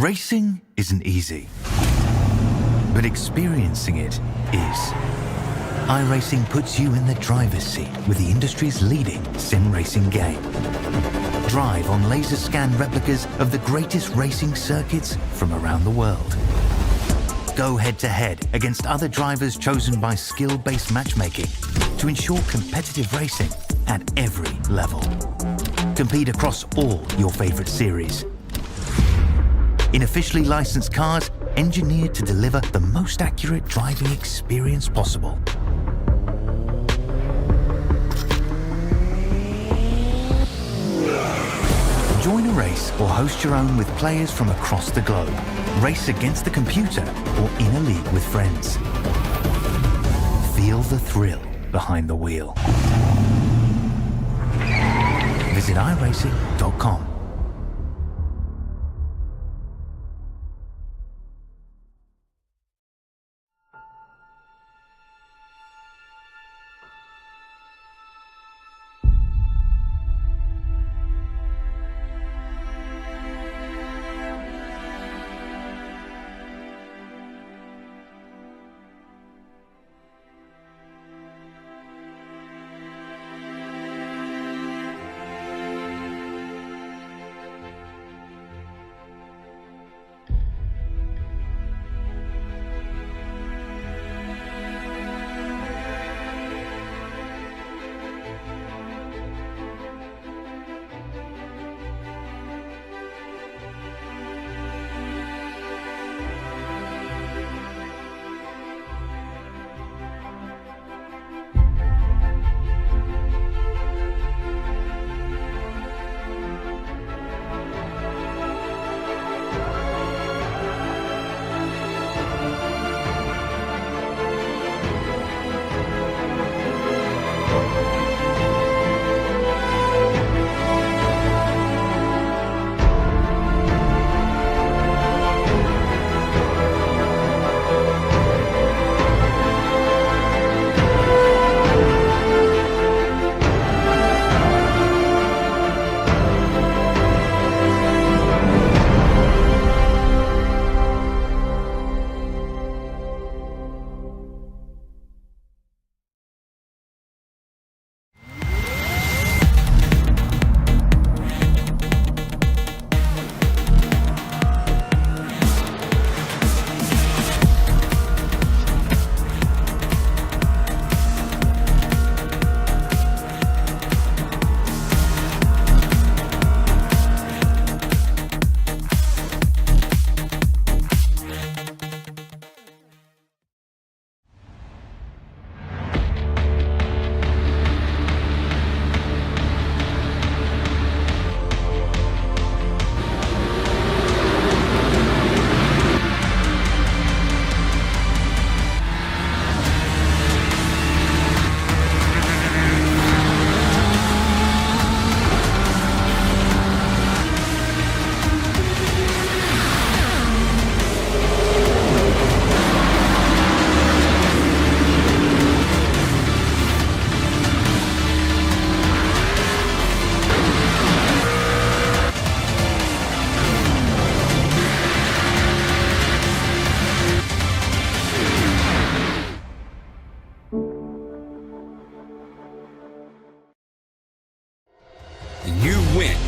Racing isn't easy, but experiencing it is. iRacing puts you in the driver's seat with the industry's leading sim racing game. Drive on laser scan replicas of the greatest racing circuits from around the world. Go head-to-head against other drivers chosen by skill-based matchmaking to ensure competitive racing at every level. Compete across all your favorite series. In officially licensed cars, engineered to deliver the most accurate driving experience possible. Join a race or host your own with players from across the globe. Race against the computer or in a league with friends. Feel the thrill behind the wheel. Visit iRacing.com.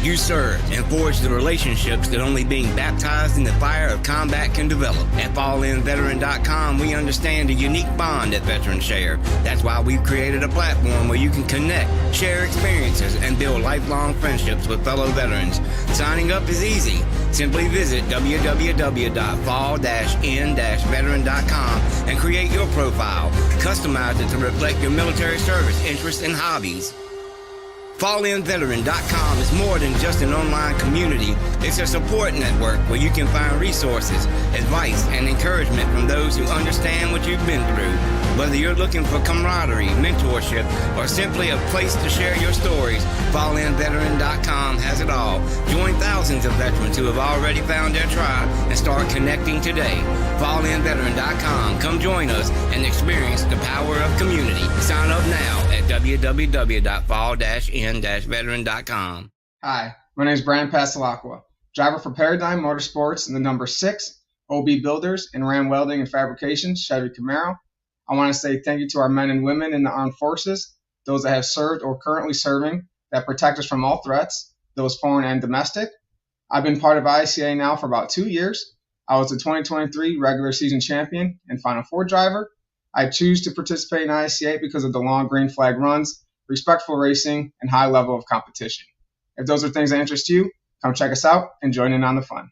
You served and forged the relationships that only being baptized in the fire of combat can develop. At FallInVeteran.com, we understand the unique bond that veterans share. That's why we've created a platform where you can connect, share experiences, and build lifelong friendships with fellow veterans. Signing up is easy. Simply visit www.fall-in-veteran.com and create your profile. Customize it to reflect your military service, interests, and hobbies. FallInVeteran.com is more than just an online community. It's a support network where you can find resources, advice, and encouragement from those who understand what you've been through. Whether you're looking for camaraderie, mentorship, or simply a place to share your stories, FallInVeteran.com has it all. Join thousands of veterans who have already found their tribe and start connecting today. FallInVeteran.com. Come join us and experience the power of community. Sign up now at www.fall-in-veteran.com. Hi, my name is Brian Pasalacqua. driver for Paradigm Motorsports and the number 6, OB Builders, and Ram Welding and Fabrication, Chevy Camaro. I want to say thank you to our men and women in the armed forces, those that have served or currently serving, that protect us from all threats, those foreign and domestic. I've been part of ISCA now for about 2 years. I was the 2023 regular season champion and Final Four driver. I choose to participate in ISCA because of the long green flag runs, respectful racing, and high level of competition. If those are things that interest you, come check us out and join in on the fun.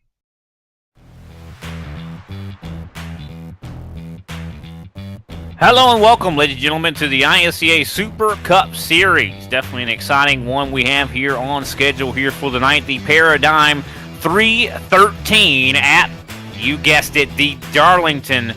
Hello and welcome, ladies and gentlemen, to the ISCA Super Cup Series. Definitely an exciting one we have here on schedule here for the night. The Paradigm 313 at, you guessed it, the Darlington,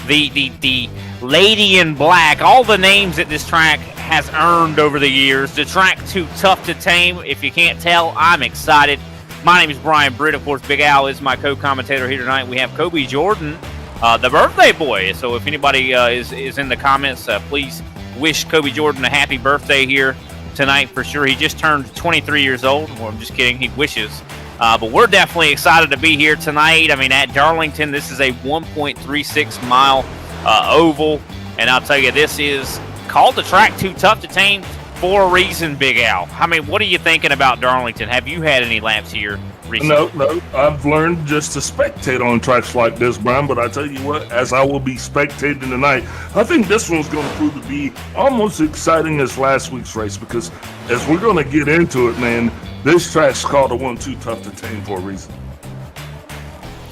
the Lady in Black. All the names that this track has earned over the years. The track too tough to tame. If you can't tell, I'm excited. My name is Brian Britt. Of course, Big Al is my co-commentator here tonight. We have Kobe Jordan, the birthday boy. So if anybody is in the comments, please wish Kobe Jordan a happy birthday here tonight for sure. He just turned 23 years old. Well, I'm just kidding. He wishes. But we're definitely excited to be here tonight. I mean, at Darlington, this is a 1.36 mile oval. And I'll tell you, this is called the track too tough to tame for a reason, Big Al. I mean, what are you thinking about Darlington? Have you had any laps here recently? No. I've learned just to spectate on tracks like this, Brian. But I tell you what, as I will be spectating tonight, I think this one's going to prove to be almost exciting as last week's race, because as we're going to get into it, man, this track's called the one too tough to tame for a reason.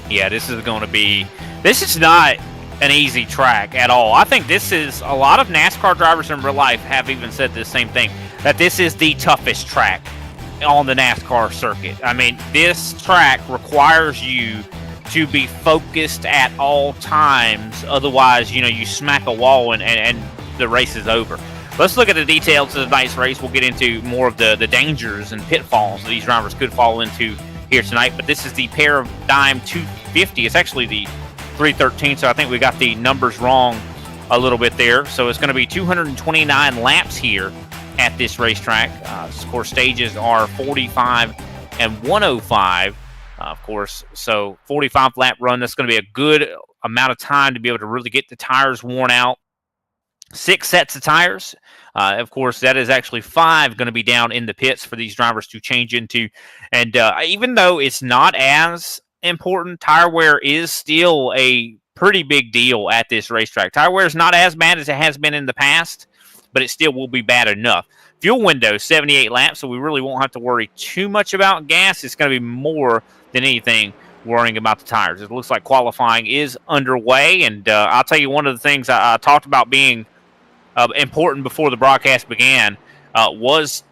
Yeah, this is not an easy track at all. I think this is, a lot of NASCAR drivers in real life have even said the same thing, that this is the toughest track on the NASCAR circuit. I mean, this track requires you to be focused at all times. Otherwise, you smack a wall and the race is over. Let's look at the details of tonight's race. We'll get into more of the dangers and pitfalls these drivers could fall into here tonight. But this is the Paradigm 250. It's actually the 313, so I think we got the numbers wrong a little bit there. So it's going to be 229 laps here at this racetrack. Of course, stages are 45 and 105, of course. So 45 lap run, that's going to be a good amount of time to be able to really get the tires worn out. 6 sets of tires. Of course, that is actually 5 going to be down in the pits for these drivers to change into. And even though it's not as important, tire wear is still a pretty big deal at this racetrack. Tire wear is not as bad as it has been in the past, but it still will be bad enough. Fuel window, 78 laps, so we really won't have to worry too much about gas. It's going to be more than anything worrying about the tires. It looks like qualifying is underway, and I'll tell you, one of the things I talked about being important before the broadcast began was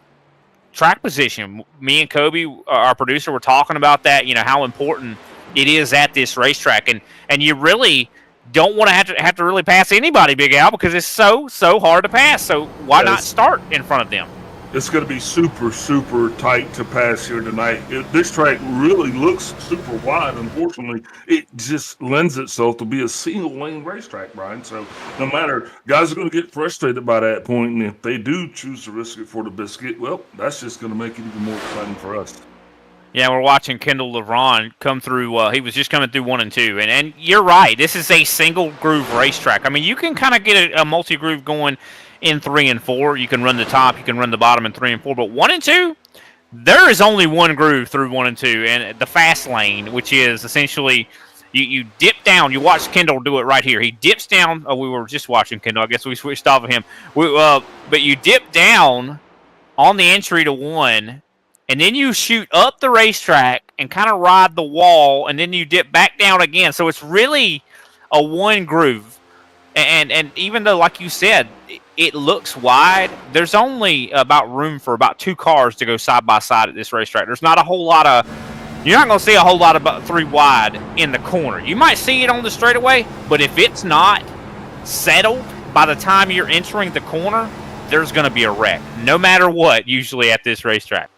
track position. Me and Kobe, our producer, were talking about that, how important it is at this racetrack. And you really don't want to have to really pass anybody, Big Al, because it's so hard to pass. So why not start in front of them? It's going to be super tight to pass here tonight. This track really looks super wide. Unfortunately, it just lends itself to be a single lane racetrack, Brian. So no matter, guys are going to get frustrated by that point, and if they do choose to risk it for the biscuit, well, that's just going to make it even more exciting for us. Yeah, we're watching Kendall LeBron come through. He was just coming through 1 and 2. And you're right. This is a single groove racetrack. I mean, you can kind of get a multi-groove going in 3 and 4. You can run the top, you can run the bottom in 3 and 4. But 1 and 2, there is only one groove through 1 and 2. And the fast lane, which is essentially you dip down. You watch Kendall do it right here. He dips down. Oh, we were just watching Kendall. I guess we switched off of him. But you dip down on the entry to 1, and then you shoot up the racetrack and kind of ride the wall, and then you dip back down again. So it's really a one groove. And even though, like you said, it looks wide, there's only about room for about 2 cars to go side by side at this racetrack. There's not a whole lot of, you're not going to see a whole lot of about 3 wide in the corner. You might see it on the straightaway, but if it's not settled by the time you're entering the corner, there's going to be a wreck, no matter what, usually at this racetrack.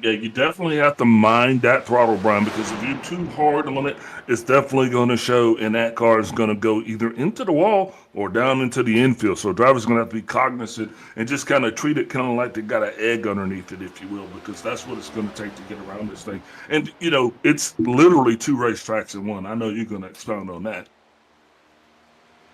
Yeah, you definitely have to mind that throttle, Brian, because if you're too hard on it, it's definitely going to show, and that car is going to go either into the wall or down into the infield. So drivers going to have to be cognizant and just kind of treat it kind of like they got an egg underneath it, if you will, because that's what it's going to take to get around this thing. And, it's literally 2 racetracks in one. I know you're going to expound on that.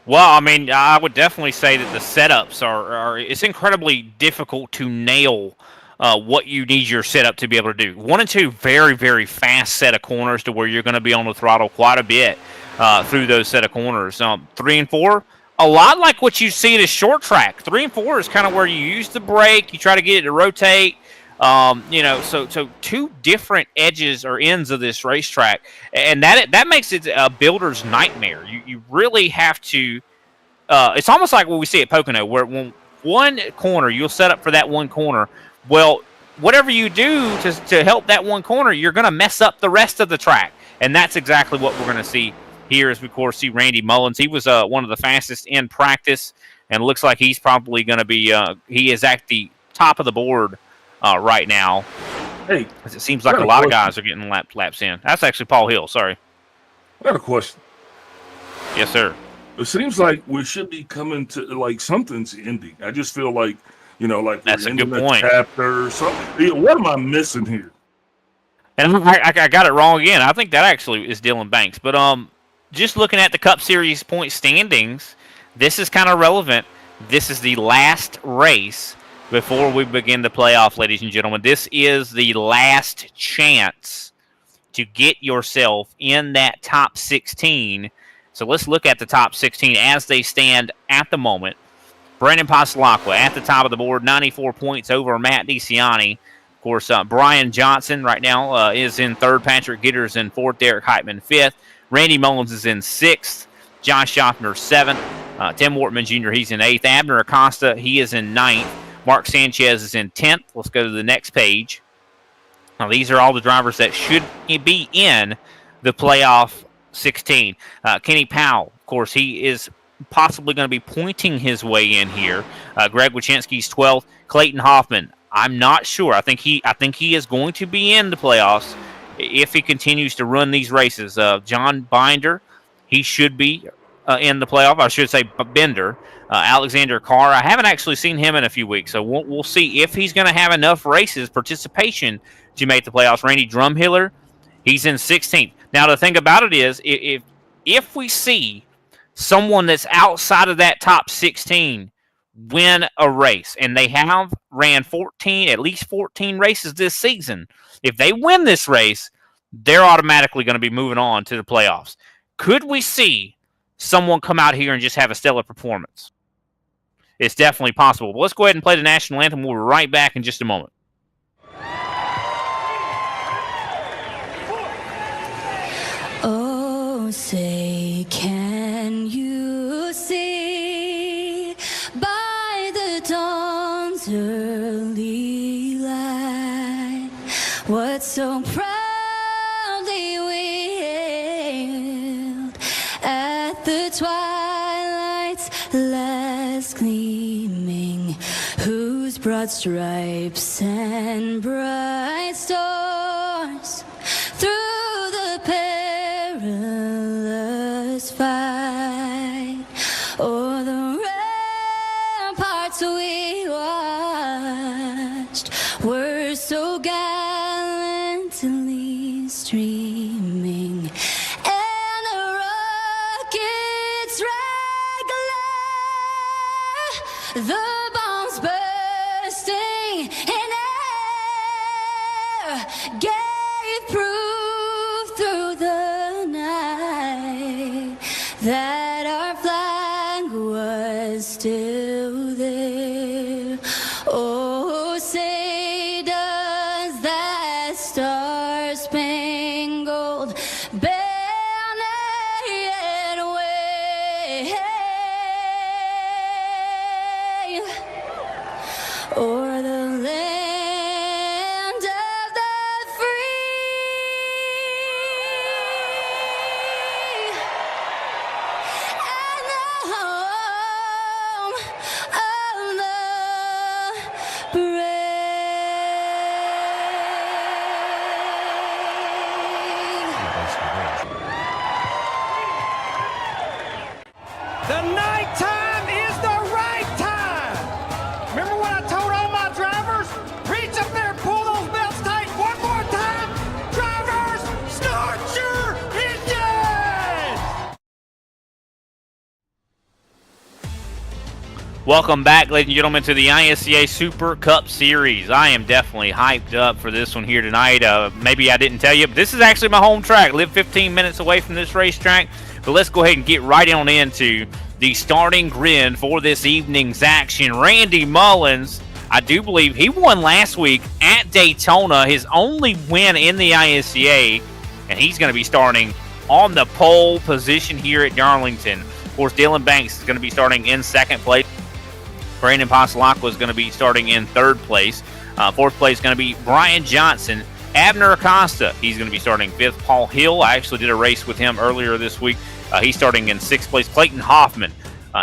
Well, I mean, I would definitely say that the setups are it's incredibly difficult to nail what you need your setup to be able to do. 1 and 2, very, very fast set of corners to where you're going to be on the throttle quite a bit through those set of corners. 3 and 4, a lot like what you see at a short track. 3 and 4 is kind of where you use the brake, you try to get it to rotate. So 2 different edges or ends of this racetrack, and that makes it a builder's nightmare. You really have to. It's almost like what we see at Pocono, where when one corner you'll set up for that one corner. Well, whatever you do to help that one corner, you're going to mess up the rest of the track, and that's exactly what we're going to see here. As we, of course, see Randy Mullins. He was one of the fastest in practice, and looks like he's probably going to be. He is at the top of the board right now. Hey, it seems like a lot of guys are getting laps in. That's actually Paul Hill. Sorry. I got a question. Yes, sir. It seems like we should be coming to like something's ending. I just feel like like that's we're a good ending point. A chapter or something. What am I missing here? And I got it wrong again. I think that actually is Dylan Banks. But just looking at the Cup Series point standings, this is kind of relevant. This is the last race before we begin the playoff, ladies and gentlemen. This is the last chance to get yourself in that top 16. So let's look at the top 16 as they stand at the moment. Brandon Pasalacqua at the top of the board, 94 points over Matt DeCiani. Of course, Brian Johnson right now is in third. Patrick Gitter's in fourth. Derek Heitman fifth. Randy Mullins is in sixth. Josh Schaffner seventh. Tim Wortman Jr., he's in eighth. Abner Acosta, he is in ninth. Mark Sanchez is in 10th. Let's go to the next page. Now, these are all the drivers that should be in the playoff 16. Kenny Powell, of course, he is possibly going to be pointing his way in here. Greg Wyszynski's 12th. Clayton Hoffman, I'm not sure. I think he is going to be in the playoffs if he continues to run these races. John Binder, he should be in the playoff. I should say Bender. Alexander Carr, I haven't actually seen him in a few weeks, so we'll see if he's going to have enough races participation to make the playoffs. Randy Drumhiller, he's in 16th. Now, the thing about it is, if we see someone that's outside of that top 16 win a race, and they have ran at least 14 races this season, if they win this race, they're automatically going to be moving on to the playoffs. Could we see someone come out here and just have a stellar performance? It's definitely possible. But let's go ahead and play the national anthem. We'll be right back in just a moment. Oh, say, can you see by the dawn's early light what so proudly we hailed at the twilight's last gleaming, whose broad stripes and bright stars through the perilous fight o'er the ramparts we watched were so gallantly streaming, and the rockets regular, the bombs bursting in air gave proof through the night that our flag was still there. Oh, say does that star-spangled banner yet wave o'er the land of the free and the home of the brave? Welcome back, ladies and gentlemen, to the ISCA Super Cup Series. I am definitely hyped up for this one here tonight. Maybe I didn't tell you, but this is actually my home track. Live 15 minutes away from this racetrack. But let's go ahead and get right on into the starting grid for this evening's action. Randy Mullins, I do believe he won last week at Daytona, his only win in the ISCA, and he's going to be starting on the pole position here at Darlington. Of course, Dylan Banks is going to be starting in second place. Brandon Pasalacqua is going to be starting in third place. Fourth place is going to be Brian Johnson. Abner Acosta, he's going to be starting fifth. Paul Hill, I actually did a race with him earlier this week. He's starting in sixth place. Clayton Hoffman,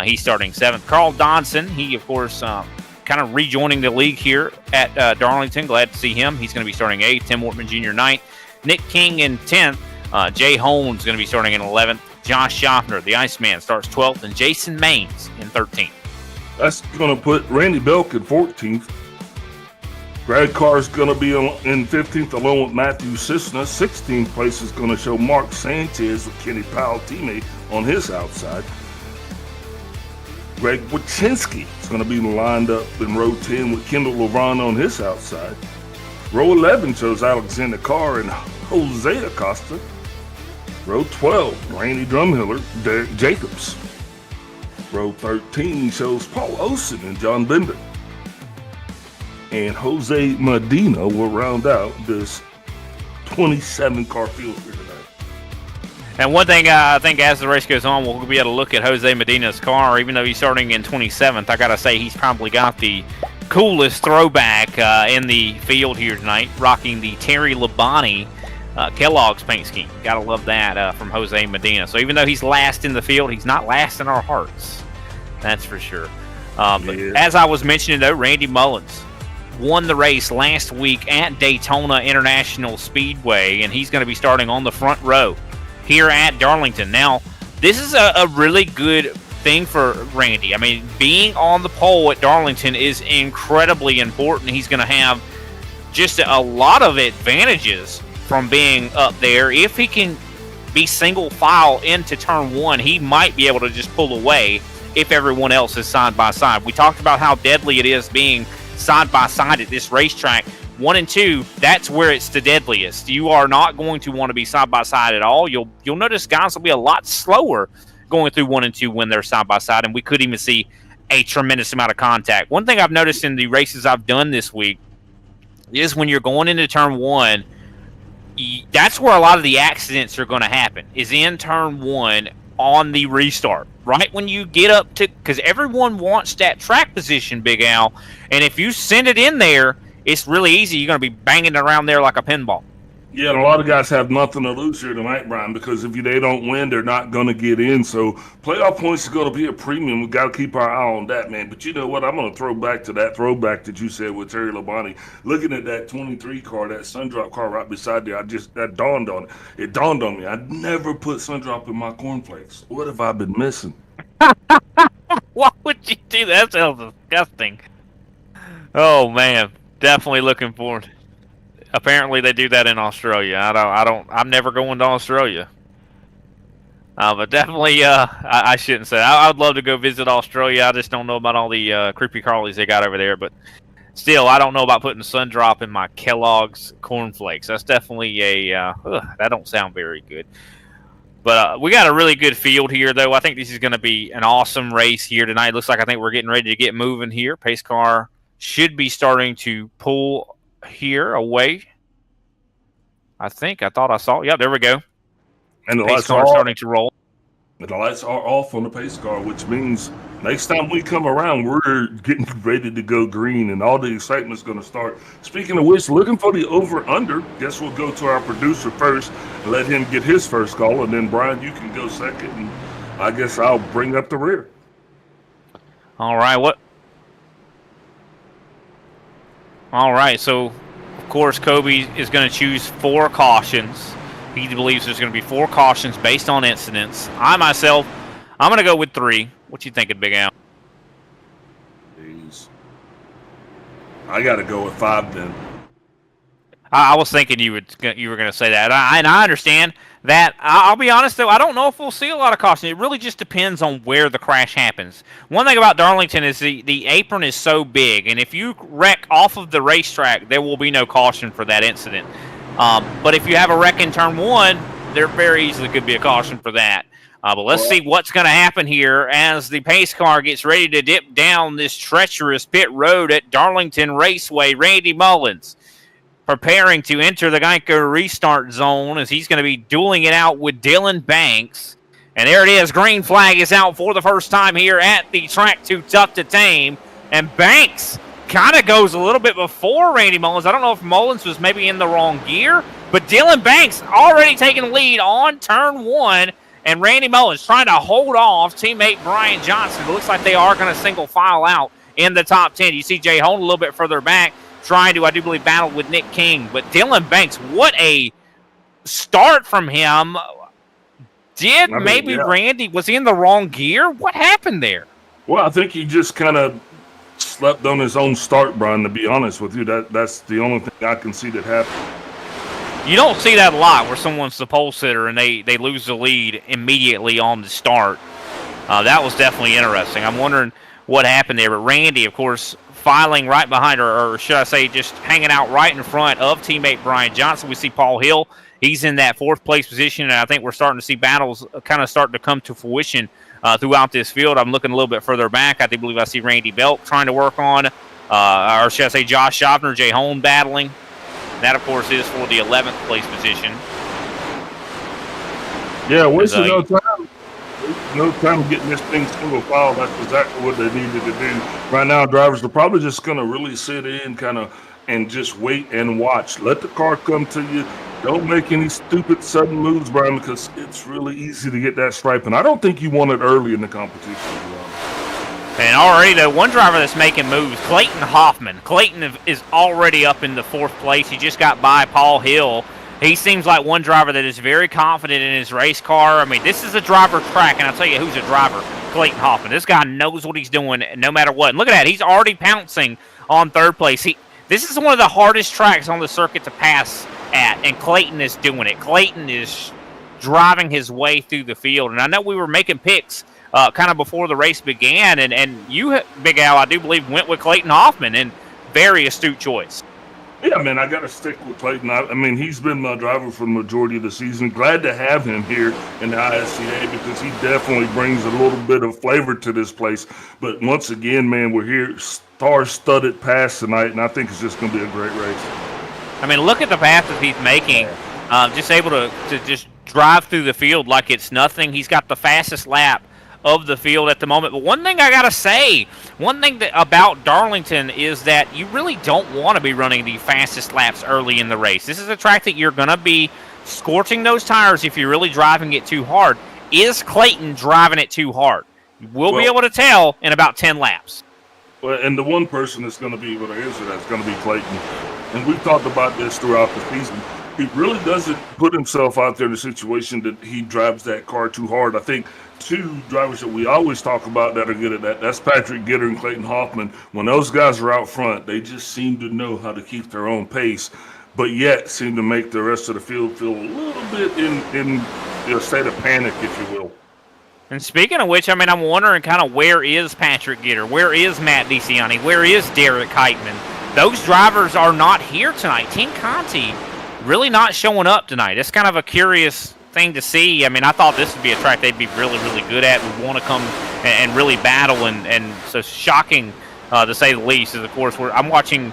he's starting seventh. Carl Donson, he, of course, kind of rejoining the league here at Darlington. Glad to see him. He's going to be starting eighth. Tim Wortman Jr. ninth. Nick King in 10th. Jay Holmes is going to be starting in 11th. Josh Schaffner, the Iceman, starts 12th. And Jason Maines in 13th. That's going to put Randy Belk in 14th. Brad Carr's going to be in 15th along with Matthew Cisna. 16th place is going to show Mark Sanchez with Kenny Powell, teammate, on his outside. Greg Wachinski is going to be lined up in row 10 with Kendall LeBron on his outside. Row 11 shows Alexander Carr and Jose Acosta. Row 12, Randy Drumhiller, Derek Jacobs. Row 13 shows Paul Olsen and John Bender. And Jose Medina will round out this 27-car field here tonight. And one thing I think as the race goes on, we'll be able to look at Jose Medina's car. Even though he's starting in 27th, I got to say he's probably got the coolest throwback in the field here tonight, rocking the Terry Labonte Kellogg's paint scheme. Gotta love that from Jose Medina. So even though he's last in the field, he's not last in our hearts. That's for sure. But as I was mentioning, though, Randy Mullins won the race last week at Daytona International Speedway, and he's going to be starting on the front row here at Darlington. Now, this is a really good thing for Randy. I mean, being on the pole at Darlington is incredibly important. He's going to have just a lot of advantages from being up there. If he can be single file into turn one, he might be able to just pull away if everyone else is side by side. We talked about how deadly it is being side by side at this racetrack. 1 and 2, that's where it's the deadliest. You are not going to want to be side by side at all. You'll notice guys will be a lot slower going through 1 and 2 when they're side by side, and we could even see a tremendous amount of contact. One thing I've noticed in the races I've done this week is when you're going into turn 1, that's where a lot of the accidents are going to happen, is in turn 1 on the restart. Right when you get up to, because everyone wants that track position, Big Al, and if you send it in there, it's really easy. You're going to be banging around there like a pinball. Yeah, and a lot of guys have nothing to lose here tonight, Brian, because if they don't win, they're not going to get in. So playoff points is going to be a premium. We've got to keep our eye on that, man. But you know what? I'm going to throw back to that throwback that you said with Terry Labonte. Looking at that 23 car, that Sundrop car right beside there, that dawned on it. It dawned on me. I never put Sundrop in my cornflakes. What have I been missing? Why would you do that? That sounds disgusting. Oh, man. Definitely looking forward. Apparently they do that in Australia. I'm never going to Australia. But definitely, I shouldn't say. I would love to go visit Australia. I just don't know about all the creepy crawlies they got over there. But still, I don't know about putting Sundrop in my Kellogg's cornflakes. That's definitely that don't sound very good. But we got a really good field here, though. I think this is going to be an awesome race here tonight. Looks like I think we're getting ready to get moving here. Pace car should be starting to pull here away. I thought I saw. Yeah, there we go. And the pace car starting to roll. And the lights are off on the pace car, which means next time we come around, we're getting ready to go green, and all the excitement's going to start. Speaking of which, looking for the over/under. Guess we'll go to our producer first and let him get his first call, and then Brian, you can go second, and I guess I'll bring up the rear. All right, so of course Kobe is going to choose 4 cautions. He believes there's going to be 4 cautions based on incidents. I'm going to go with 3. What you thinking, Big Al? Jeez. I got to go with 5 then. I was thinking you were going to say that, and I understand that. I'll be honest though, I don't know if we'll see a lot of caution. It really just depends on where the crash happens. One thing about Darlington is the apron is so big, and if you wreck off of the racetrack, there will be no caution for that incident. But if you have a wreck in turn one, there very easily could be a caution for that. But let's see what's going to happen here as the pace car gets ready to dip down this treacherous pit road at Darlington Raceway. Randy Mullins preparing to enter the Geico restart zone as he's going to be dueling it out with Dylan Banks. And there it is. Green flag is out for the first time here at the track. Too tough to tame. And Banks kind of goes a little bit before Randy Mullins. I don't know if Mullins was maybe in the wrong gear, but Dylan Banks already taking the lead on turn one. And Randy Mullins trying to hold off teammate Brian Johnson. It looks like they are going to single file out in the top 10. You see Jay Holden a little bit further back, trying to, I do believe, battle with Nick King. But Dylan Banks, what a start from him. Randy, was he in the wrong gear? What happened there? Well, I think he just kind of slept on his own start, Brian, to be honest with you. That's the only thing I can see that happened. You don't see that a lot where someone's the pole sitter and they lose the lead immediately on the start. That was definitely interesting. I'm wondering what happened there. But Randy, of course, filing right behind, or should I say just hanging out right in front of teammate Brian Johnson. We see Paul Hill. He's in that fourth place position, and I think we're starting to see battles kind of starting to come to fruition throughout this field. I'm looking a little bit further back. I do believe I see Randy Belk trying to work on, or should I say Josh Schaffner, Jay Holm battling. That, of course, is for the 11th place position. Yeah, wasting no time. No time getting this thing single file. That's exactly what they needed to do. Right now, drivers are probably just going to really sit in and just wait and watch. Let the car come to you. Don't make any stupid sudden moves, Brian, because it's really easy to get that stripe. And I don't think you want it early in the competition. And already, though, one driver that's making moves, Clayton Hoffman. Clayton is already up in the fourth place. He just got by Paul Hill. He seems like one driver that is very confident in his race car. I mean, this is a driver track, and I'll tell you who's a driver, Clayton Hoffman. This guy knows what he's doing no matter what. And look at that. He's already pouncing on third place. This is one of the hardest tracks on the circuit to pass at, and Clayton is doing it. Clayton is driving his way through the field. And I know we were making picks kind of before the race began, and you, Big Al, I do believe, went with Clayton Hoffman, and very astute choice. Yeah, man, I got to stick with Clayton. I mean, he's been my driver for the majority of the season. Glad to have him here in the ISCA because he definitely brings a little bit of flavor to this place. But once again, man, we're here, star-studded pass tonight, and I think it's just going to be a great race. I mean, look at the path that he's making. Just able to just drive through the field like it's nothing. He's got the fastest lap of the field at the moment. But one thing I gotta say, about Darlington is that you really don't want to be running the fastest laps early in the race. This is a track that you're gonna be scorching those tires if you're really driving it too hard. Is Clayton driving it too hard? We'll be able to tell in about 10 laps. Well, and the one person that's going to be able to answer that is going to be Clayton. And we've talked about this throughout the season. He really doesn't put himself out there in a situation that he drives that car too hard. I think two drivers that we always talk about that are good at that, that's Patrick Gitter and Clayton Hoffman. When those guys are out front, they just seem to know how to keep their own pace, but yet seem to make the rest of the field feel a little bit in a state of panic, if you will. And speaking of which, I mean, I'm wondering kind of where is Patrick Gitter? Where is Matt DeCiani? Where is Derek Heitman? Those drivers are not here tonight. Team Conti really not showing up tonight. It's kind of a curious thing to see. I mean, I thought this would be a track they'd be really, really good at, would want to come and really battle, and so shocking to say the least. Is, of course, I'm watching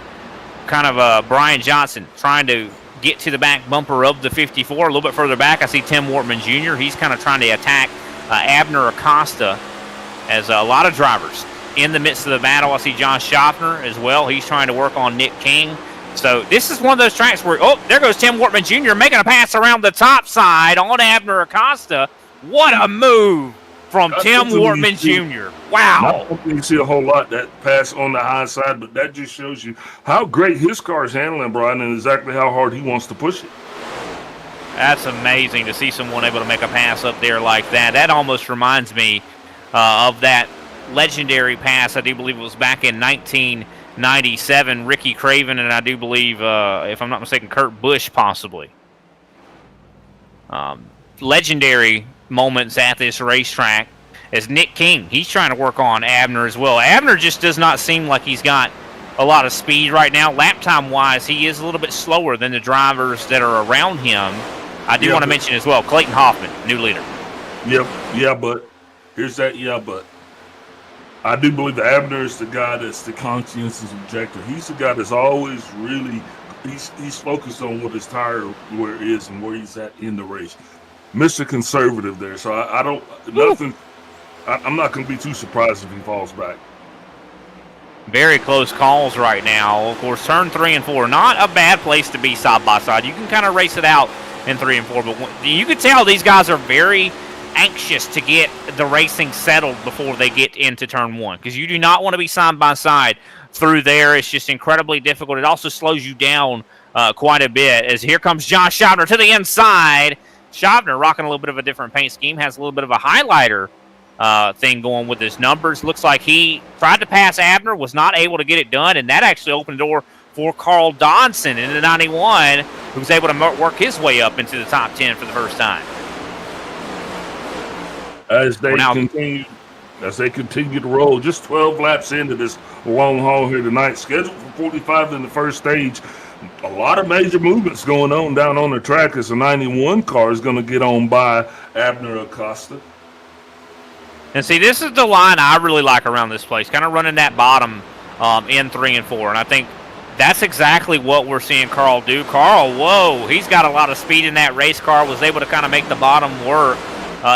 kind of Brian Johnson trying to get to the back bumper of the 54. A little bit further back, I see Tim Wortman Jr. He's kind of trying to attack Abner Acosta, as a lot of drivers in the midst of the battle. I see John Schaffner as well. He's trying to work on Nick King. So this is one of those tracks where, there goes Tim Wortman Jr. making a pass around the top side on Abner Acosta. What a move from Tim Wortman Jr. Wow. I don't think you see a whole lot that pass on the high side, but that just shows you how great his car is handling, Brian, and exactly how hard he wants to push it. That's amazing to see someone able to make a pass up there like that. That almost reminds me of that legendary pass. I do believe it was back in 19 97, Ricky Craven, and I do believe, if I'm not mistaken, Kurt Busch possibly. Legendary moments at this racetrack as Nick King, he's trying to work on Abner as well. Abner just does not seem like he's got a lot of speed right now. Lap time wise, he is a little bit slower than the drivers that are around him. I do want to mention as well, Clayton Hoffman, new leader. Yep, yeah, but here's that, but I do believe that Abner is the guy that's the conscientious objector. He's the guy that's always really, he's focused on what his tire wear is and where he's at in the race. Mr. Conservative there, so I'm not going to be too surprised if he falls back. Very close calls right now. Of course, turn 3 and 4, not a bad place to be side by side. You can kind of race it out in 3 and 4, but you can tell these guys are very anxious to get the racing settled before they get into turn 1, because you do not want to be side by side through there. It's just incredibly difficult. It also slows you down quite a bit, as here comes Josh Scheibner to the inside. Scheibner rocking a little bit of a different paint scheme, has a little bit of a highlighter thing going with his numbers. Looks like he tried to pass Abner, was not able to get it done, and that actually opened the door for Carl Donson in the 91, who was able to work his way up into the top 10 for the first time. As they continue to roll, just 12 laps into this long haul here tonight, scheduled for 45 in the first stage. A lot of major movements going on down on the track as the 91 car is going to get on by Abner Acosta. And see, this is the line I really like around this place, kind of running that bottom in 3 and 4. And I think that's exactly what we're seeing Carl do. Carl, whoa, he's got a lot of speed in that race car, was able to kind of make the bottom work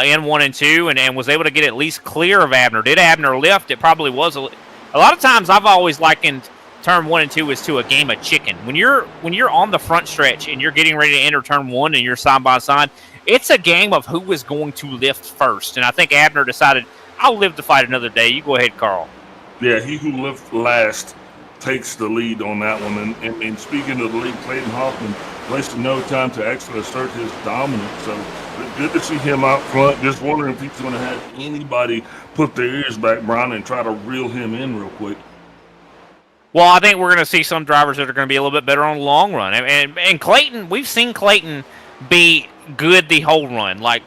in 1 and 2, and was able to get at least clear of Abner. Did Abner lift? It probably was. A lot of times I've always likened turn 1 and 2 is to a game of chicken. When you're on the front stretch and you're getting ready to enter turn 1 and you're side by side, it's a game of who is going to lift first. And I think Abner decided, I'll live to fight another day. You go ahead, Carl. Yeah, he who lifts last takes the lead on that one. And speaking of the lead, Clayton Hoffman wasted no time to actually assert his dominance. So good to see him out front. Just wondering if he's going to have anybody put their ears back, Brian, and try to reel him in real quick. Well, I think we're going to see some drivers that are going to be a little bit better on the long run. And Clayton, we've seen Clayton be good the whole run, like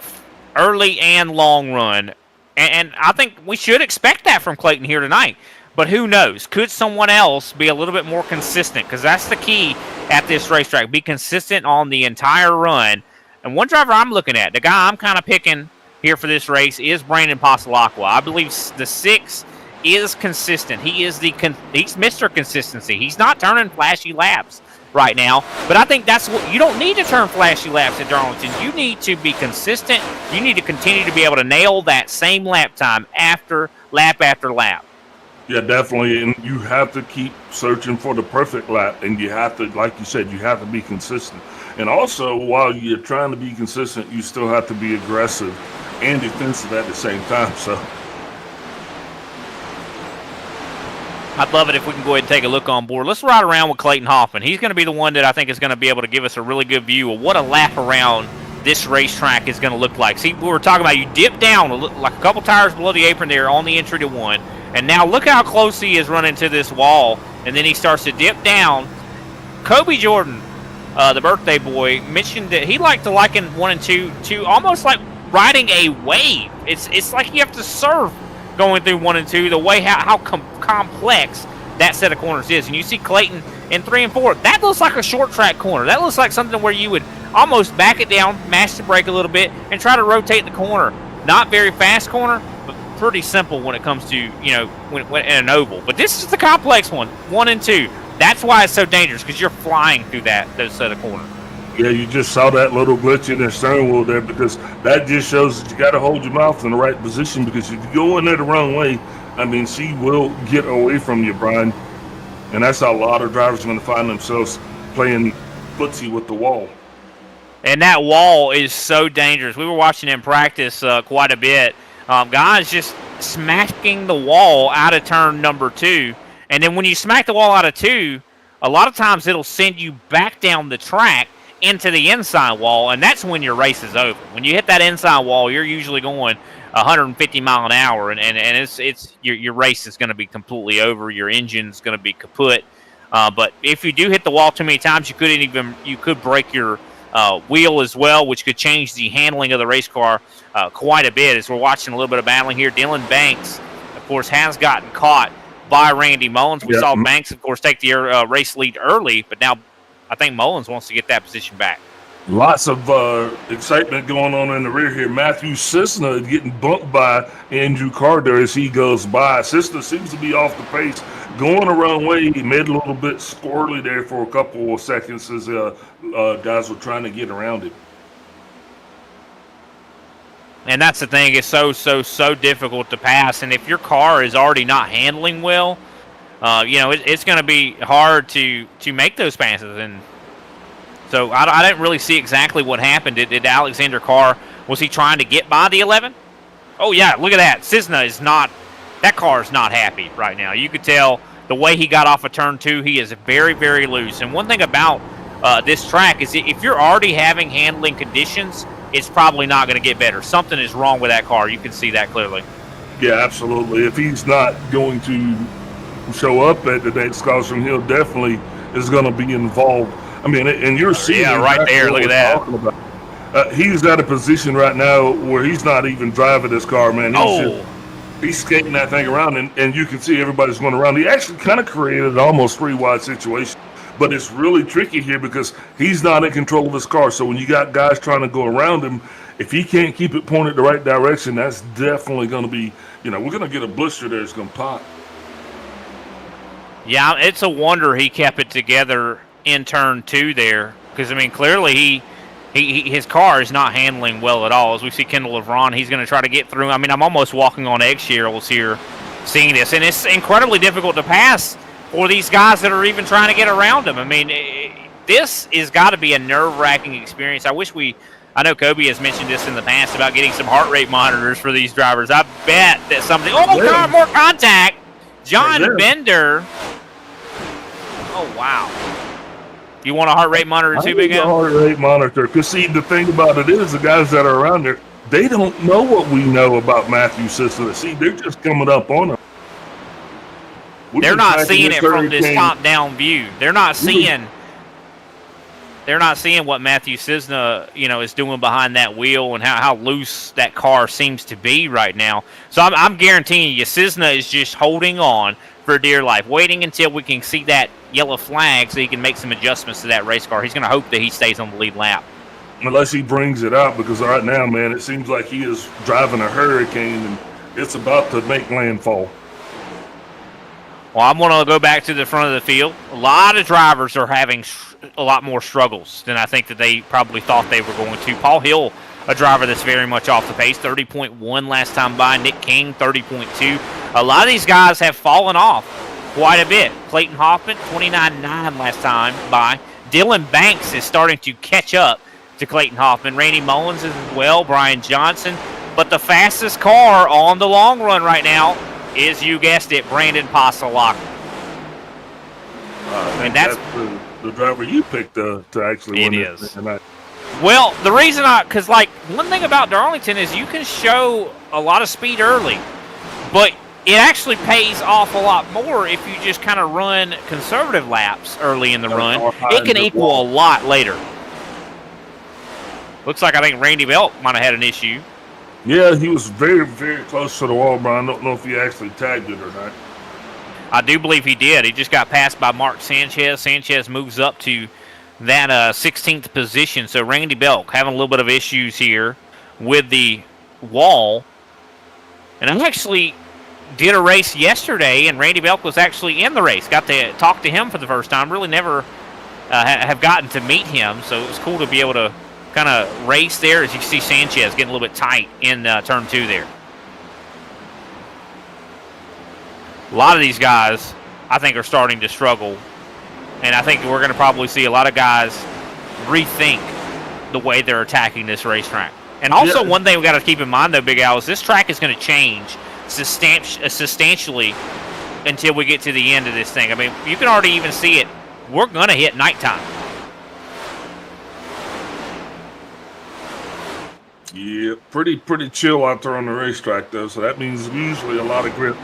early and long run. And I think we should expect that from Clayton here tonight. But who knows? Could someone else be a little bit more consistent? Because that's the key at this racetrack. Be consistent on the entire run. And one driver I'm looking at, the guy I'm kind of picking here for this race, is Brandon Pasalacqua. I believe the 6 is consistent. He's Mr. Consistency. He's not turning flashy laps right now, but I think that's what you don't need to turn flashy laps at Darlington. You need to be consistent. You need to continue to be able to nail that same lap time after lap after lap. Yeah, definitely, and you have to keep searching for the perfect lap, and you have to, like you said, you have to be consistent. And also, while you're trying to be consistent, you still have to be aggressive and defensive at the same time. So I'd love it if we can go ahead and take a look on board. Let's ride around with Clayton Hoffman. He's going to be the one that I think is going to be able to give us a really good view of what a lap around this racetrack is going to look like. See, we were talking about you dip down like a couple tires below the apron there on the entry to 1. And now look how close he is running to this wall. And then he starts to dip down. Kobe Jordan, the birthday boy, mentioned that he liked to liken 1 and 2 to almost like riding a wave. It's like you have to surf going through 1 and 2, the way how complex that set of corners is. And you see Clayton in 3 and 4. That looks like a short track corner. That looks like something where you would almost back it down, mash the brake a little bit, and try to rotate the corner. Not very fast corner, but pretty simple when it comes to, when in an oval. But this is the complex one, 1 and 2. That's why it's so dangerous, because you're flying through those set of corners. Yeah, you just saw that little glitch in their steering wheel there, because that just shows that you got to hold your mouth in the right position, because if you go in there the wrong way, she will get away from you, Brian. And that's how a lot of drivers are going to find themselves playing footsie with the wall. And that wall is so dangerous. We were watching him practice quite a bit. Guys just smacking the wall out of turn number 2. And then when you smack the wall out of 2, a lot of times it'll send you back down the track into the inside wall, and that's when your race is over. When you hit that inside wall, you're usually going 150 mile an hour, and it's your race is going to be completely over. Your engine's going to be kaput. But if you do hit the wall too many times, you could break your wheel as well, which could change the handling of the race car quite a bit. As we're watching a little bit of battling here, Dylan Banks, of course, has gotten caught by Randy Mullins. We saw Banks, of course, take the race lead early, but now I think Mullins wants to get that position back. Lots of excitement going on in the rear here. Matthew Cisna getting bumped by Andrew Carter as he goes by. Cisna seems to be off the pace, going the wrong way. He made a little bit squirrely there for a couple of seconds as guys were trying to get around him. And that's the thing. It's so difficult to pass. And if your car is already not handling well, it's going to be hard to make those passes. And so I didn't really see exactly what happened. Did Alexander Carr, was he trying to get by the 11? Oh, yeah, look at that. Cisna that car is not happy right now. You could tell the way he got off of turn 2, he is very, very loose. And one thing about this track is if you're already having handling conditions, it's probably not going to get better. Something is wrong with that car. You can see that clearly. Yeah, absolutely. If he's not going to show up at the next caution, he'll definitely is going to be involved. I mean, and you're seeing right there. Look at that. He's at a position right now where he's not even driving this car, man. He's skating that thing around, and you can see everybody's going around. He actually kind of created an almost 3-wide situation, but it's really tricky here because he's not in control of his car. So when you got guys trying to go around him, if he can't keep it pointed the right direction, that's definitely going to be, we're going to get a blister there. It's going to pop. Yeah, it's a wonder he kept it together in turn 2 there, because I mean clearly his car is not handling well at all. As we see Kendall LeVron, he's going to try to get through. I mean, I'm almost walking on eggshells here seeing this, and it's incredibly difficult to pass for these guys that are even trying to get around him. I mean, this has got to be a nerve-wracking experience. I know Kobe has mentioned this in the past about getting some heart rate monitors for these drivers. I bet that something. Oh God, more contact. John Bender. Oh wow. You want a heart rate monitor too, Big Al? A heart rate monitor. Because, see, the thing about it is the guys that are around there, they don't know what we know about Matthew Cisna. See, they're just coming up on him. They're not seeing it from this top-down view. They're not seeing what Matthew Cisna, is doing behind that wheel and how loose that car seems to be right now. So I'm guaranteeing you, Cisna is just holding on for dear life, waiting until we can see that yellow flag so he can make some adjustments to that race car. He's going to hope that he stays on the lead lap. Unless he brings it out, because right now, man, it seems like he is driving a hurricane and it's about to make landfall. Well, I'm going to go back to the front of the field. A lot of drivers are having a lot more struggles than I think that they probably thought they were going to. Paul Hill, a driver that's very much off the pace, 30.1 last time by. Nick King, 30.2. A lot of these guys have fallen off quite a bit. Clayton Hoffman, 29.9 last time by. Dylan Banks is starting to catch up to Clayton Hoffman. Randy Mullins is as well. Brian Johnson. But the fastest car on the long run right now is, you guessed it, Brandon Pasalak. And that's the driver you picked to actually win it tonight. Well, the reason because one thing about Darlington is you can show a lot of speed early, but it actually pays off a lot more if you just kind of run conservative laps early in the run. It can equal a lot later. Looks like I think Randy Belk might have had an issue. Yeah, he was very, very close to the wall, but I don't know if he actually tagged it or not. I do believe he did. He just got passed by Mark Sanchez. Sanchez moves up to that 16th position. So Randy Belk having a little bit of issues here with the wall. And I actually did a race yesterday, and Randy Belk was actually in the race. Got to talk to him for the first time. Really never have gotten to meet him, so it was cool to be able to kind of race there. As you see Sanchez getting a little bit tight in turn 2 there. A lot of these guys, I think, are starting to struggle. And I think we're going to probably see a lot of guys rethink the way they're attacking this racetrack. And also, one thing we got to keep in mind, though, Big Al, is this track is going to change substantially until we get to the end of this thing. I mean, you can already even see it. We're going to hit nighttime. Yeah, pretty chill out there on the racetrack though. So that means usually a lot of grip.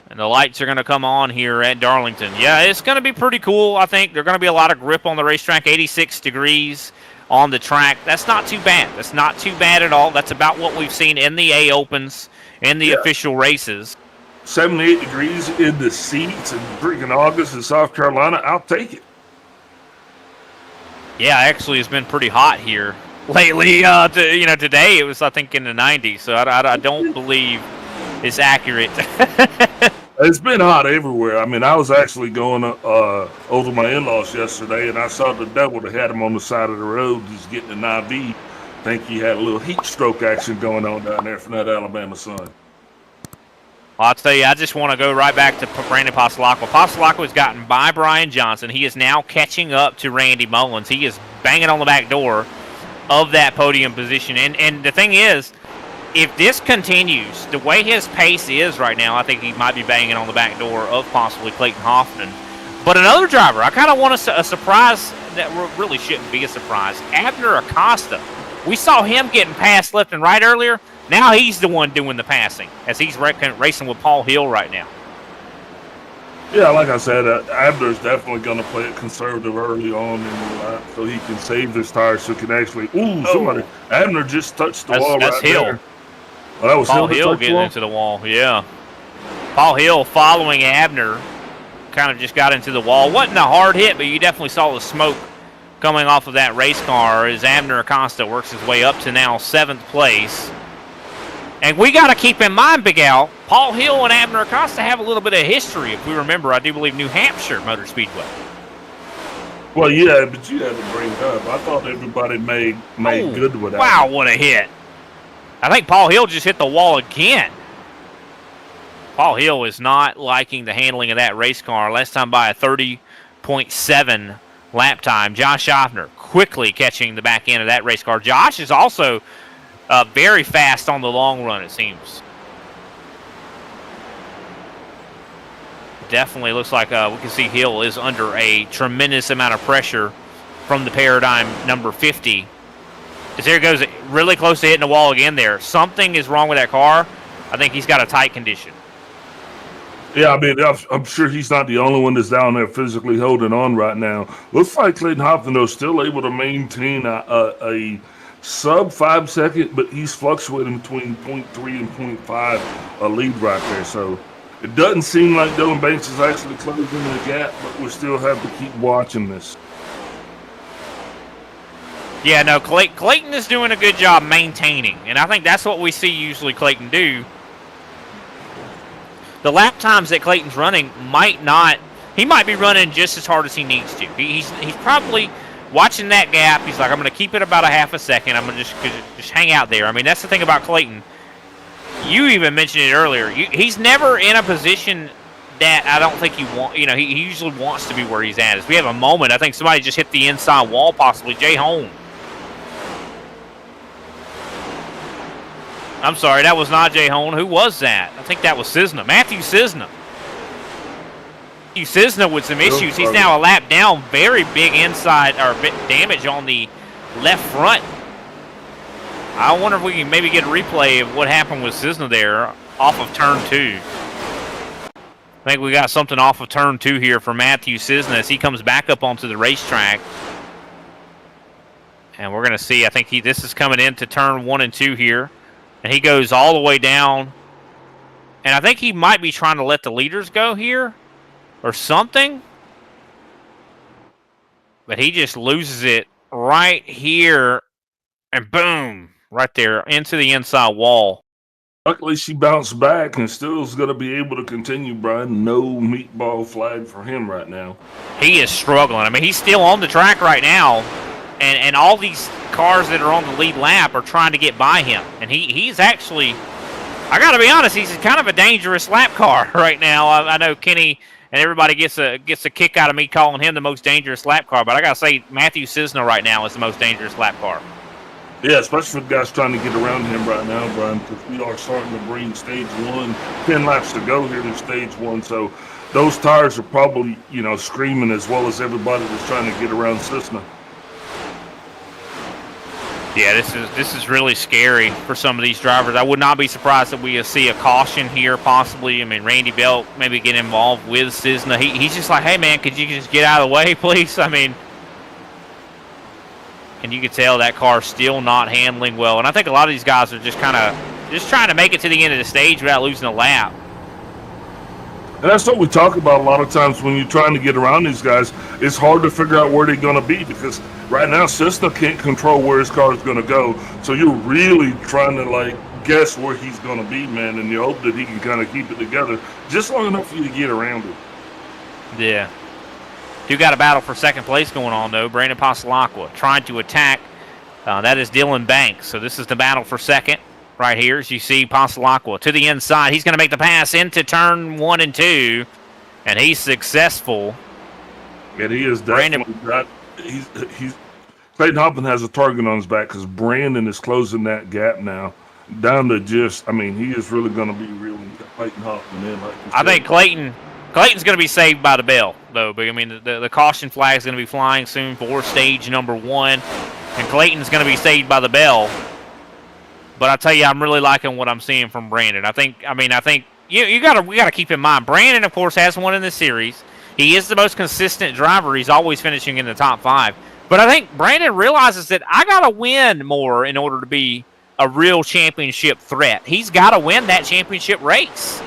And the lights are going to come on here at Darlington. Yeah, it's going to be pretty cool, I think. There's going to be a lot of grip on the racetrack, 86 degrees on the track. That's not too bad. That's not too bad at all. That's about what we've seen in the A Opens, in the official races. 78 degrees in the seats in freaking August in South Carolina. I'll take it. Yeah, actually, it's been pretty hot here lately. Today it was, I think, in the 90s, so I don't believe it's accurate. It's been hot everywhere. I mean, I was actually going over my in-laws yesterday, and I saw the devil that had him on the side of the road just getting an IV. I think he had a little heat stroke action going on down there from that Alabama sun. Well, I'll tell you, I just want to go right back to Brandon Passalacqua. Passalacqua has gotten by Brian Johnson. He is now catching up to Randy Mullins. He is banging on the back door of that podium position. And the thing is, if this continues, the way his pace is right now, I think he might be banging on the back door of possibly Clayton Hoffman. But another driver, I kind of want a surprise that really shouldn't be a surprise. Abner Acosta. We saw him getting passed left and right earlier. Now he's the one doing the passing as he's racing with Paul Hill right now. Yeah, like I said, Abner's definitely going to play it conservative early on in the lap so he can save this tire so he can actually... somebody... Abner just touched the wall that's right Hill. there. Oh, that was Paul Hill getting into the wall, yeah. Paul Hill following Abner kind of just got into the wall. Wasn't a hard hit, but you definitely saw the smoke coming off of that race car as Abner Acosta works his way up to now 7th place. And we got to keep in mind, Big Al, Paul Hill and Abner Acosta have a little bit of history. If we remember, I do believe New Hampshire Motor Speedway. Well, yeah, but you had to bring it up. I thought everybody made good with that. Wow, what a hit. I think Paul Hill just hit the wall again. Paul Hill is not liking the handling of that race car. Last time by a 30.7 lap time. Josh Schaffner quickly catching the back end of that race car. Josh is also very fast on the long run, it seems. Definitely looks like we can see Hill is under a tremendous amount of pressure from the Paradigm number 50. As there goes, really close to hitting the wall again there. Something is wrong with that car. I think he's got a tight condition. Yeah, I mean, I'm sure he's not the only one that's down there physically holding on right now. Looks like Clayton Hoffman, though, still able to maintain a sub 5 second, but he's fluctuating between 0.3 and 0.5 a lead right there. So it doesn't seem like Dylan Banks is actually closing the gap, but we still have to keep watching this. Yeah, no, Clayton is doing a good job maintaining, and I think that's what we see usually Clayton do. The lap times that Clayton's running he might be running just as hard as he needs to. He's probably watching that gap. He's like, I'm going to keep it about a half a second. I'm going to just hang out there. I mean, that's the thing about Clayton. You even mentioned it earlier. He's never in a position that I don't think he usually wants to be where he's at. As we have a moment, I think somebody just hit the inside wall, possibly Jay Holm. I'm sorry, that was not Jay Holm. Who was that? I think that was Cisna. Matthew Cisna. Matthew Cisna with some issues. He's now a lap down. Very big inside or bit damage on the left front. I wonder if we can maybe get a replay of what happened with Cisna there off of turn 2. I think we got something off of turn 2 here for Matthew Cisna as he comes back up onto the racetrack. And we're going to see, I think this is coming into turn 1 and 2 here. And he goes all the way down. And I think he might be trying to let the leaders go here or something. But he just loses it right here. And boom, right there into the inside wall. Luckily, she bounced back and still is going to be able to continue, Brian. No meatball flag for him right now. He is struggling. I mean, he's still on the track right now. And all these cars that are on the lead lap are trying to get by him. And he's actually, I got to be honest, he's kind of a dangerous lap car right now. I know Kenny and everybody gets a kick out of me calling him the most dangerous lap car. But I got to say, Matthew Cisna right now is the most dangerous lap car. Yeah, especially with guys trying to get around him right now, Brian, because we are starting to bring stage 1. 10 laps to go here in stage 1. So those tires are probably, screaming as well as everybody that's trying to get around Cisna. Yeah, this is really scary for some of these drivers. I would not be surprised if we see a caution here, possibly. I mean, Randy Belt maybe get involved with Cisna. He's just like, hey, man, could you just get out of the way, please? I mean, and you can tell that car's still not handling well. And I think a lot of these guys are just kind of just trying to make it to the end of the stage without losing a lap. And that's what we talk about a lot of times when you're trying to get around these guys. It's hard to figure out where they're going to be because right now Cisna can't control where his car is going to go. So you're really trying to like guess where he's going to be, man, and you hope that he can kind of keep it together just long enough for you to get around it. Yeah. You got a battle for second place going on, though. Brandon Pasalacqua trying to attack. That is Dylan Banks. So this is the battle for second right here. As you see Pasalacqua to the inside. He's going to make the pass into turn 1 and 2. And he's successful. And he is definitely got. He's Clayton Hoffman has a target on his back because Brandon is closing that gap now down to just. I mean, he is really going to be reeling Clayton Hoffman in. Like I think Clayton's going to be saved by the bell, though. But I mean, the caution flag is going to be flying soon for stage number 1, and Clayton's going to be saved by the bell. But I tell you, I'm really liking what I'm seeing from Brandon. I think we got to keep in mind, Brandon, of course, has won in this series. He is the most consistent driver. He's always finishing in the top 5. But I think Brandon realizes that I got to win more in order to be a real championship threat. He's got to win that championship race.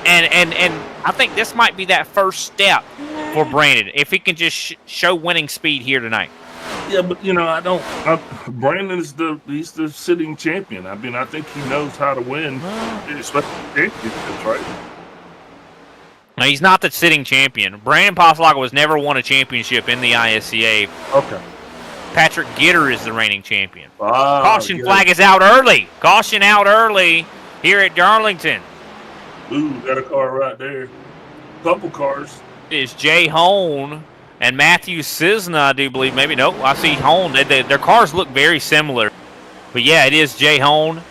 And I think this might be that first step for Brandon if he can just show winning speed here tonight. Yeah, but Brandon is he's the sitting champion. I mean, I think he knows how to win, especially championships, right? No, he's not the sitting champion. Brandon Pasalacqua has never won a championship in the ISCA. Okay. Patrick Gitter is the reigning champion. Caution flag is out early. Caution out early here at Darlington. Ooh, got a car right there. Couple cars. Is Jay Hone and Matthew Cisna, I do believe. Maybe, no, I see Hone. Their cars look very similar. But, yeah, it is Jay Hone.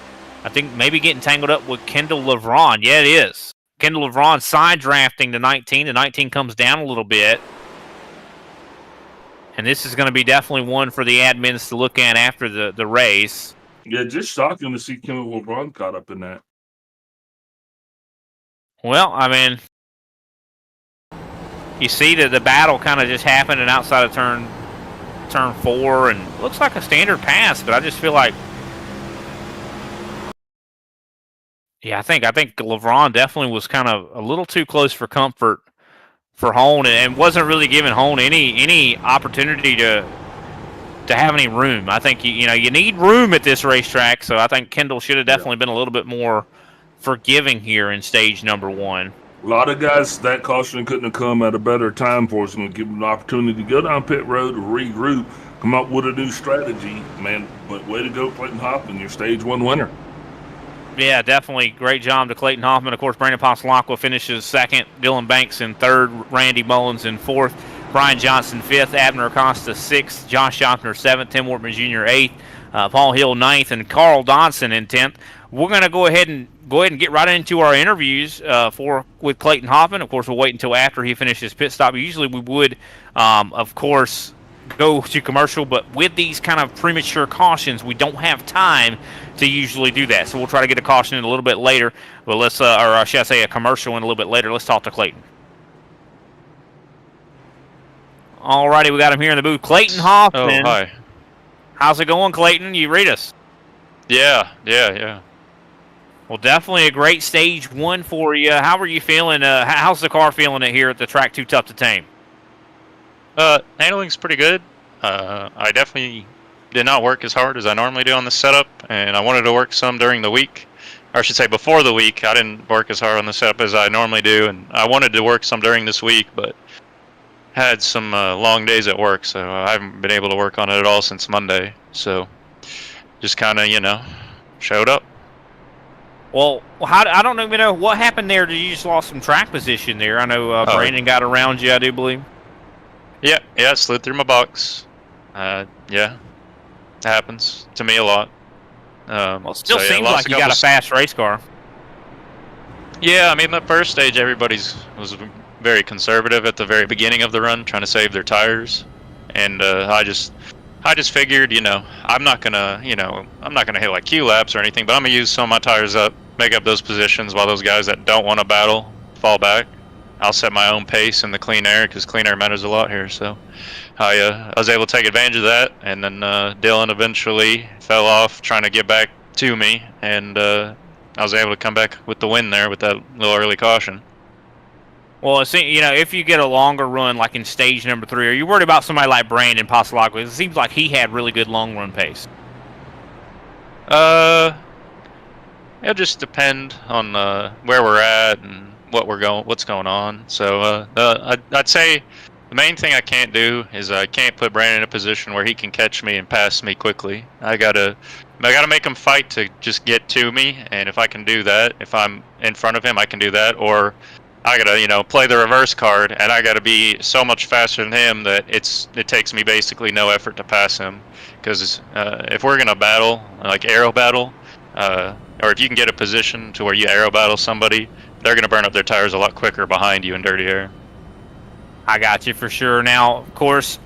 I think maybe getting tangled up with Kendall LeVron. Yeah, it is. Kendall LeVron side drafting to 19. The 19 comes down a little bit. And this is going to be definitely one for the admins to look at after the race. Yeah, just shocking to see Kendall LeVron caught up in that. Well, I mean, you see that the battle kind of just happened and outside of turn 4, and looks like a standard pass, but I just feel like, yeah, I think LeVron definitely was kind of a little too close for comfort for Hone, and wasn't really giving Hone any opportunity to have any room. I think you need room at this racetrack, so I think Kendall should have definitely been a little bit more forgiving here in stage number 1. A lot of guys, that caution couldn't have come at a better time for us and give them an opportunity to go down pit road, regroup, come up with a new strategy. Man, but way to go, Clayton Hoffman, your stage 1 winner. Yeah, definitely. Great job to Clayton Hoffman. Of course, Brandon Pasalacqua finishes 2nd. Dylan Banks in 3rd. Randy Mullins in 4th. Brian Johnson 5th. Abner Acosta 6th. Josh Jochner 7th. Tim Wortman Jr. 8th. Paul Hill 9th. And Carl Dodson in 10th. We're going to go ahead and get right into our interviews with Clayton Hoffman. Of course, we'll wait until after he finishes pit stop. Usually we would, of course, go to commercial, but with these kind of premature cautions, we don't have time to usually do that. So we'll try to get a caution in a little bit later. But let's, or should I say a commercial in a little bit later. Let's talk to Clayton. Alrighty, we got him here in the booth. Clayton Hoffman. Oh, hi. How's it going, Clayton? You read us? Yeah. Well, definitely a great stage 1 for you. How are you feeling? How's the car feeling it here at the track Too Tough to Tame? Handling's pretty good. I definitely did not work as hard as I normally do on the setup, and I wanted to work some during the week. Or I should say before the week. I didn't work as hard on the setup as I normally do, and I wanted to work some during this week, but had some long days at work, so I haven't been able to work on it at all since Monday. So just kind of, showed up. Well, I don't even know what happened there. Did you just lost some track position there? I know Brandon got around you, I do believe. Yeah, it slid through my box. Yeah, it happens to me a lot. Well, it still seems like you got a fast race car. Yeah, I mean, the first stage, was very conservative at the very beginning of the run, trying to save their tires. And I just I just figured, I'm not gonna hit like Q laps or anything, but I'm gonna use some of my tires up, make up those positions while those guys that don't want to battle fall back. I'll set my own pace in the clean air because clean air matters a lot here. So I was able to take advantage of that, and then Dylan eventually fell off trying to get back to me, and I was able to come back with the win there with that little early caution. Well, if you get a longer run like in stage number 3, are you worried about somebody like Brandon Pasalakwa? It seems like he had really good long run pace. It'll just depend on where we're at and what's going on. So I'd say the main thing I can't do is I can't put Brandon in a position where he can catch me and pass me quickly. I gotta make him fight to just get to me, and if I can do that, if I'm in front of him, I can do that, or I gotta, play the reverse card, and I gotta be so much faster than him that it takes me basically no effort to pass him. Because if we're gonna battle, like aero battle, or if you can get a position to where you aero battle somebody, they're gonna burn up their tires a lot quicker behind you in dirty air. I got you for sure. Now, of course,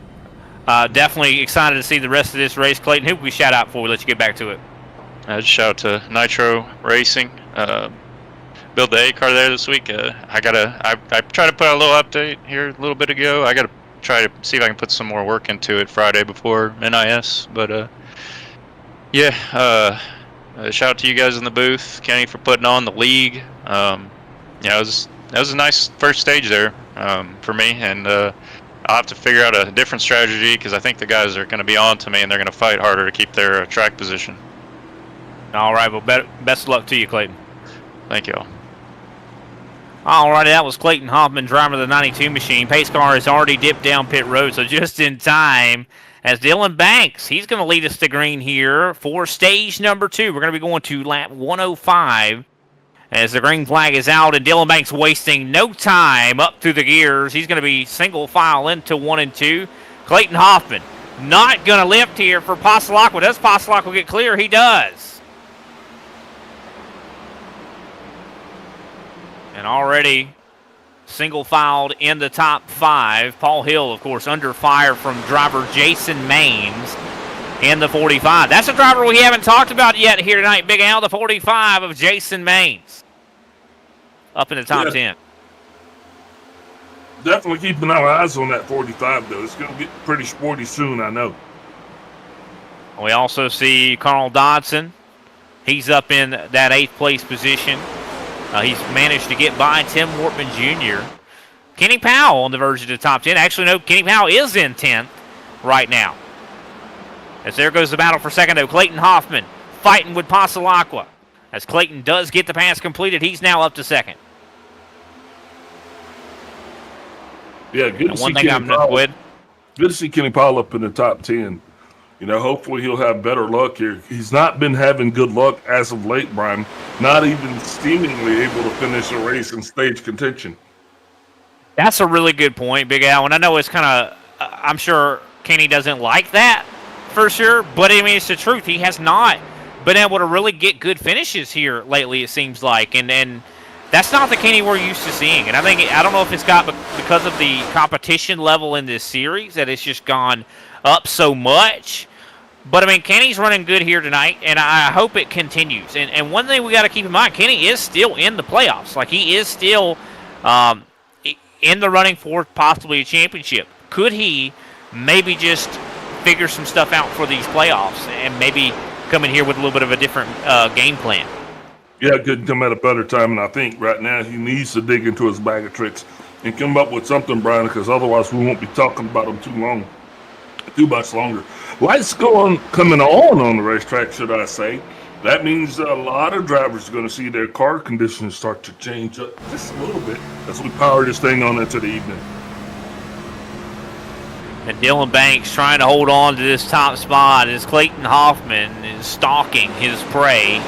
definitely excited to see the rest of this race. Clayton, who can we shout out before we let you get back to it? Just shout out to Nitro Racing. Build the A car there this week. I tried to put a little update here a little bit ago. I gotta try to see if I can put some more work into it Friday before NIS. But shout out to you guys in the booth, Kenny, for putting on the league. That was a nice first stage there for me, and I'll have to figure out a different strategy because I think the guys are going to be on to me and they're going to fight harder to keep their track position. All right, well, best of luck to you, Clayton. Thank you all. All right, that was Clayton Hoffman, driver of the 92 machine. Pace car has already dipped down pit road, so just in time as Dylan Banks, he's going to lead us to green here for stage number 2. We're going to be going to lap 105 as the green flag is out, and Dylan Banks wasting no time up through the gears. He's going to be single file into 1 and 2. Clayton Hoffman not going to lift here for Pasalakwa. Does Pasalakwa get clear? He does. And already single-filed in the top 5. Paul Hill, of course, under fire from driver Jason Maines in the 45. That's a driver we haven't talked about yet here tonight, Big Al, the 45 of Jason Maines. Up in the top 10. Definitely keeping our eyes on that 45, though. It's going to get pretty sporty soon, I know. We also see Carl Dodson. He's up in that 8th place position. He's managed to get by Tim Wortman Jr. Kenny Powell on the verge of the top 10. Actually, no, Kenny Powell is in 10th right now. As there goes the battle for second, though. Clayton Hoffman fighting with Pasalakwa. As Clayton does get the pass completed, he's now up to second. Yeah, good to see Kenny Powell. Good to see Kenny Powell up in the top 10. Hopefully he'll have better luck here. He's not been having good luck as of late, Brian. Not even seemingly able to finish a race in stage contention. That's a really good point, Big Al. And I know it's kind of, I'm sure Kenny doesn't like that for sure. But, I mean, it's the truth. He has not been able to really get good finishes here lately, it seems like. And that's not the Kenny we're used to seeing. And I don't know if it's got because of the competition level in this series that it's just gone up so much. But, I mean, Kenny's running good here tonight, and I hope it continues. And one thing we got to keep in mind, Kenny is still in the playoffs. Like, he is still in the running for possibly a championship. Could he maybe just figure some stuff out for these playoffs and maybe come in here with a little bit of a different game plan? Yeah, couldn't come at a better time, and I think right now he needs to dig into his bag of tricks and come up with something, Brian, because otherwise we won't be talking about him too much longer. Lights coming on the racetrack, should I say. That means a lot of drivers are going to see their car conditions start to change up just a little bit as we power this thing on into the evening. And Dylan Banks trying to hold on to this top spot as Clayton Hoffman is stalking his prey.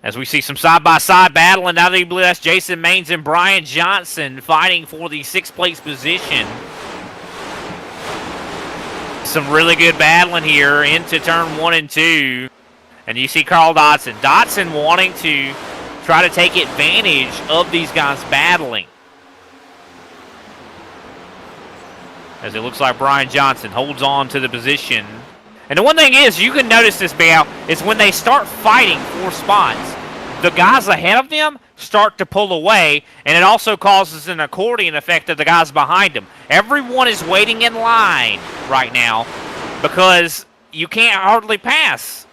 As we see some side-by-side battling, now that that's Jason Maines and Brian Johnson fighting for the 6th place position. Some really good battling here into turn 1 and 2. And you see Carl Dodson. Dodson wanting to try to take advantage of these guys battling. As it looks like Brian Johnson holds on to the position And the one thing is, you can notice this, Bal, is when they start fighting for spots, the guys ahead of them start to pull away, and it also causes an accordion effect of the guys behind them. Everyone is waiting in line right now because you can't hardly pass.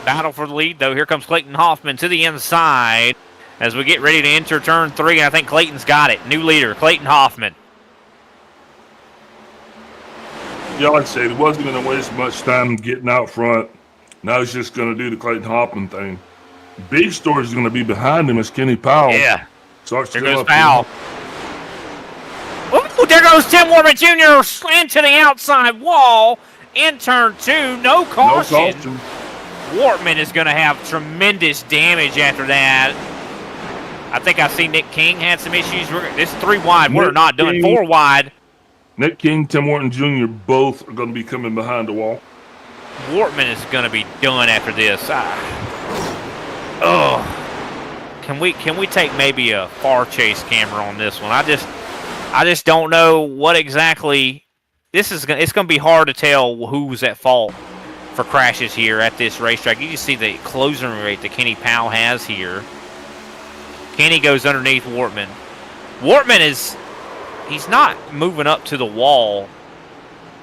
Battle for the lead, though. Here comes Clayton Hoffman to the inside as we get ready to enter turn 3, and I think Clayton's got it. New leader, Clayton Hoffman. Yeah, like I said, he wasn't going to waste much time getting out front. Now he's just going to do the Clayton Hoffman thing. Big story is going to be behind him as Kenny Powell. Yeah. Starts There to goes up Powell. Ooh, there goes Tim Wortman Jr. into the outside wall in turn 2. No caution. No caution. Wortman is going to have tremendous damage after that. I think I see Nick King had some issues. This is 3 wide. We're not done. 4 wide. Nick King, Tim Wharton Jr. both are going to be coming behind the wall. Wortman is going to be done after this. Can we take maybe a far chase camera on this one? I just don't know what exactly this is. It's going to be hard to tell who's at fault for crashes here at this racetrack. You can see the closing rate that Kenny Powell has here. Kenny goes underneath Wortman. Wortman he's not moving up to the wall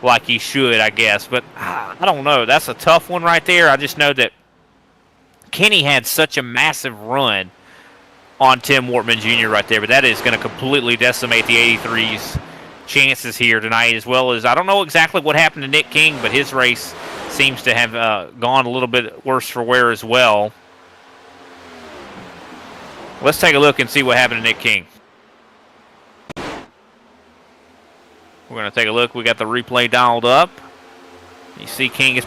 like he should, I guess. But I don't know. That's a tough one right there. I just know that Kenny had such a massive run on Tim Wortman Jr. right there. But that is going to completely decimate the 83's chances here tonight, as well as I don't know exactly what happened to Nick King, but his race seems to have gone a little bit worse for wear as well. Let's take a look and see what happened to Nick King. We're going to take a look. We got the replay dialed up. You see King. It's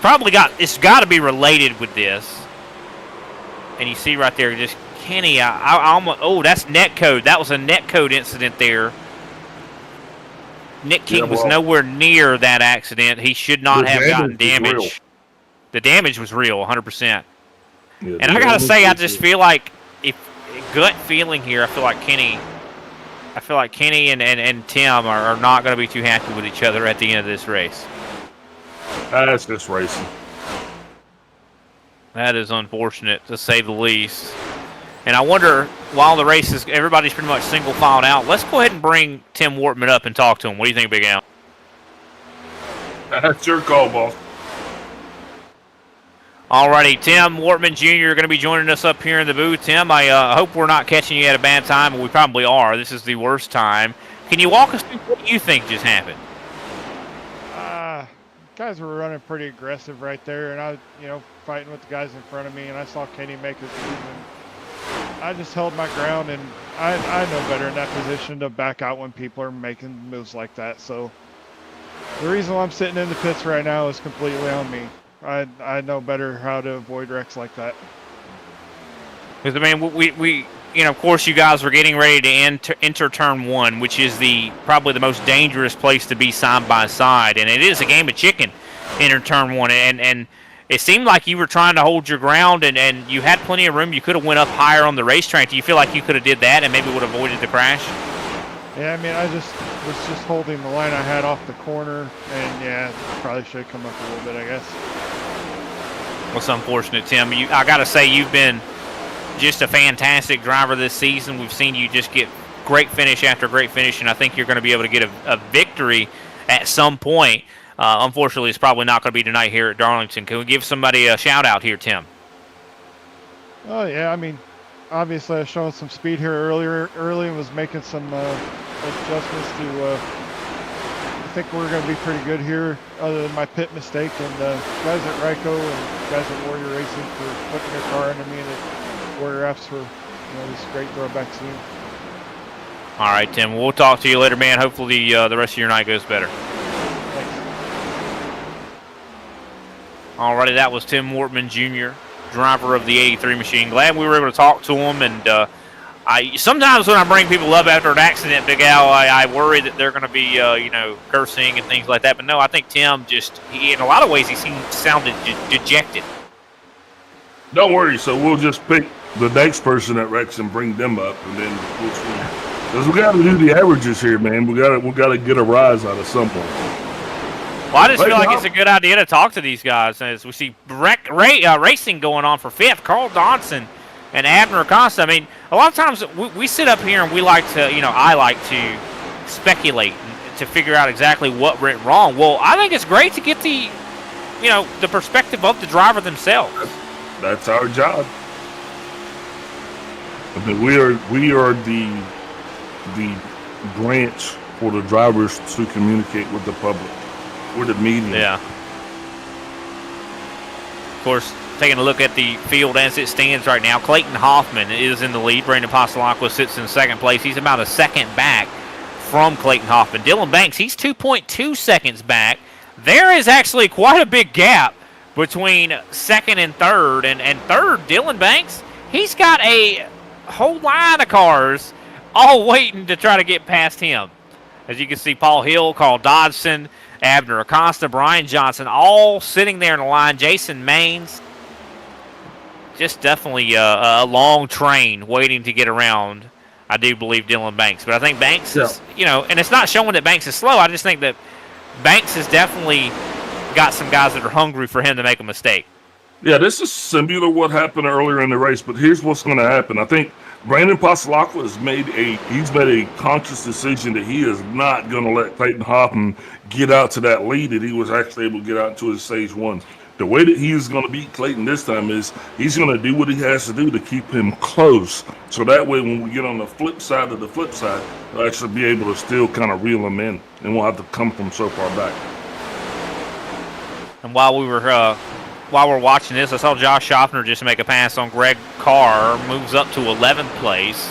got to be related with this. And you see right there, just Kenny. I almost. Oh, that's net code. That was a net code incident there. Nick King was nowhere near that accident. He should not have gotten damage. The damage was real, 100%. Yeah, and I got to say, I just feel like, gut feeling here, I feel like Kenny and Tim are not going to be too happy with each other at the end of this race. That's just racing. That is unfortunate, to say the least. And I wonder, while the race is, everybody's pretty much single filed out, let's go ahead and bring Tim Wortman up and talk to him. What do you think, Big Al? That's your call, boss. Alrighty, Tim Wortman Jr. going to be joining us up here in the booth. Tim, I hope we're not catching you at a bad time, but we probably are. This is the worst time. Can you walk us through what you think just happened? Guys were running pretty aggressive right there, and I was, fighting with the guys in front of me, and I saw Kenny make his move, and I just held my ground, and I know better in that position to back out when people are making moves like that. So the reason why I'm sitting in the pits right now is completely on me. I know better how to avoid wrecks like that. Because, I mean, we of course, you guys were getting ready to enter turn 1, which is probably the most dangerous place to be side by side. And it is a game of chicken, enter turn 1. And it seemed like you were trying to hold your ground, and you had plenty of room. You could have went up higher on the racetrack. Do you feel like you could have did that and maybe would have avoided the crash? Yeah, I mean, I was just holding the line I had off the corner, and yeah, probably should have come up a little bit, I guess. Well, it's unfortunate, Tim. I got to say, you've been just a fantastic driver this season. We've seen you just get great finish after great finish, and I think you're going to be able to get a victory at some point. Unfortunately, it's probably not going to be tonight here at Darlington. Can we give somebody a shout-out here, Tim? Oh, yeah, I mean, obviously I was showing some speed here early and was making some adjustments to I think we're going to be pretty good here other than my pit mistake, and guys at Ryko and guys at Warrior Racing for putting their car under me, and at Warrior F's for this great throwback scene. All right, Tim, we'll talk to you later, man. Hopefully the rest of your night goes better. Thanks. Alrighty, that was Tim Wortman Jr., driver of the 83 machine. Glad we were able to talk to him, and sometimes when I bring people up after an accident, Big Al, I worry that they're going to be, cursing and things like that. But no, I think Tim in a lot of ways, he sounded dejected. Don't worry. So we'll just pick the next person at Rex and bring them up, and then we'll see. Because we got to do the averages here, man. We got to get a rise out of some point. Well, I just feel like it's a good idea to talk to these guys as we see racing going on for fifth. Carl Dodson and Abner Acosta. I mean, a lot of times we sit up here and we like to, I like to speculate to figure out exactly what went wrong. Well, I think it's great to get the, the perspective of the driver themselves. That's our job. I mean, we are the branch for the drivers to communicate with the public. We're the media. Yeah. Of course, taking a look at the field as it stands right now, Clayton Hoffman is in the lead. Brandon Passalacqua sits in second place. He's about a second back from Clayton Hoffman. Dylan Banks, he's 2.2 seconds back. There is actually quite a big gap between second and third. And third, Dylan Banks, he's got a whole line of cars all waiting to try to get past him. As you can see, Paul Hill, Carl Dodson, Abner Acosta, Brian Johnson, all sitting there in the line. Jason Maines, just definitely a long train waiting to get around, I do believe, Dylan Banks. But I think Banks is, and it's not showing that Banks is slow. I just think that Banks has definitely got some guys that are hungry for him to make a mistake. Yeah, this is similar to what happened earlier in the race, but here's what's going to happen. I think Brandon Passalacqua has made a conscious decision that he is not going to let Clayton Hoffman get out to that lead that he was actually able to get out to his stage one. The way that he is going to beat Clayton this time is he's going to do what he has to do to keep him close. So that way, when we get on the flip side of the flip side, we'll actually be able to still kind of reel him in, and we'll have to come from so far back. And while we're watching this, I saw Josh Schaffner just make a pass on Greg Carr, moves up to 11th place.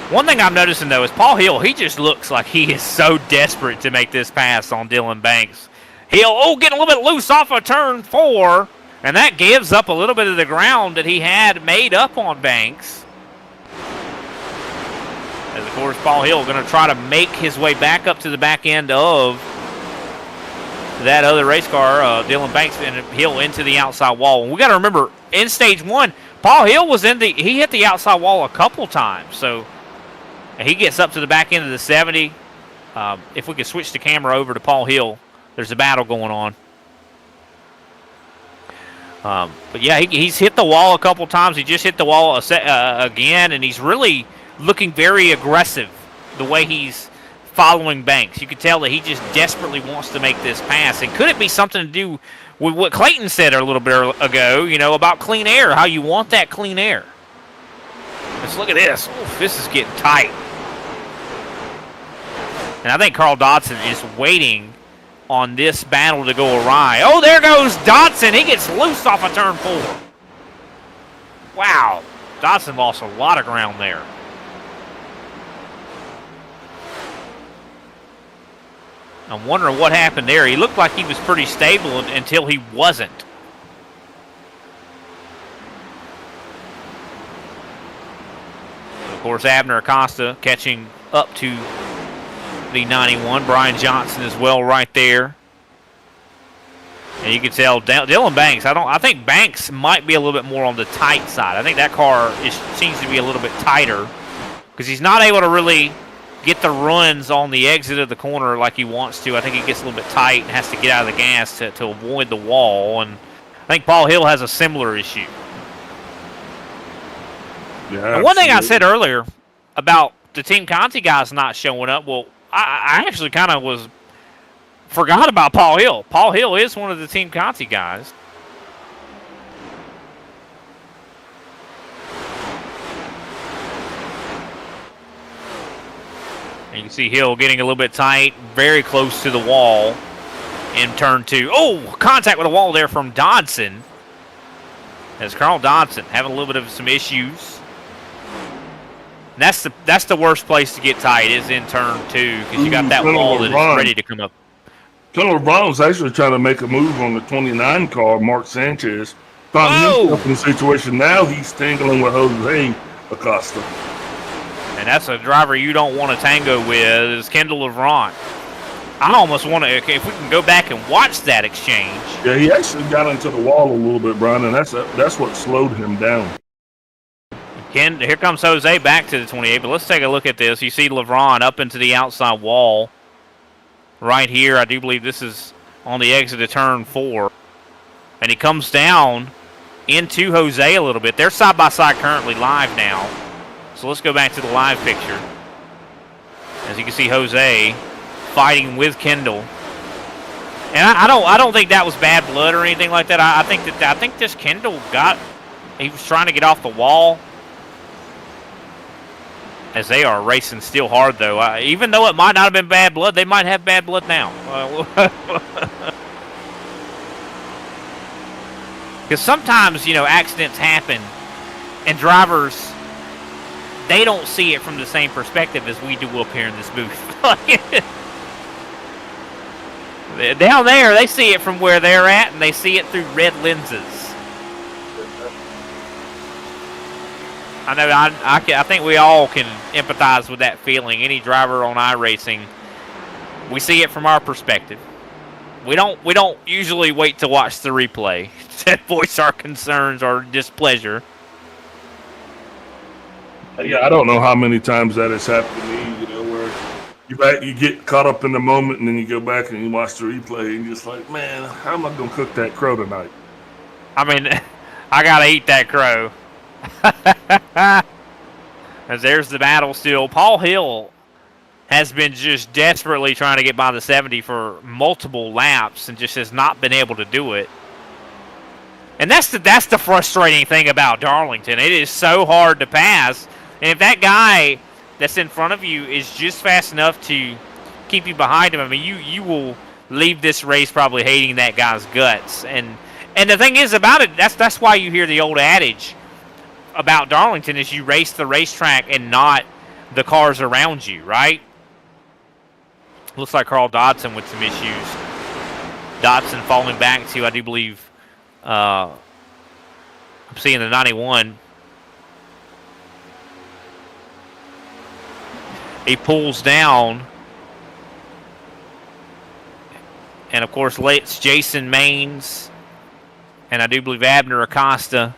One thing I'm noticing, though, is Paul Hill, he just looks like he is so desperate to make this pass on Dylan Banks. Hill, getting a little bit loose off of turn 4, and that gives up a little bit of the ground that he had made up on Banks. As, of course, Paul Hill going to try to make his way back up to the back end of that other race car, Dylan Banks and Hill into the outside wall. And we got to remember, in stage 1, Paul Hill was he hit the outside wall a couple times. So he gets up to the back end of the 70. If we could switch the camera over to Paul Hill, there's a battle going on. But yeah, he's hit the wall a couple times. He just hit the wall again, and he's really looking very aggressive the way he's following Banks. You can tell that he just desperately wants to make this pass. And could it be something to do with what Clayton said a little bit ago, about clean air, how you want that clean air? Let's look at this. Oof, this is getting tight. And I think Carl Dodson is waiting on this battle to go awry. Oh, there goes Dodson. He gets loose off of turn 4. Wow. Dodson lost a lot of ground there. I'm wondering what happened there. He looked like he was pretty stable until he wasn't. Of course, Abner Acosta catching up to the 91. Brian Johnson as well right there. And you can tell Dylan Banks, I think Banks might be a little bit more on the tight side. I think that car seems to be a little bit tighter because he's not able to really get the runs on the exit of the corner like he wants to. I think he gets a little bit tight and has to get out of the gas to avoid the wall. And I think Paul Hill has a similar issue. Yeah. And one thing I said earlier about the Team Conti guys not showing up, well, I actually kind of forgot about Paul Hill. Paul Hill is one of the Team Conti guys. And you can see Hill getting a little bit tight, very close to the wall in turn 2. Oh, contact with the wall there from Dodson. As Carl Dodson having a little bit of some issues. And that's the worst place to get tight is in turn 2 because you got that wall that is ready to come up. Colonel LeBron was actually trying to make a move on the 29 car, Mark Sanchez. Found himself in a situation. Now he's tangling with Jose Acosta. And that's a driver you don't want to tango with is Kendall Levrant. I almost want to, if we can go back and watch that exchange. Yeah, he actually got into the wall a little bit, Brian, and that's what slowed him down. Here comes Jose back to the 28, but let's take a look at this. You see Levrant up into the outside wall right here. I do believe this is on the exit of turn 4. And he comes down into Jose a little bit. They're side by side currently live now. So let's go back to the live picture. As you can see, Jose fighting with Kendall. And I don't think that was bad blood or anything like that. I think this Kendall he was trying to get off the wall. As they are racing still hard, though. Even though it might not have been bad blood, they might have bad blood now. Because sometimes, accidents happen, and drivers, they don't see it from the same perspective as we do up here in this booth. Down there, they see it from where they're at, and they see it through red lenses. I know. I think we all can empathize with that feeling. Any driver on iRacing, we see it from our perspective. We don't usually wait to watch the replay to voice our concerns or displeasure. Yeah, I don't know how many times that has happened to me. Where you get caught up in the moment, and then you go back and you watch the replay, and you're just like, man, how am I gonna cook that crow tonight? I mean, I gotta eat that crow. As there's the battle still. Paul Hill has been just desperately trying to get by the 70 for multiple laps and just has not been able to do it. And that's the frustrating thing about Darlington. It is so hard to pass. And if that guy that's in front of you is just fast enough to keep you behind him, I mean, you will leave this race probably hating that guy's guts. And the thing is about it, that's why you hear the old adage about Darlington is you race the racetrack and not the cars around you, right? Looks like Carl Dodson with some issues. Dodson falling back to, I do believe, I'm seeing the 91. He pulls down. And, of course, it's Jason Maines. And I do believe Abner Acosta.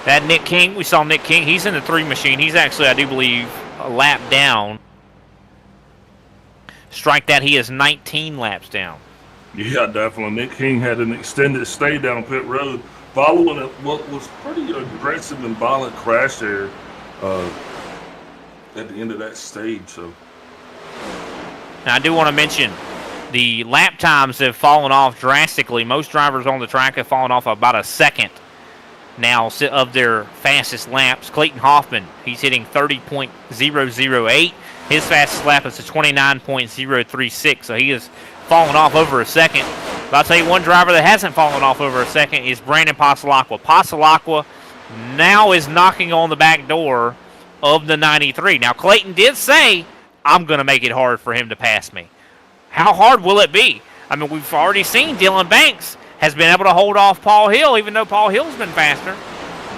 That Nick King, we saw Nick King. He's in the 3 machine. He's actually, I do believe, a lap down. Strike that, he is 19 laps down. Yeah, definitely. Nick King had an extended stay down pit road following what was pretty aggressive and violent crash there at the end of that stage. So, now, I do want to mention the lap times have fallen off drastically. Most drivers on the track have fallen off about a second now of their fastest laps. Clayton Hoffman, he's hitting 30.008. His fastest lap is a 29.036, so he has fallen off over a second. But I'll tell you one driver that hasn't fallen off over a second is Brandon Pasalacqua. Pasalacqua now is knocking on the back door of the 93. Now, Clayton did say, I'm going to make it hard for him to pass me. How hard will it be? I mean, we've already seen Dylan Banks has been able to hold off Paul Hill, even though Paul Hill's been faster.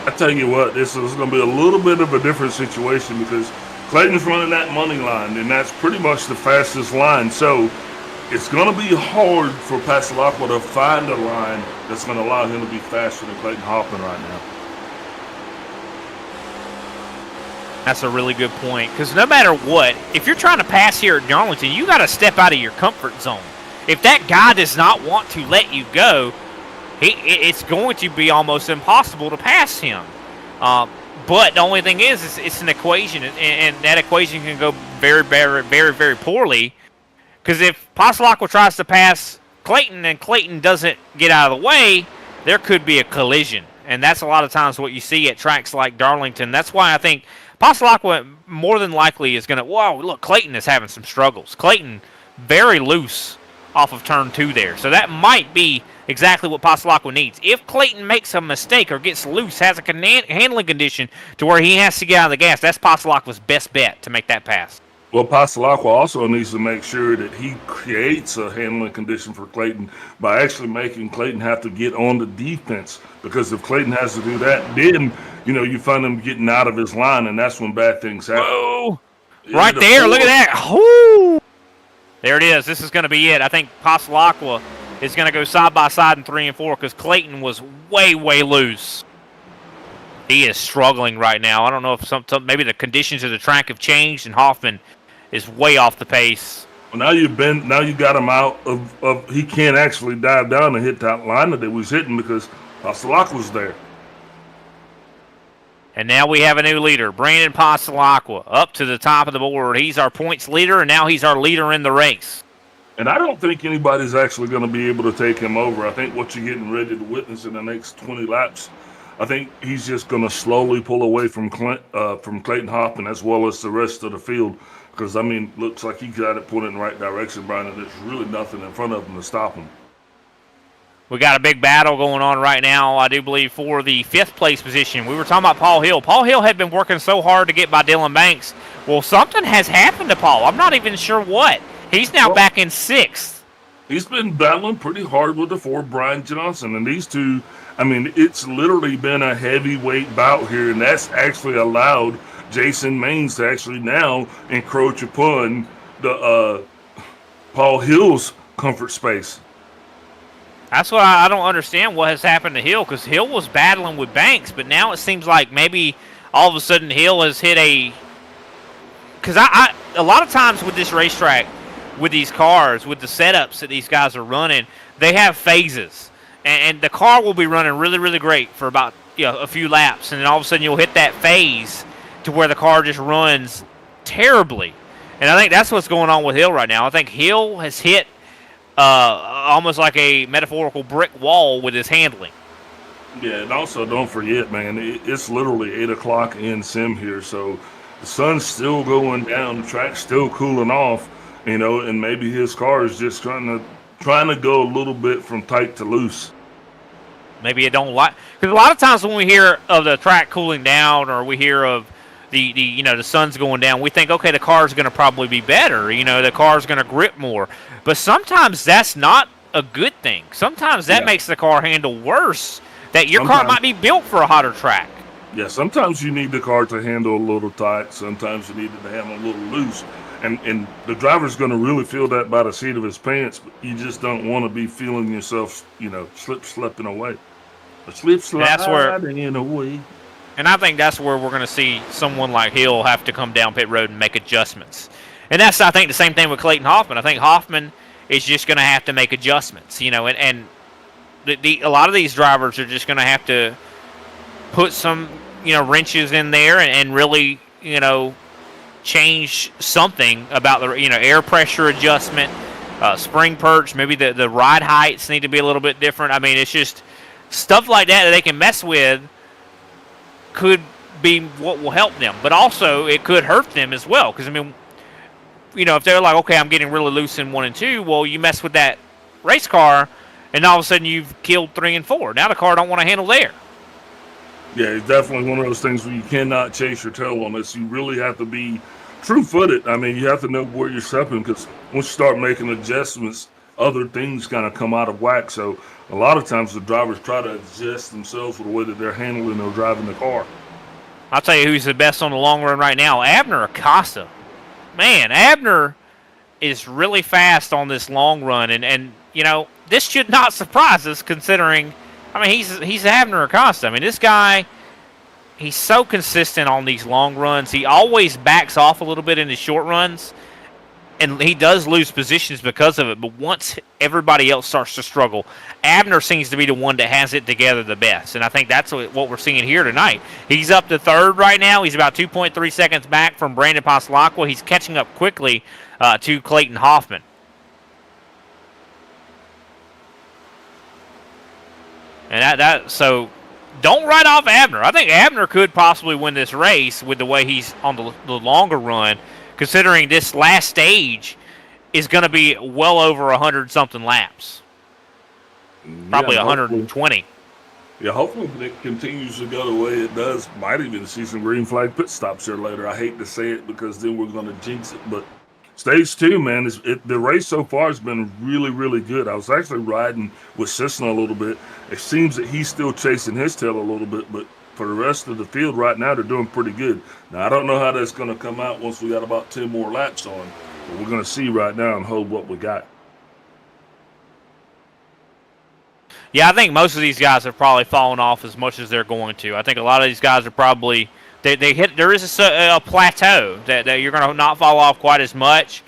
I tell you what, this is going to be a little bit of a different situation because Clayton's running that money line, and that's pretty much the fastest line. So it's going to be hard for Pasalacqua to find a line that's going to allow him to be faster than Clayton Hoffman right now. That's a really good point. Because no matter what, if you're trying to pass here at Darlington, you got to step out of your comfort zone. If that guy does not want to let you go, it's going to be almost impossible to pass him. But the only thing is it's an equation, and that equation can go very, very, very, very poorly. Because if Pasalacqua tries to pass Clayton and Clayton doesn't get out of the way, there could be a collision. And that's a lot of times what you see at tracks like Darlington. That's why I think Pasalacqua more than likely is going to, whoa, look, Clayton is having some struggles. Clayton very loose off of turn 2 there. So that might be exactly what Pasalacqua needs. If Clayton makes a mistake or gets loose, has a handling condition to where he has to get out of the gas, that's Pasalacqua's best bet to make that pass. Well, Pasalacqua also needs to make sure that he creates a handling condition for Clayton by actually making Clayton have to get on the defense. Because if Clayton has to do that, then, you find him getting out of his line, and that's when bad things happen. Whoa! Right there, look at that. Woo! There it is. This is going to be it. I think Pasalacqua is going to go side by side in 3 and 4 because Clayton was way, way loose. He is struggling right now. I don't know if maybe the conditions of the track have changed and Hoffman is way off the pace. Now you got him out of he can't actually dive down and hit that line that he was hitting because Pastelak was there. And now we have a new leader, Brandon Pastelacqua, up to the top of the board. He's our points leader, and now he's our leader in the race. And I don't think anybody's actually going to be able to take him over. I think what you're getting ready to witness in the next 20 laps, I think he's just going to slowly pull away from Clayton Hoffman as well as the rest of the field. Because, I mean, looks like he got it pointed in the right direction, Brian, and there's really nothing in front of him to stop him. We got a big battle going on right now, I do believe, for the 5th place position. We were talking about Paul Hill. Paul Hill had been working so hard to get by Dylan Banks. Well, something has happened to Paul. I'm not even sure what. He's now back in 6th. He's been battling pretty hard with the 4, Brian Johnson. And these two, I mean, it's literally been a heavyweight bout here, and that's actually allowed Jason Maines to actually now encroach upon the Paul Hill's comfort space. That's what I don't understand what has happened to Hill, because Hill was battling with Banks, but now it seems like maybe all of a sudden Hill has hit a... Because a lot of times with this racetrack, with these cars, with the setups that these guys are running, they have phases. And the car will be running really, really great for about a few laps, and then all of a sudden you'll hit that phase to where the car just runs terribly. And I think that's what's going on with Hill right now. I think Hill has hit almost like a metaphorical brick wall with his handling. Yeah, and also don't forget, man, it's literally 8 o'clock in sim here, so the sun's still going down, the track's still cooling off, and maybe his car is just trying to go a little bit from tight to loose. Maybe it don't like, because a lot of times when we hear of the track cooling down, or we hear of the sun's going down, we think, okay, the car's going to probably be better. The car's going to grip more. But sometimes that's not a good thing. Sometimes that makes the car handle worse. That your car might be built for a hotter track. Yeah, sometimes you need the car to handle a little tight. Sometimes you need it to handle a little loose. And the driver's going to really feel that by the seat of his pants. But you just don't want to be feeling yourself, slipping away. Sliding away. And I think that's where we're going to see someone like Hill have to come down pit road and make adjustments. And that's, I think, the same thing with Clayton Hoffman. I think Hoffman is just going to have to make adjustments, and a lot of these drivers are just going to have to put some, wrenches in there and really, change something about the, air pressure adjustment, spring perch, maybe the ride heights need to be a little bit different. I mean, it's just stuff like that they can mess with. Could be what will help them, but also it could hurt them as well. Because if they're like, okay, I'm getting really loose in 1 and 2, well, you mess with that race car, and all of a sudden you've killed 3 and 4. Now the car don't want to handle there. Yeah, it's definitely one of those things where you cannot chase your tail on this. You really have to be true-footed. I mean, you have to know where you're stepping, because once you start making adjustments, other things kind of come out of whack. So a lot of times the drivers try to adjust themselves with the way that they're handling or driving the car. I'll tell you who's the best on the long run right now, Abner Acosta. Man, Abner is really fast on this long run, and this should not surprise us considering, he's Abner Acosta. This guy, he's so consistent on these long runs. He always backs off a little bit in his short runs, and he does lose positions because of it, but once everybody else starts to struggle, Abner seems to be the one that has it together the best, and I think that's what we're seeing here tonight. He's up to 3rd right now. He's about 2.3 seconds back from Brandon Pastelacqua. He's catching up quickly to Clayton Hoffman. And so don't write off Abner. I think Abner could possibly win this race with the way he's on the longer run, considering this last stage is going to be well over 100-something laps. Probably 120. Yeah, hopefully it continues to go the way it does. Might even see some green flag pit stops here later. I hate to say it because then we're going to jinx it. But stage 2, man, the race so far has been really, really good. I was actually riding with Cisna a little bit. It seems that he's still chasing his tail a little bit, but for the rest of the field right now, they're doing pretty good. Now, I don't know how that's going to come out once we got about 10 more laps on, but we're going to see right now and hold what we got. Yeah, I think most of these guys have probably fallen off as much as they're going to. I think a lot of these guys are probably there is a plateau that you're going to not fall off quite as much.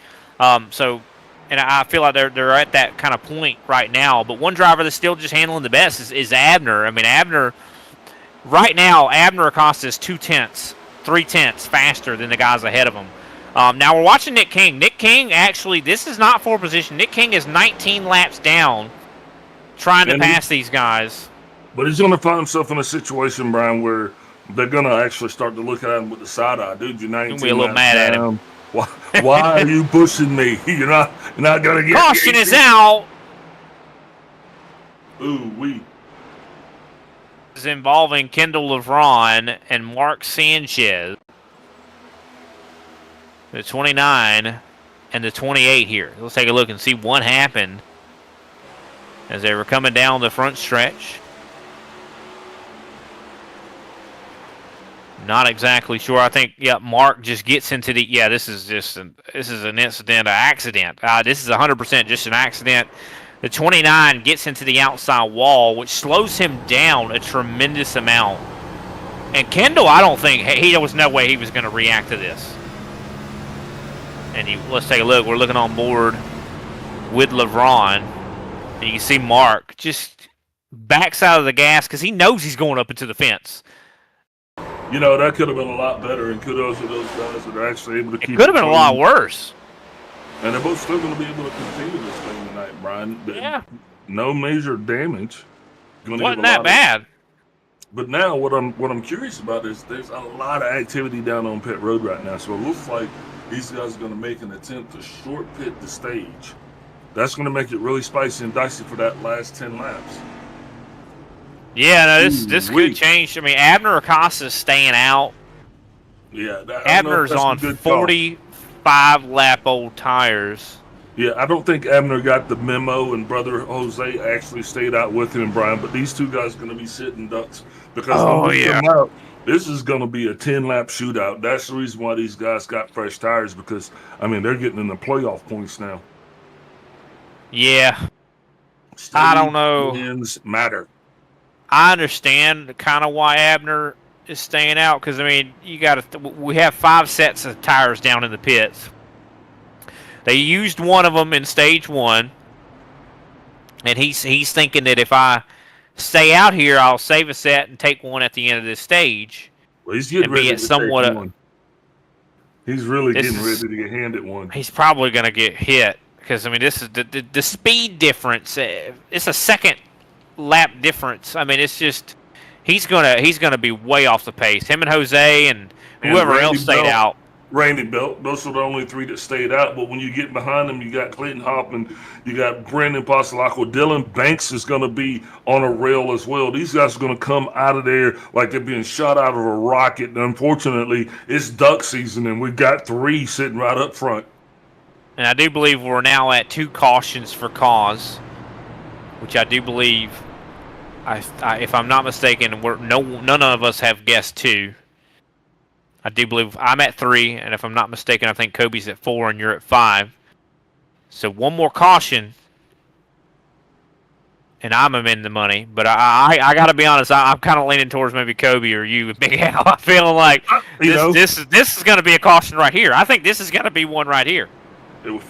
So and I feel like they're at that kind of point right now. But one driver that's still just handling the best is Abner. I mean, Abner right now, Abner Acosta is 3/10 faster than the guys ahead of him. Now we're watching Nick King. Nick King, actually, this is not for position. Nick King is 19 laps down trying to pass these guys. But he's going to find himself in a situation, Brian, where they're going to actually start to look at him with the side eye. Dude, you're 19 You'll be a little mad at him. Why are you pushing me? You're not going to get Caution is out. Ooh, wee. Is involving Kendall LeVron and Mark Sanchez. The 29 and the 28 here. Let's take a look and see what happened as they were coming down the front stretch. Not exactly sure. I think, Mark just gets into the, this is an incident, an accident. This is 100% just an accident. The 29 gets into the outside wall, which slows him down a tremendous amount. And Kendall, I don't think, there was no way he was going to react to this. And let's take a look. We're looking on board with LeVron. And you can see Mark just backs out of the gas because he knows he's going up into the fence. You know, that could have been a lot better, and kudos to those guys that are actually able to keep it. It could have been a lot worse. And they're both still going to be able to continue this thing tonight, Brian. Yeah. No major damage. Wasn't that bad. But now what I'm curious about is there's a lot of activity down on pit road right now. So it looks like these guys are going to make an attempt to short pit the stage. That's going to make it really spicy and dicey for that last 10 laps. Yeah, no, this could change. I mean, Abner Acosta's staying out. Yeah. Abner's on 45-lap-old tires. Yeah, I don't think Abner got the memo, and brother Jose actually stayed out with him, Brian. But these two guys are going to be sitting ducks because this is going to be a 10-lap shootout. That's the reason why these guys got fresh tires because, I mean, they're getting in the playoff points now. Yeah. I don't know. Wins matter. I understand kind of why Abner is staying out because, I mean, we have 5 sets of tires down in the pits. They used one of them in stage 1, and he's thinking that if I stay out here, I'll save a set and take one at the end of this stage. Well, he's getting ready to take one. He's really getting ready to get handed one. He's probably going to get hit because, I mean, this is the speed difference. It's a second lap difference. I mean, it's just he's gonna be way off the pace. Him and Jose and whoever else stayed out. Randy Belt, those are the only 3 that stayed out. But when you get behind them, you got Clayton Hoffman, you got Brandon Pasalaco, Dylan Banks is going to be on a rail as well. These guys are going to come out of there like they're being shot out of a rocket. And unfortunately, it's duck season, and we've got 3 sitting right up front. And I do believe we're now at 2 cautions for cause, which I do believe, if I'm not mistaken, none of us have guessed 2. I do believe I'm at 3, and if I'm not mistaken, I think Kobe's at 4 and you're at 5. So one more caution, and I'm in the money. But I got to be honest, I'm kind of leaning towards maybe Kobe or you, Big Al. I'm feeling like this is going to be a caution right here. I think this is going to be one right here.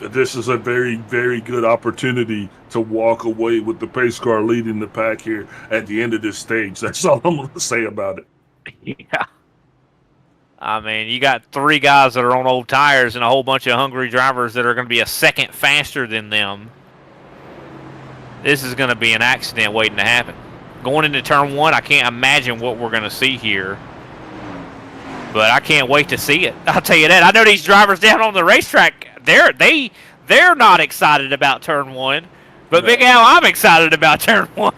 This is a very, very good opportunity to walk away with the pace car leading the pack here at the end of this stage. That's all I'm going to say about it. Yeah. I mean, you got 3 guys that are on old tires and a whole bunch of hungry drivers that are going to be a second faster than them. This is going to be an accident waiting to happen. Going into turn 1, I can't imagine what we're going to see here. But I can't wait to see it. I'll tell you that. I know these drivers down on the racetrack, they're not excited about turn 1. But no. Big Al, I'm excited about turn 1.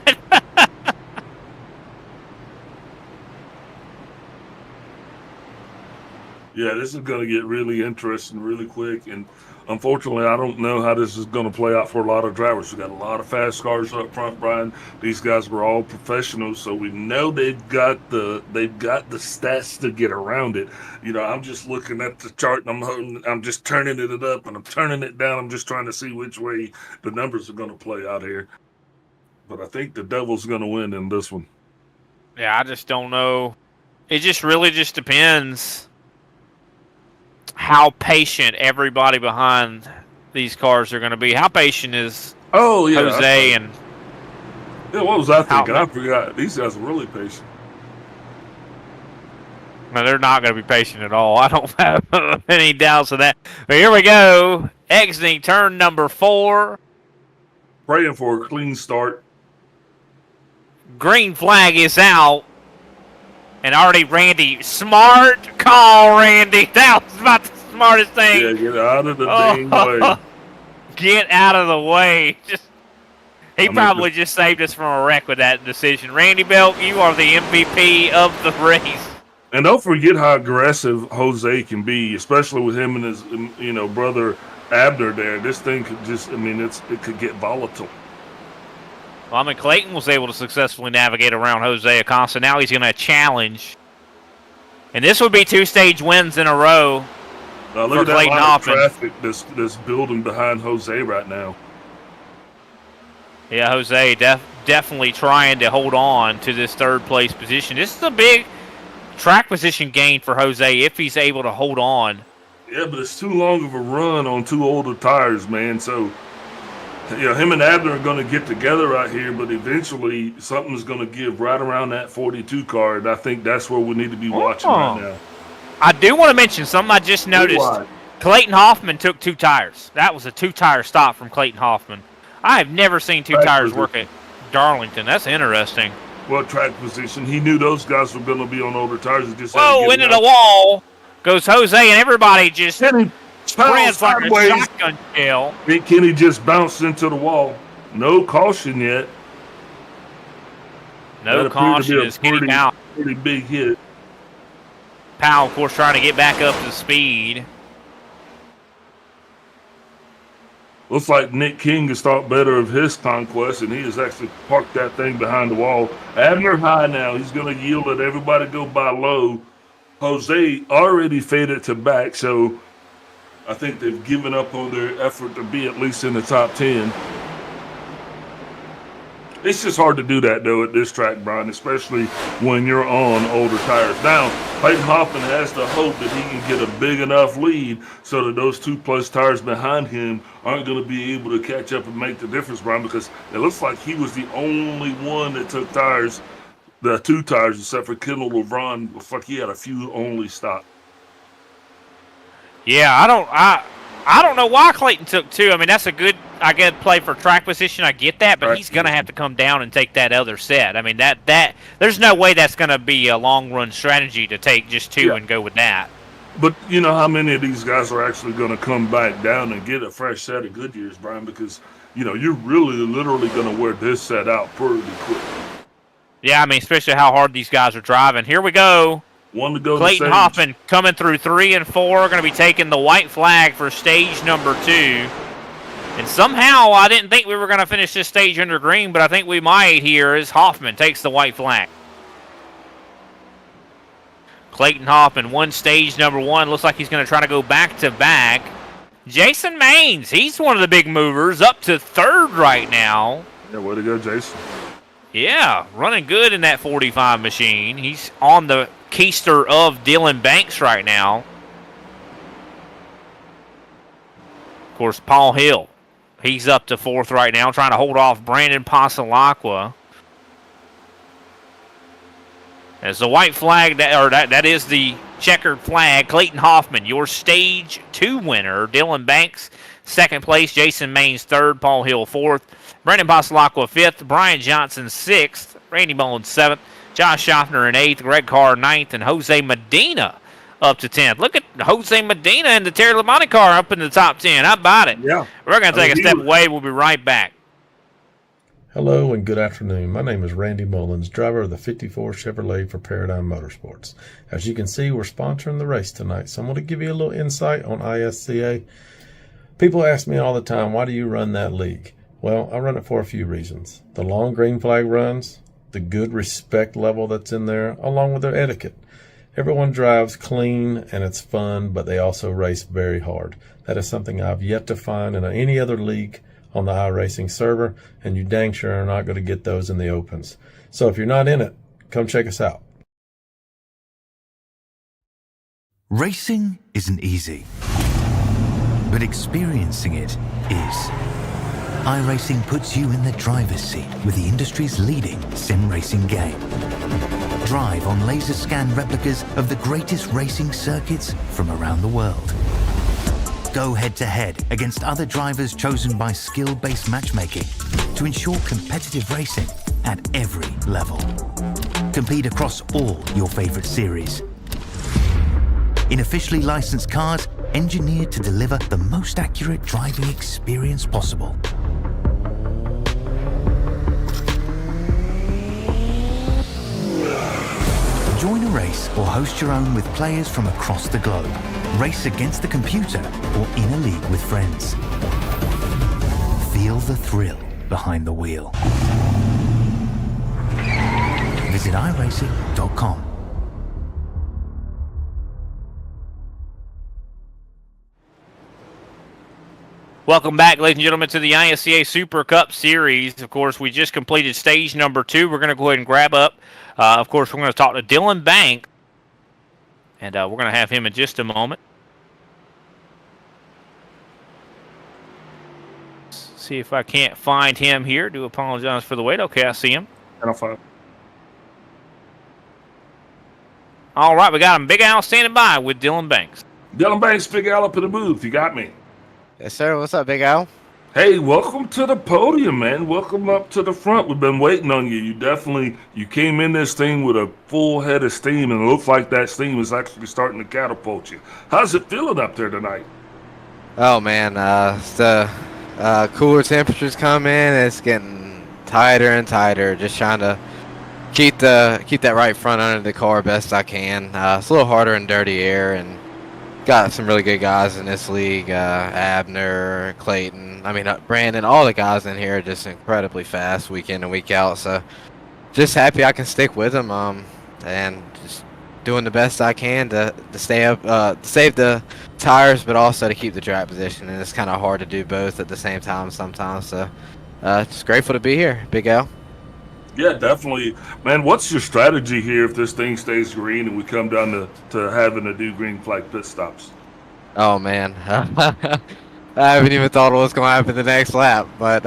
Yeah, this is going to get really interesting really quick. And unfortunately, I don't know how this is going to play out for a lot of drivers. We got a lot of fast cars up front, Brian. These guys were all professionals, so we know they've got the stats to get around it. You know, I'm just looking at the chart and I'm just turning it up and I'm turning it down. I'm just trying to see which way the numbers are going to play out here. But I think the Devil's going to win in this one. Yeah, I just don't know. It just really just depends how patient everybody behind these cars are going to be. How patient is Oh yeah, Jose and? Yeah, what was I thinking? How- I forgot. These guys are really patient. No, they're not going to be patient at all. I don't have any doubts of that. But here we go. Exiting turn number 4. Praying for a clean start. Green flag is out. And already Randy, smart call, Randy. That was about the smartest thing. Yeah, get out of the dang way. Get out of the way. He I mean, probably just saved us from a wreck with that decision. Randy Belk, you are the MVP of the race. And don't forget how aggressive Jose can be, especially with him and his, brother Abner there. This thing could just, it could get volatile. Well, Clayton was able to successfully navigate around Jose Acosta. Now he's going to challenge. And this would be 2 stage wins in a row Now look for at that Clayton line of Hoffman. traffic that's building behind Jose right now. Yeah, Jose definitely trying to hold on to this 3rd place position. This is a big track position gain for Jose if he's able to hold on. Yeah, but it's too long of a run on 2 older tires, man. So, him and Abner are going to get together right here, but eventually something's going to give right around that 42 car, and I think that's where we need to be watching right now. I do want to mention something I just noticed. Clayton Hoffman took 2 tires. That was a 2-tire stop from Clayton Hoffman. I have never seen 2 tires work at Darlington. That's interesting. Well, track position. He knew those guys were going to be on older tires. Just Whoa, into the wall goes Jose, and everybody just Kenny spreads like a sideways. shotgun shell. Kenny just bounced into the wall. No caution yet. No That appeared to caution be a as Kenny Powell. pretty big hit. Powell, of course, trying to get back up to speed. Looks like Nick King has thought better of his conquest, and he has actually parked that thing behind the wall. Abner high now. He's going to yield it. Everybody go by low. Jose already faded to back, so I think they've given up on their effort to be at least in the top 10. It's just hard to do that, though, at this track, Brian, especially when you're on older tires. Now, Clayton Hoffman has to hope that he can get a big enough lead so that those 2+ tires behind him aren't going to be able to catch up and make the difference, Brian, because it looks like he was the only one that took tires, the 2 tires, except for Kendall LeBron. Looks like he had a few only stop. Yeah, I don't know why Clayton took 2. I mean, that's a good, play for track position. I get that, but he's going to have to come down and take that other set. I mean, that there's no way that's going to be a long-run strategy to take just 2 and go with that. But you know how many of these guys are actually going to come back down and get a fresh set of Goodyears, Brian, because, you're really literally going to wear this set out pretty quick. Yeah, I mean, especially how hard these guys are driving. Here we go. One to go. Clayton Hoffman coming through 3 and 4, going to be taking the white flag for stage number 2. And somehow, I didn't think we were going to finish this stage under green, but I think we might here as Hoffman takes the white flag. Clayton Hoffman won stage number 1. Looks like he's going to try to go back-to-back. Jason Maines, he's one of the big movers, up to 3rd right now. Yeah, way to go, Jason. Yeah, running good in that 45 machine. He's on the keister of Dylan Banks right now. Of course, Paul Hill. He's up to 4th right now, trying to hold off Brandon Pasalacqua. As the white flag, that is the checkered flag. Clayton Hoffman, your stage 2 winner. Dylan Banks, 2nd place. Jason Maines, 3rd. Paul Hill, 4th. Brandon Pasalacqua, 5th. Brian Johnson, 6th. Randy Mullins, 7th. Josh Schaffner in 8th. Greg Carr, 9th. And Jose Medina up to 10th. Look at Jose Medina and the Terry Labonte car up in the top 10. How about it? Yeah. We're going to take a step away. We'll be right back. Hello and good afternoon. My name is Randy Mullins, driver of the 54 Chevrolet for Paradigm Motorsports. As you can see, we're sponsoring the race tonight, so I'm going to give you a little insight on ISCA. People ask me all the time, why do you run that league? Well, I run it for a few reasons. The long green flag runs, the good respect level that's in there, along with their etiquette. Everyone drives clean and it's fun, but they also race very hard. That is something I've yet to find in any other league on the iRacing server, and you dang sure are not going to get those in the opens. So if you're not in it, come check us out. Racing isn't easy. but experiencing it is. iRacing puts you in the driver's seat with the industry's leading sim racing game. Drive on laser scan replicas of the greatest racing circuits from around the world. Go head-to-head against other drivers chosen by skill-based matchmaking to ensure competitive racing at every level. Compete across all your favorite series. In officially licensed cars, engineered to deliver the most accurate driving experience possible. Join a race or host your own with players from across the globe. Race against the computer or in a league with friends. Feel the thrill behind the wheel. Visit iRacing.com. Welcome back, ladies and gentlemen, to the ISCA Super Cup Series. Of course, we just completed stage number 2. We're going to go ahead and grab up. Of course, we're going to talk to Dylan Bank, and we're going to have him in just a moment. See if I can't find him here. Do apologize for the wait. Okay, I see him. All right, we got him. Big Al standing by with Dylan Banks. Dylan Banks, Big Al up in the booth. You got me. Yes, sir. What's up, Big Al? Hey, welcome to the podium, man. Welcome up to the front. We've been waiting on you. You came in this thing with a full head of steam, and it looks like that steam is actually starting to catapult you. How's it feeling up there tonight? Oh, man. The cooler temperatures come in. It's getting tighter and tighter. Just trying to keep that right front under the car best I can. It's a little harder in dirty air, and got some really good guys in this league. Abner, Clayton, Brandon, all the guys in here are just incredibly fast week in and week out. So just happy I can stick with them and just doing the best I can to stay up, to save the tires, but also to keep the track position. And it's kind of hard to do both at the same time sometimes. So just grateful to be here, Big Al. Yeah, definitely. Man, what's your strategy here if this thing stays green and we come down to having to do green flag pit stops? Oh, man. I haven't even thought of what's going to happen the next lap. But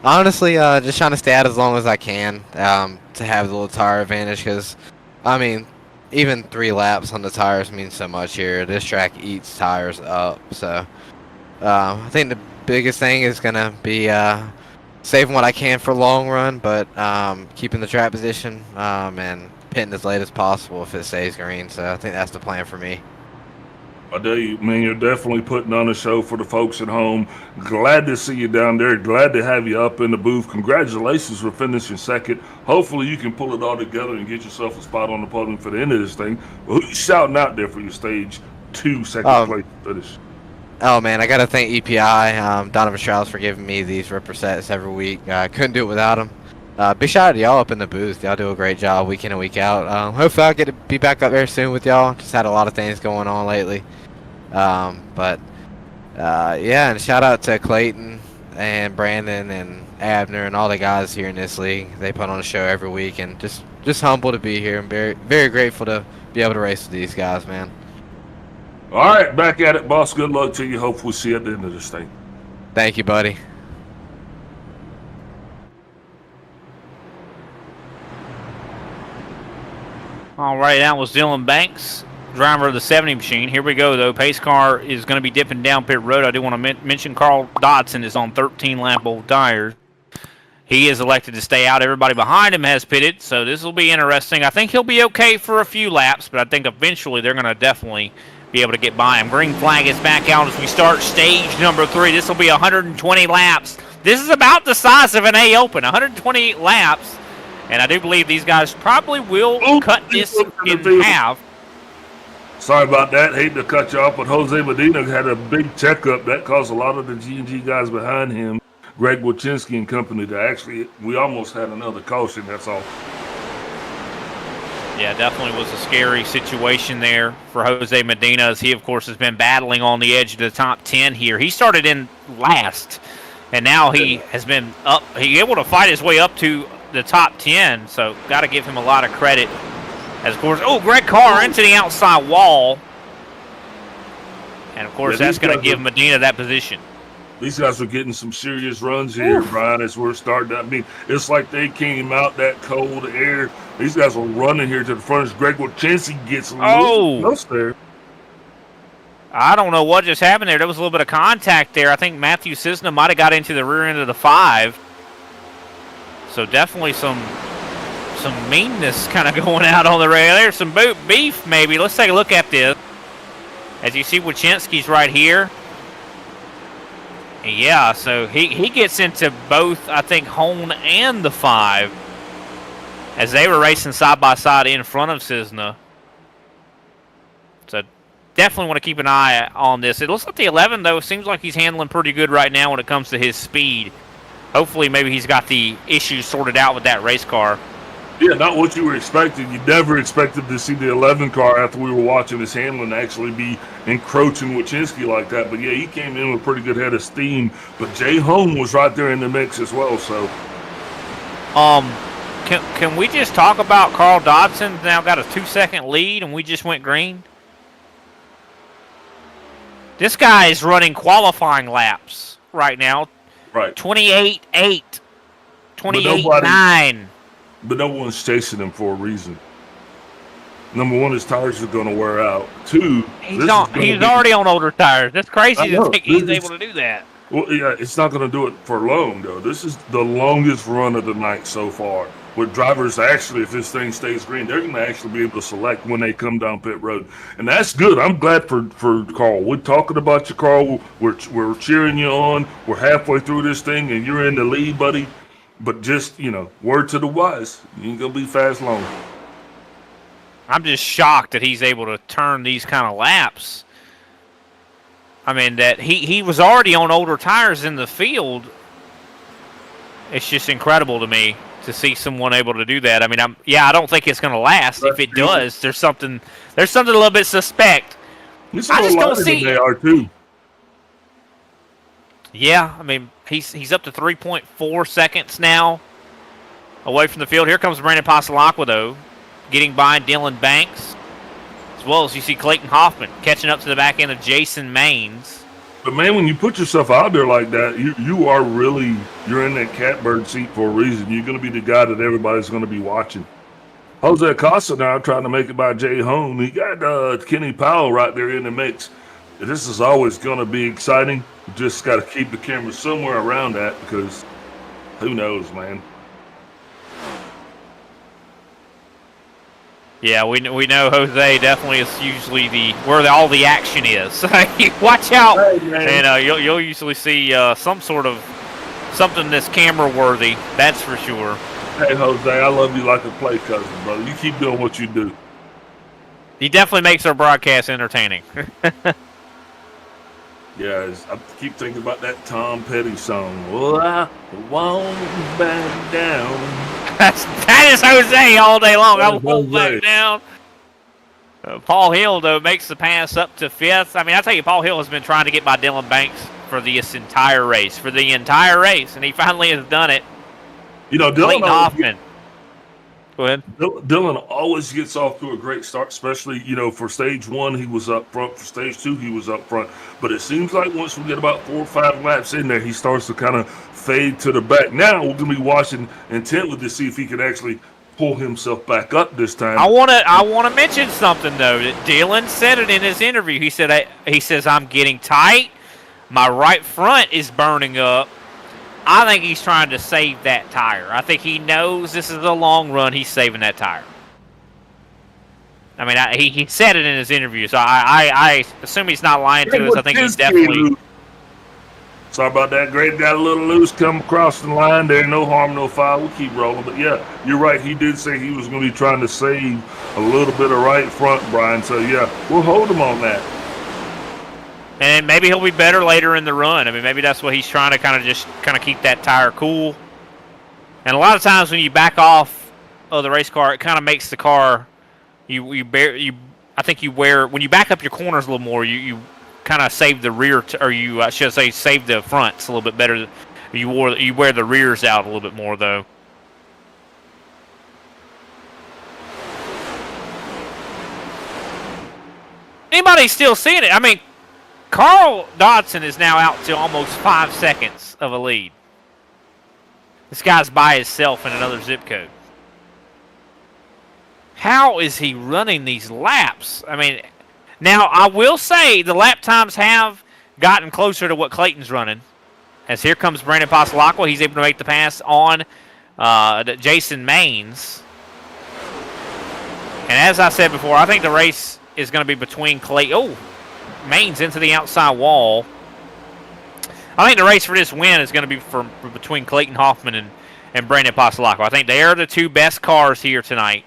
honestly, just trying to stay out as long as I can to have the little tire advantage. Because, even 3 laps on the tires means so much here. This track eats tires up. So I think the biggest thing is going to be saving what I can for long run, but keeping the track position and pitting as late as possible if it stays green. So I think that's the plan for me. I tell you, man, you're definitely putting on a show for the folks at home. Glad to see you down there. Glad to have you up in the booth. Congratulations for finishing second. Hopefully you can pull it all together and get yourself a spot on the podium for the end of this thing. Well, who's shouting out there for your stage 2 second place finish? Oh, man, I got to thank EPI, Donovan Strauss, for giving me these ripper sets every week. I couldn't do it without him. Big shout out to y'all up in the booth. Y'all do a great job week in and week out. Hopefully I'll get to be back up there soon with y'all. Just had a lot of things going on lately. Yeah, and shout out to Clayton and Brandon and Abner and all the guys here in this league. They put on a show every week, and just humble to be here and very, very grateful to be able to race with these guys, man. All right, back at it, boss. Good luck to you. Hopefully see you at the end of this thing. Thank you, buddy. All right, that was Dylan Banks, driver of the 70 machine. Here we go, though. Pace car is going to be dipping down pit road. I do want to mention Carl Dodson is on 13-lap old tires. He is elected to stay out. Everybody behind him has pitted, so this will be interesting. I think he'll be okay for a few laps, but I think eventually they're going to definitely be able to get by him. Green flag is back out as we start stage number 3. This will be 120 laps. This is about the size of an A Open, 120 laps. And I do believe these guys probably will cut this in half. Sorry about that. Hate to cut you off, but Jose Medina had a big checkup. That caused a lot of the G&G guys behind him, Greg Wachinski and company, to actually, we almost had another caution, that's all. Yeah, definitely was a scary situation there for Jose Medina, as he, of course, has been battling on the edge of the top 10 here. He started in last, and now he has been up. He's able to fight his way up to the top 10, so got to give him a lot of credit. As, of course, Greg Carr into the outside wall. And, of course, Yeah, that's these going to guys give Medina that position. These guys are getting some serious runs here, Brian, as we're starting. I mean, it's like they came out that cold air. These guys are running here to the front. As Greg Wachinski gets a little close there. I don't know what just happened there. There was a little bit of contact there. I think Matthew Cisna might have got into the rear end of the 5. So definitely some meanness kind of going out on the rail. There's some beef maybe. Let's take a look at this. As you see, Wachinski's right here. Yeah, so he gets into both, I think, Hone and the 5 as they were racing side by side in front of Cisna. So definitely want to keep an eye on this. It looks like the 11, though, seems like he's handling pretty good right now when it comes to his speed. Hopefully maybe he's got the issues sorted out with that race car. Yeah, not what you were expecting. You never expected to see the 11 car after we were watching his handling actually be encroaching Wachinski like that. But yeah, he came in with a pretty good head of steam. But Jay Home was right there in the mix as well. So, can we just talk about Carl Dodson now got a 2-second lead and we just went green? This guy is running qualifying laps right now. Right. 28.8, 28.9. But no one's chasing him for a reason. Number one, his tires are going to wear out. 2, he's already on older tires. That's crazy to think he's able to do that. Well, yeah, it's not going to do it for long, though. This is the longest run of the night so far. With drivers actually, if this thing stays green, they're going to actually be able to select when they come down pit road. And that's good. I'm glad for Carl. We're talking about you, Carl. We're cheering you on. We're halfway through this thing, and you're in the lead, buddy. But just, word to the wise, you ain't going to be fast long. I'm just shocked that he's able to turn these kind of laps. I mean, that he was already on older tires in the field. It's just incredible to me to see someone able to do that. I mean, I don't think it's going to last. If it does, there's something a little bit suspect. I just don't see. They are too. Yeah, I mean, he's up to 3.4 seconds now away from the field. Here comes Brandon Pasalacqua, though, getting by Dylan Banks, as well as you see Clayton Hoffman catching up to the back end of Jason Maines. But, man, when you put yourself out there like that, you're in that catbird seat for a reason. You're going to be the guy that everybody's going to be watching. Jose Acosta now trying to make it by Jay Home. He got Kenny Powell right there in the mix. This is always going to be exciting. You just got to keep the camera somewhere around that because who knows, man. Yeah, we know Jose definitely is usually where all the action is. Watch out, and you'll usually see something that's camera worthy. That's for sure. Hey Jose, I love you like a play cousin, brother. You keep doing what you do. He definitely makes our broadcast entertaining. Yeah, I keep thinking about that Tom Petty song. Well, I won't back down. That is Jose all day long. I won't back down. Paul Hill, though, makes the pass up to 5th. I mean, I tell you, Paul Hill has been trying to get by Dylan Banks for this entire race, and he finally has done it. Dylan Hoffman. Go ahead. Dylan always gets off to a great start, especially, for stage 1, he was up front. For stage 2, he was up front. But it seems like once we get about 4 or 5 laps in there, he starts to kind of fade to the back. Now we're going to be watching intently to see if he can actually pull himself back up this time. I want to mention something, though. That Dylan said it in his interview. He says, I'm getting tight. My right front is burning up. I think he's trying to save that tire. I think he knows this is a long run. He's saving that tire. I mean, he said it in his interview, so I assume he's not lying to us. I think he's definitely... Sorry about that. Greg got a little loose, come across the line there. No harm, no foul. We'll keep rolling. But, yeah, you're right. He did say he was going to be trying to save a little bit of right front, Brian. So, yeah, we'll hold him on that. And maybe he'll be better later in the run. I mean, maybe that's what he's trying to kind of keep that tire cool. And a lot of times when you back off of the race car, it kind of makes the car when you back up your corners a little more, you kind of save the rear, I should say save the fronts a little bit better. You wear the rears out a little bit more, though. Anybody still seeing it? I mean, Carl Dodson is now out to almost 5 seconds of a lead. This guy's by himself in another zip code. How is he running these laps? I mean, now I will say the lap times have gotten closer to what Clayton's running. As here comes Brandon Pasalacqua. He's able to make the pass on Jason Maines. And as I said before, I think the race is going to be between Maines into the outside wall. I think the race for this win is going to be between Clayton Hoffman and Brandon Pasalacqua. I think they are the two best cars here tonight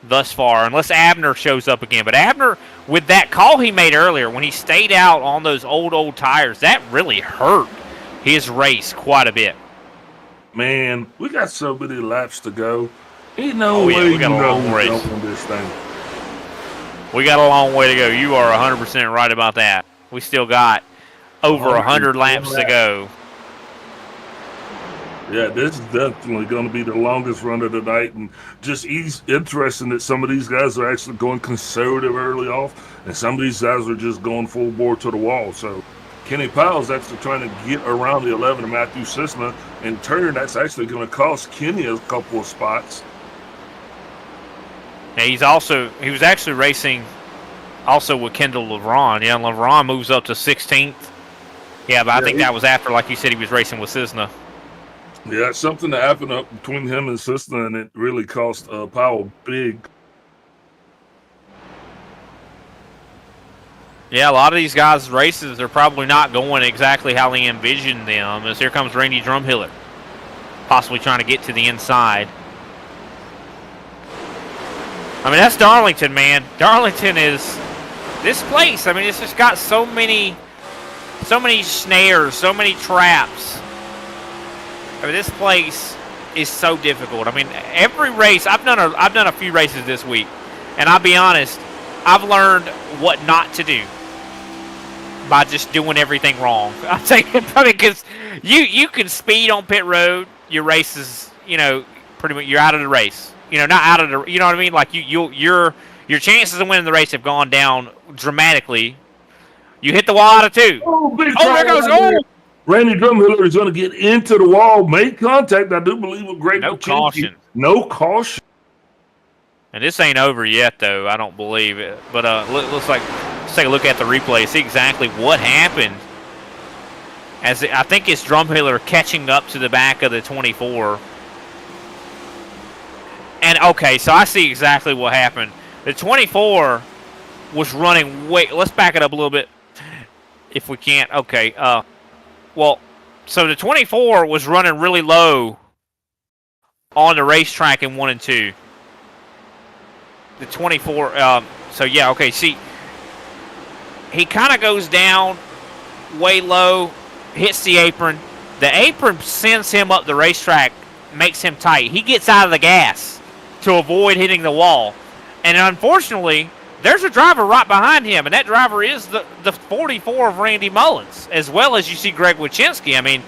thus far, unless Abner shows up again. But Abner, with that call he made earlier, when he stayed out on those old tires, that really hurt his race quite a bit. Man, we got so many laps to go. Ain't no way we got a long race on this thing. We got a long way to go. You are 100% right about that. We still got over 100 laps to go. Yeah, this is definitely going to be the longest run of the night, and just interesting that some of these guys are actually going conservative early off, and some of these guys are just going full bore to the wall. So Kenny Powell's actually trying to get around the 11 of Matthew Cisna. In turn, that's actually going to cost Kenny a couple of spots. Now he was actually racing also with Kendall LeBron. Yeah, LeBron moves up to 16th. Yeah, but I think that was after, like you said, he was racing with Cisna. Yeah, something that happened up between him and Cisna, and it really cost Powell big. Yeah, a lot of these guys' races are probably not going exactly how they envisioned them. As here comes Randy Drumhiller, possibly trying to get to the inside. I mean, that's Darlington, man. Darlington is this place. I mean, it's just got so many snares, so many traps. I mean, this place is so difficult. I mean, every race I've done a few races this week, and I'll be honest, I've learned what not to do by just doing everything wrong. I'll take it probably because you can speed on pit road. Your race is, pretty much you're out of the race. Not out of the. You know what I mean? Like your chances of winning the race have gone down dramatically. You hit the wall out of 2. There goes. Randy Drumhiller is going to get into the wall, make contact. I do believe with Greg No McKenzie. caution. No caution. And this ain't over yet, though. I don't believe it. But let's take a look at the replay. See exactly what happened. I think it's Drumhiller catching up to the back of the 24. And okay, so I see exactly what happened. The 24 was running let's back it up a little bit, if we can't. Okay. So the 24 was running really low on the racetrack in 1 and 2. The 24, see, he kind of goes down way low, hits the apron. The apron sends him up the racetrack, makes him tight. He gets out of the gas to avoid hitting the wall. And unfortunately, there's a driver right behind him, and that driver is the 44 of Randy Mullins, as well as you see Greg Wychinski. I mean,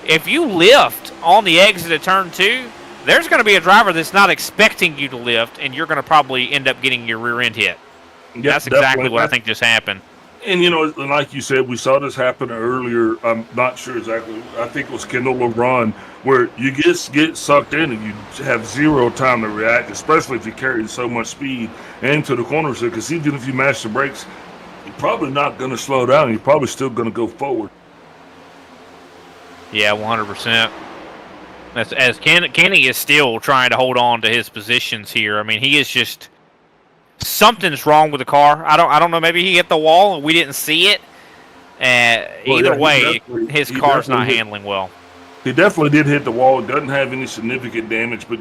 if you lift on the exit of turn 2, there's going to be a driver that's not expecting you to lift, and you're going to probably end up getting your rear end hit. Yep, that's exactly what I think just happened. And, like you said, we saw this happen earlier. I'm not sure exactly. I think it was Kendall LeBron, where you just get sucked in and you have zero time to react, especially if you carry so much speed into the corners. Because even if you mash the brakes, you're probably not going to slow down. You're probably still going to go forward. Yeah, 100%. As Kenny is still trying to hold on to his positions here. I mean, he is just... Something's wrong with the car. I don't know. Maybe he hit the wall and we didn't see it. Either way, his car's not handling well. He definitely did hit the wall. It doesn't have any significant damage, but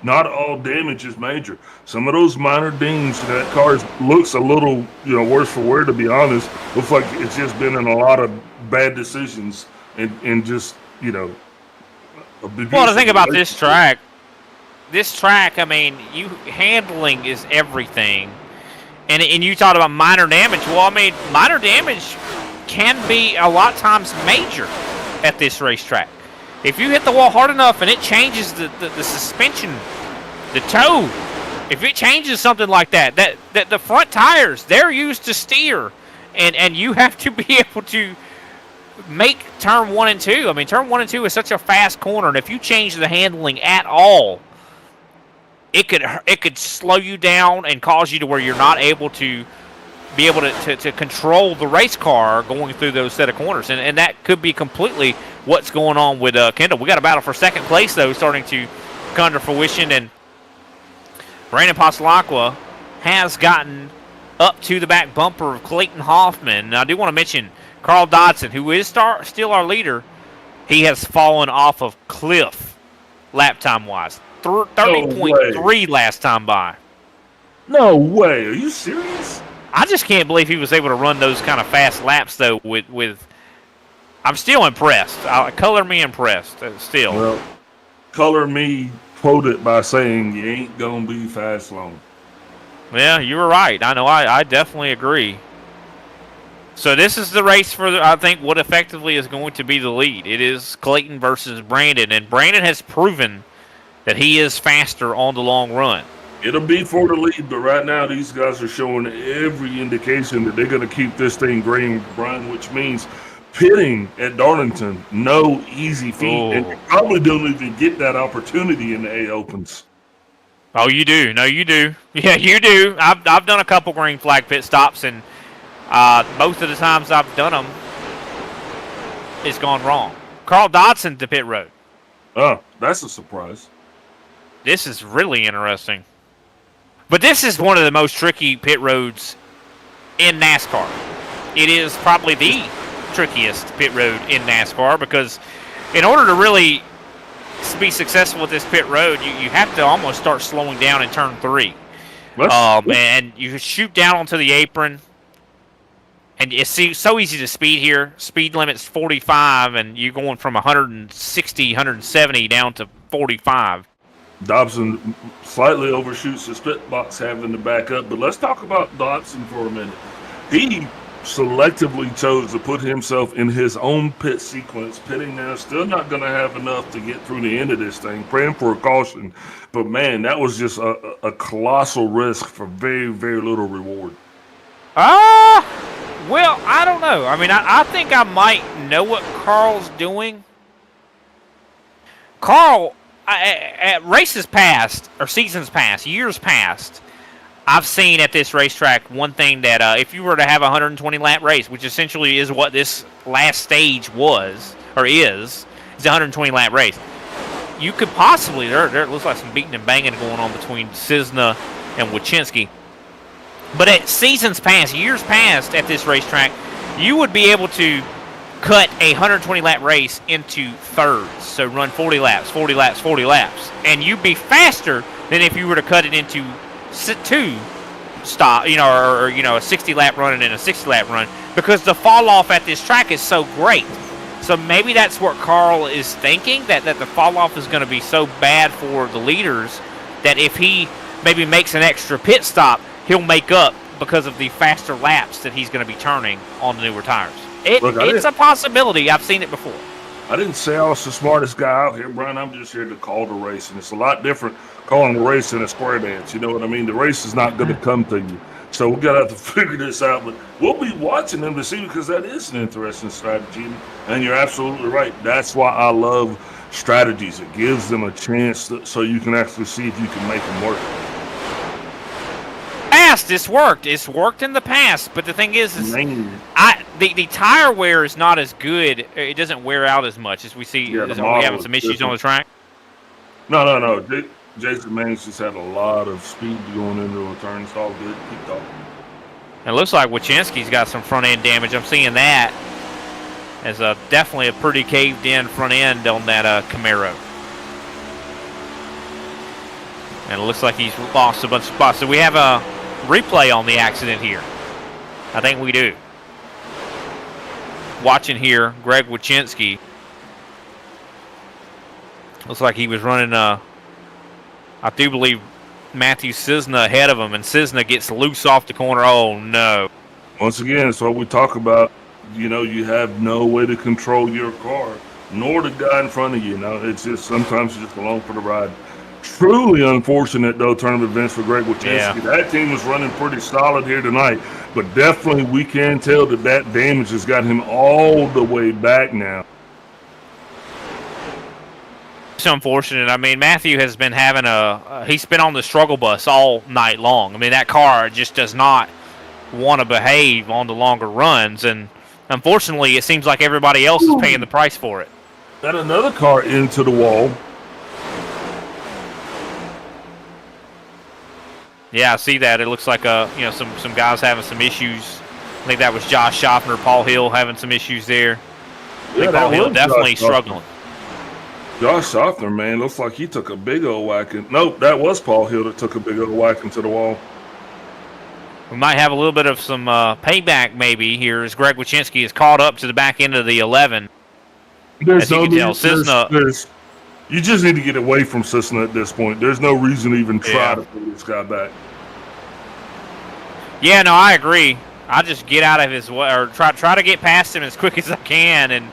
not all damage is major. Some of those minor dings, that car looks a little, worse for wear. To be honest, looks like it's just been in a lot of bad decisions and just, Well, the thing about this track. I mean, handling is everything. And you talked about minor damage. Well, I mean, minor damage can be a lot of times major at this racetrack. If you hit the wall hard enough and it changes the suspension, the toe, if it changes something like that the front tires, they're used to steer. and you have to be able to make turn 1 and 2. I mean, turn 1 and 2 is such a fast corner, and if you change the handling at all, it could slow you down and cause you to where you're not able to be able to control the race car going through those set of corners, and that could be completely what's going on with Kendall. We got a battle for second place though starting to come to fruition, and Brandon Pasalacqua has gotten up to the back bumper of Clayton Hoffman. Now, I do want to mention Carl Dodson, who is still our leader. He has fallen off of cliff lap time wise. 30.3 last time by. No way. Are you serious? I just can't believe he was able to run those kind of fast laps though. With I'm still impressed. Color me impressed still. Well, color me quoted by saying you ain't gonna be fast long. Yeah, you were right. I know. I definitely agree. So this is the race for, I think, what effectively is going to be the lead. It is Clayton versus Brandon, and Brandon has proven that he is faster on the long run. It'll be for the lead, but right now these guys are showing every indication that they're going to keep this thing green, Brian, which means pitting at Darlington, no easy feat, and you probably don't even get that opportunity in the A Opens. Oh, you do. No, you do. Yeah, you do. I've done a couple green flag pit stops, and most of the times I've done them, it's gone wrong. Carl Dodson to pit road. Oh, that's a surprise. This is really interesting. But this is one of the most tricky pit roads in NASCAR. It is probably the trickiest pit road in NASCAR because in order to really be successful with this pit road, you have to almost start slowing down in turn 3. And you shoot down onto the apron. And it's so easy to speed here. Speed limit's 45, and you're going from 160, 170 down to 45. Dobson slightly overshoots the split box having to back up, but let's talk about Dobson for a minute. He selectively chose to put himself in his own pit sequence, pitting now, still not going to have enough to get through the end of this thing, praying for a caution. But man, that was just a colossal risk for very, very little reward. Well, I don't know. I mean, I think I might know what Carl's doing. Carl, at races past, or seasons past, years past, I've seen at this racetrack one thing that if you were to have a 120-lap race, which essentially is what this last stage was, or is a 120-lap race, you could possibly, there looks like some beating and banging going on between Cisna and Wachinski. But at seasons past, years past at this racetrack, you would be able to cut a 120-lap race into thirds. So run 40 laps, 40 laps, 40 laps. And you'd be faster than if you were to cut it into 2 stop, or a 60-lap run and then a 60-lap run, because the fall off at this track is so great. So maybe that's what Carl is thinking, that the fall off is going to be so bad for the leaders that if he maybe makes an extra pit stop, he'll make up because of the faster laps that he's going to be turning on the newer tires. It's a possibility. I've seen it before. I didn't say I was the smartest guy out here, Brian. I'm just here to call the race, and it's a lot different calling the race than a square dance. You know what I mean? The race is not going to come to you. So we're going to have to figure this out. But we'll be watching them to see, because that is an interesting strategy. And you're absolutely right. That's why I love strategies. It gives them a chance so you can actually see if you can make them work. It's worked. It's worked in the past, but the thing is the tire wear is not as good. It doesn't wear out as much as we see. Are we having some issues on the track? No. Jason Manning just had a lot of speed going into a turn. It's all good. Keep talking. It looks like Wachinski's got some front end damage. I'm seeing that as definitely a pretty caved in front end on that Camaro. And it looks like he's lost a bunch of spots. So we have a replay on the accident here. I think we do. Watching here, Greg Wachinski. Looks like he was running, I do believe, Matthew Cisna ahead of him, and Cisna gets loose off the corner. Oh, no. Once again, it's what we talk about. You have no way to control your car, nor the guy in front of you. It's just sometimes you're just along for the ride. Truly unfortunate, though, tournament events for Greg Wachinski. Yeah. That team was running pretty solid here tonight, but definitely we can tell that damage has got him all the way back now. It's unfortunate. I mean, Matthew has been having he's been on the struggle bus all night long. I mean, that car just does not want to behave on the longer runs, and unfortunately, it seems like everybody else is paying the price for it. Got another car into the wall. Yeah, I see that. It looks like some guys having some issues. I think that was Josh Schaffner, Paul Hill having some issues there. I think Paul Hill definitely struggling. Josh Schaffner, man, looks like he took a big old whacking. Nope, that was Paul Hill that took a big old whacking to the wall. We might have a little bit of some payback maybe here as Greg Wachinski is caught up to the back end of the 11. As you can tell, Cisna. You just need to get away from Cisna at this point. There's no reason to even try to pull this guy back. Yeah, no, I agree. I just get out of his way, or try to get past him as quick as I can, and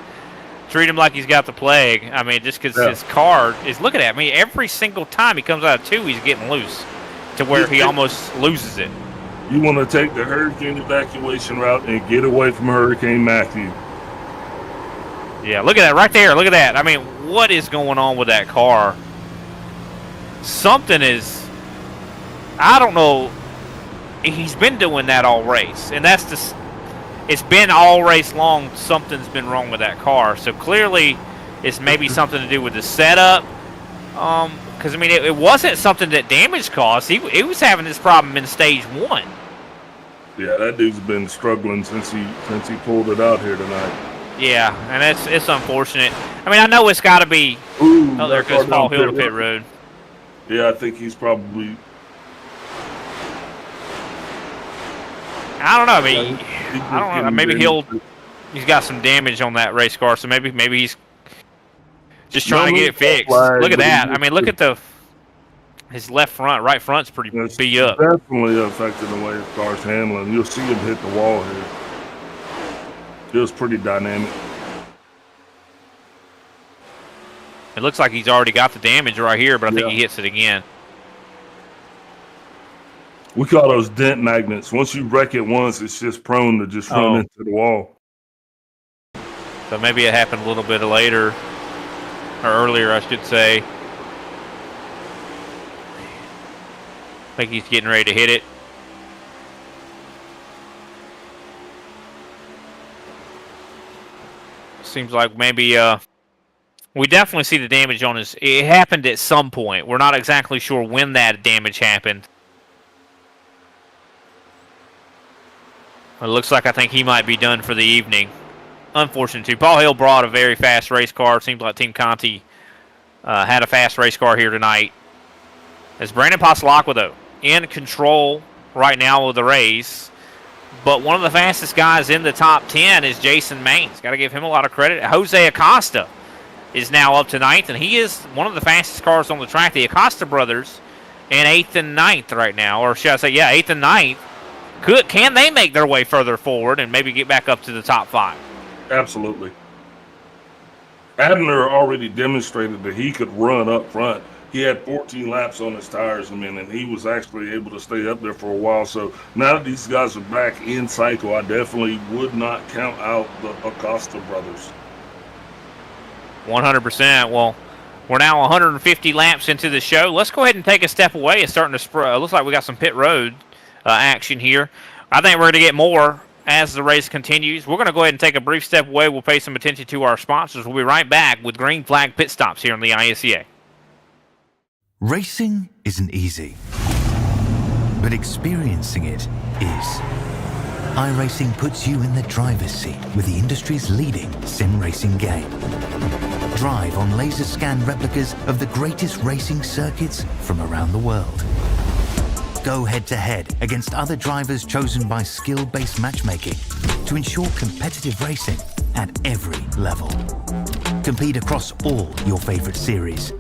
treat him like he's got the plague. I mean, just because his car is, look at that. I mean, every single time he comes out of 2, he's getting loose to where he almost loses it. You want to take the hurricane evacuation route and get away from Hurricane Matthew. Yeah, look at that right there. Look at that. I mean, what is going on with that car? Something is, I don't know. He's been doing that all race, and that's just, it's been all race long. Something's been wrong with that car. So clearly, it's maybe something to do with the setup. Because I mean, it wasn't something that damage caused. He was having this problem in stage 1. Yeah, that dude's been struggling since he pulled it out here tonight. Yeah, and it's unfortunate. I mean, I know it's got to be. Oh, there goes Paul Hill to pit road. Yeah, I think he's probably. I don't know. I mean, I don't know. Maybe he's got some damage on that race car, so maybe he's just trying to get it fixed. Look at that. I mean, look at his left front, right front's pretty beat up. Definitely affected the way his car's handling. You'll see him hit the wall here. It was pretty dynamic. It looks like he's already got the damage right here, but I think he hits it again. We call those dent magnets. Once you wreck it once, it's just prone to just run into the wall. So maybe it happened a little bit later, or earlier, I should say. I think he's getting ready to hit it. Seems like maybe we definitely see the damage on his. It happened at some point. We're not exactly sure when that damage happened. It looks like I think he might be done for the evening. Unfortunate too. Paul Hill brought a very fast race car. Seems like Team Conti had a fast race car here tonight. As Brandon Pasalacqua, though, in control right now of the race. But one of the fastest guys in the top 10 is Jason Maines. Got to give him a lot of credit. Jose Acosta is now up to 9th, and he is one of the fastest cars on the track. The Acosta brothers in 8th and 9th right now. Or should I say, 8th and 9th. Can they make their way further forward and maybe get back up to the top 5? Absolutely. Abner already demonstrated that he could run up front. He had 14 laps on his tires, and he was actually able to stay up there for a while. So now that these guys are back in cycle, I definitely would not count out the Acosta brothers. 100%. Well, we're now 150 laps into the show. Let's go ahead and take a step away. It's starting to looks like we got some pit road action here. I think we're going to get more as the race continues. We're going to go ahead and take a brief step away. We'll pay some attention to our sponsors. We'll be right back with Green Flag Pit Stops here on the ISCA. Racing isn't easy, but experiencing it is. iRacing puts you in the driver's seat with the industry's leading sim racing game. Drive on laser scan replicas of the greatest racing circuits from around the world. Go head-to-head against other drivers chosen by skill-based matchmaking to ensure competitive racing at every level. Compete across all your favorite series.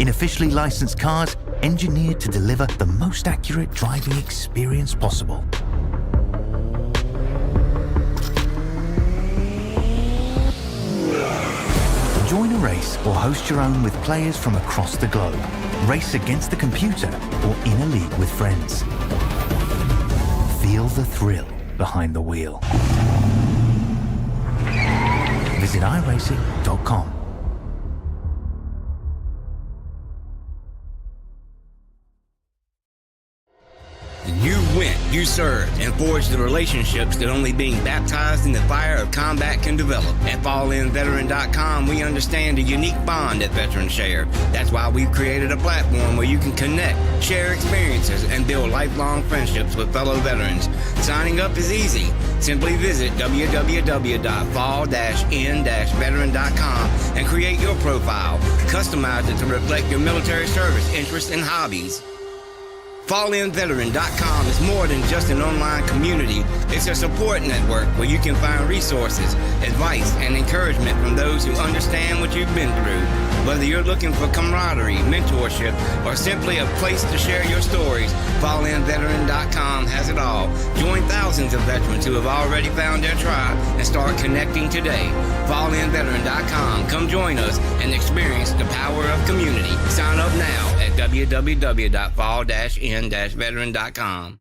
In officially licensed cars, engineered to deliver the most accurate driving experience possible. Join a race or host your own with players from across the globe. Race against the computer or in a league with friends. Feel the thrill behind the wheel. Visit iRacing.com. You went, you served, and forged the relationships that only being baptized in the fire of combat can develop. At FallInVeteran.com, we understand the unique bond that veterans share. That's why we've created a platform where you can connect, share experiences, and build lifelong friendships with fellow veterans. Signing up is easy. Simply visit www.fall-in-veteran.com and create your profile. Customize it to reflect your military service, interests, and hobbies. FallInVeteran.com is more than just an online community. It's a support network where you can find resources, advice, and encouragement from those who understand what you've been through. Whether you're looking for camaraderie, mentorship, or simply a place to share your stories, FallInVeteran.com has it all. Join thousands of veterans who have already found their tribe and start connecting today. FallInVeteran.com. Come join us and experience the power of community. Sign up now at www.fall-in-veteran.com.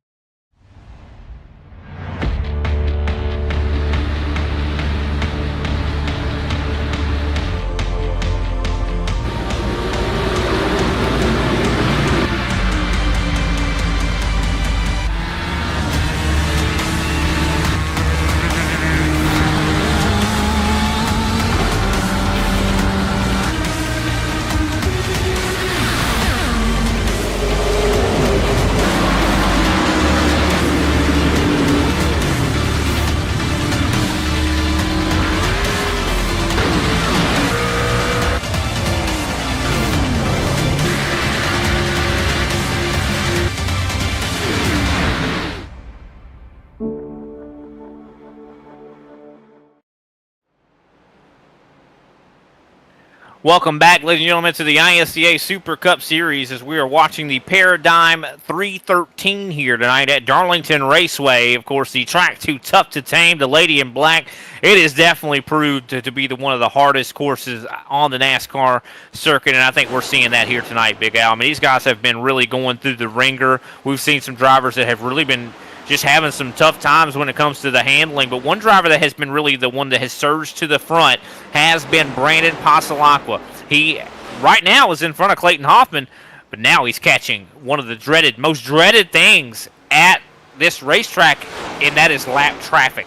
Welcome back, ladies and gentlemen, to the ISCA Super Cup Series as we are watching the Paradigm 313 here tonight at Darlington Raceway. Of course, the track too tough to tame, the Lady in Black. It is definitely proved to be one of the hardest courses on the NASCAR circuit, and I think we're seeing that here tonight, Big Al. I mean, these guys have been really going through the ringer. We've seen some drivers that have really been just having some tough times when it comes to the handling. But one driver that has been really the one that has surged to the front has been Brandon Pasalacqua. He right now is in front of Clayton Hoffman, but now he's catching one of the most dreaded things at this racetrack, and that is lap traffic.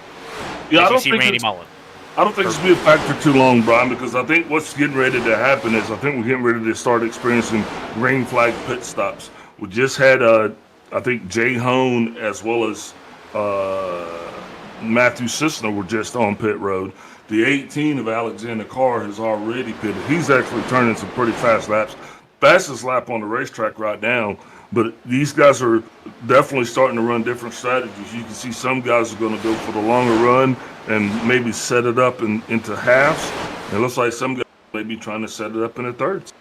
Yeah, I don't think it's going to be a factor too long, Brian, because I think what's getting ready to happen is I think we're getting ready to start experiencing green flag pit stops. We just had I think Jay Hone as well as Matthew Sisner were just on pit road. The 18 of Alexander Carr has already pitted. He's actually turning some pretty fast laps. Fastest lap on the racetrack right now. But these guys are definitely starting to run different strategies. You can see some guys are going to go for the longer run and maybe set it up into halves. It looks like some guys may be trying to set it up into thirds.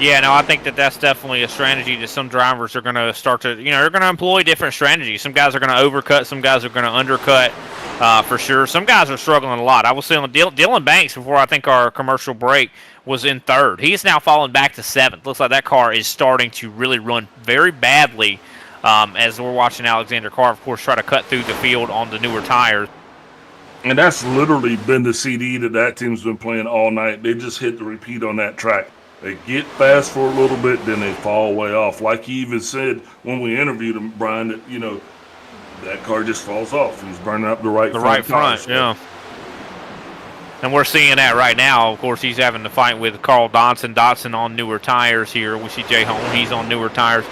Yeah, no, I think that's definitely a strategy that some drivers are going to start to, they're going to employ different strategies. Some guys are going to overcut, some guys are going to undercut for sure. Some guys are struggling a lot. I was saying Dylan Banks before I think our commercial break was in third. He's now fallen back to seventh. Looks like that car is starting to really run very badly as we're watching Alexander Carr, of course, try to cut through the field on the newer tires. And that's literally been the CD that team's been playing all night. They just hit the repeat on that track. They get fast for a little bit, then they fall way off. Like he even said when we interviewed him, Brian, that, that car just falls off. He's burning up the right front. Yeah. And we're seeing that right now. Of course, he's having to fight with Carl Dodson. Dodson on newer tires here. We see Jay Hone. He's on newer tires.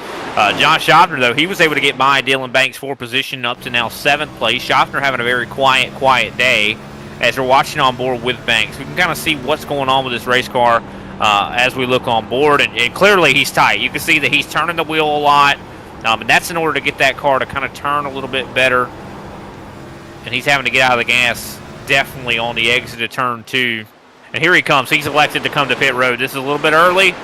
John Schaffner, though, he was able to get by Dylan Banks for position up to now 7th place. Schaffner having a very quiet day as we're watching on board with Banks. We can kind of see what's going on with this race car as we look on board, and clearly he's tight. You can see that he's turning the wheel a lot, and that's in order to get that car to kind of turn a little bit better. And he's having to get out of the gas definitely on the exit of turn 2. And here he comes. He's elected to come to pit road. This is a little bit early.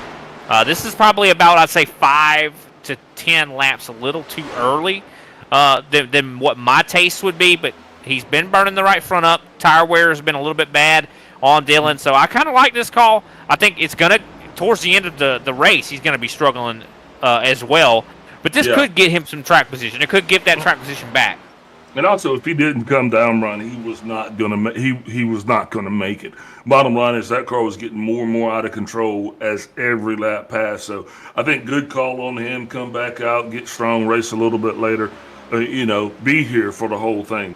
This is probably about, I'd say, 5 to 10 laps a little too early than what my taste would be, but he's been burning the right front up. Tire wear has been a little bit bad. on Dylan. So I kind of like this call. I think it's going to, towards the end of the race, he's going to be struggling as well. But this could get him some track position. It could get that track position back. And also, if he didn't come down run, he was not gonna he was not gonna make it. Bottom line is that car was getting more and more out of control as every lap passed. So I think good call on him. Come back out, get strong, race a little bit later. Be here for the whole thing.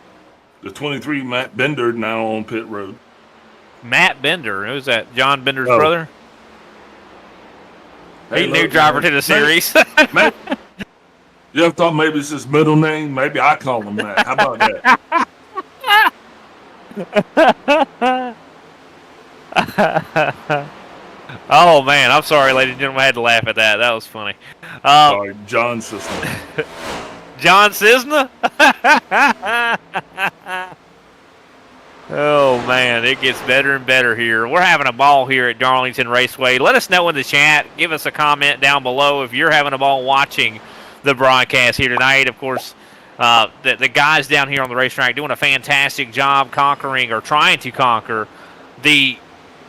The 23 Matt Bender now on pit road. Matt Bender, who's that? John Bender's brother. Hey, He's new driver to the series. Matt, you ever thought maybe it's his middle name? Maybe I call him Matt. How about that? Oh, man. I'm sorry, ladies and gentlemen. I had to laugh at that. That was funny. Sorry, John Cisna. John Cisna? Oh, man. It gets better and better here. We're having a ball here at Darlington Raceway. Let us know in the chat. Give us a comment down below if you're having a ball watching the broadcast here tonight. Of course, the guys down here on the racetrack doing a fantastic job conquering or trying to conquer the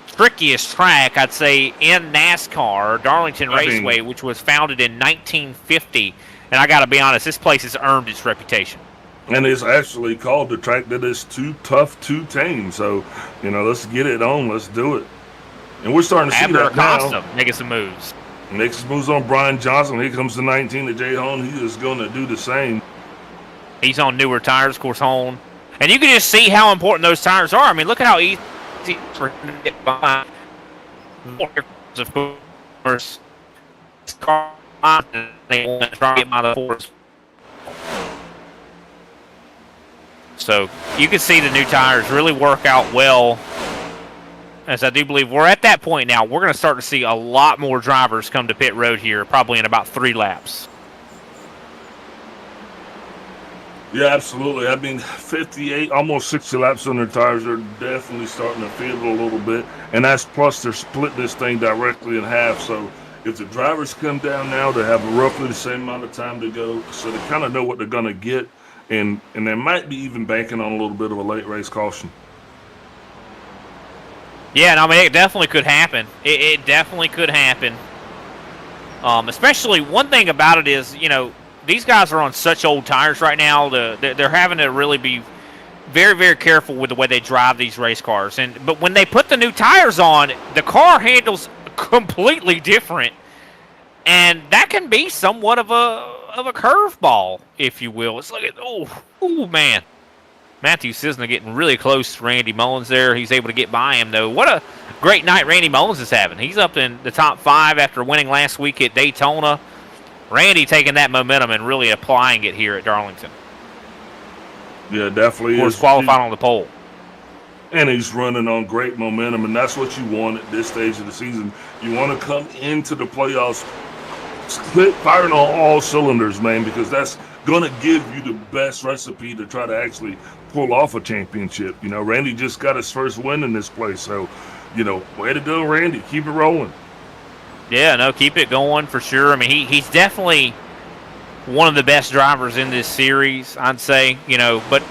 trickiest track, I'd say, in NASCAR, Darlington Raceway, which was founded in 1950. And I got to be honest, this place has earned its reputation. And it's actually called the track that is too tough to tame. So, let's get it on. Let's do it. And we're starting to see that now. Making some moves. Next moves on Brian Johnson. Here comes the 19 to Jay Hone. He is going to do the same. He's on newer tires, of course, Hone. And you can just see how important those tires are. I mean, look at how easy for him to get by. Of course, they want to try to get by the force. So you can see the new tires really work out well. As I do believe we're at that point now, we're going to start to see a lot more drivers come to pit road here, probably in about 3 laps. Yeah, absolutely. I mean, 58, almost 60 laps on their tires. They're definitely starting to feel it a little bit. And that's plus they're split this thing directly in half. So if the drivers come down now, they have roughly the same amount of time to go. So they kind of know what they're going to get. And they might be even banking on a little bit of a late race caution. Yeah, no, I mean, it definitely could happen. It definitely could happen. Especially one thing about it is, these guys are on such old tires right now. They're having to really be very, very careful with the way they drive these race cars. But when they put the new tires on, the car handles completely different. And that can be somewhat of a curveball, if you will. It's like, oh man. Matthew Cisna getting really close to Randy Mullins there. He's able to get by him, though. What a great night Randy Mullins is having. He's up in the top 5 after winning last week at Daytona. Randy taking that momentum and really applying it here at Darlington. Yeah, definitely. Of course, qualifying on the pole. And he's running on great momentum, and that's what you want at this stage of the season. You want to come into the playoffs firing on all cylinders, man, because that's going to give you the best recipe to try to actually pull off a championship. Randy just got his first win in this place. So, way to go, Randy. Keep it rolling. Yeah, no, keep it going for sure. I mean, he's definitely one of the best drivers in this series, I'd say, but,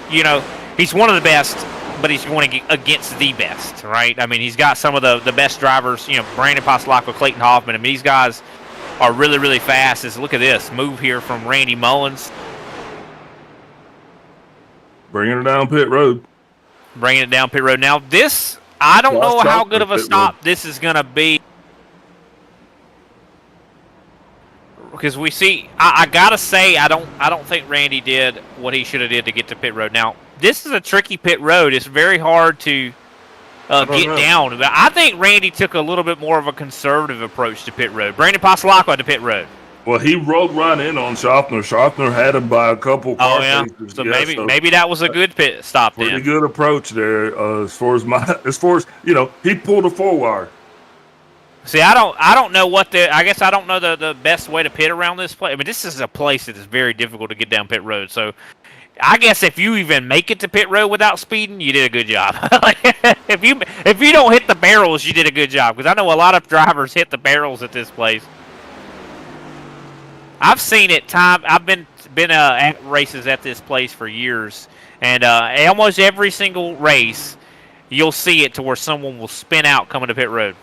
he's one of the best, but he's going against the best, right? I mean, he's got some of the best drivers, Brandon Passalacqua, Clayton Hoffman. I mean, these guys are really, really fast. Look at this move here from Randy Mullins. Bringing it down pit road. Now, this, I don't know how good of a stop this is going to be. Because we see, I got to say, I don't think Randy did what he should have did to get to pit road. Now, this is a tricky pit road. It's very hard to get down. But I think Randy took a little bit more of a conservative approach to pit road. Brandon Passalacqua to pit road. Well, he rolled right in on Schaffner. Schaffner had him by a couple car paces. So maybe that was a good pit stop then. Pretty good approach there. As far as he pulled a 4-wire. See, I don't know I guess I don't know the best way to pit around this place. I mean, this is a place that is very difficult to get down pit road. So I guess if you even make it to pit road without speeding, you did a good job. If you don't hit the barrels, you did a good job. Because I know a lot of drivers hit the barrels at this place. I've seen it I've been at races at this place for years, and almost every single race, you'll see it to where someone will spin out coming to pit road.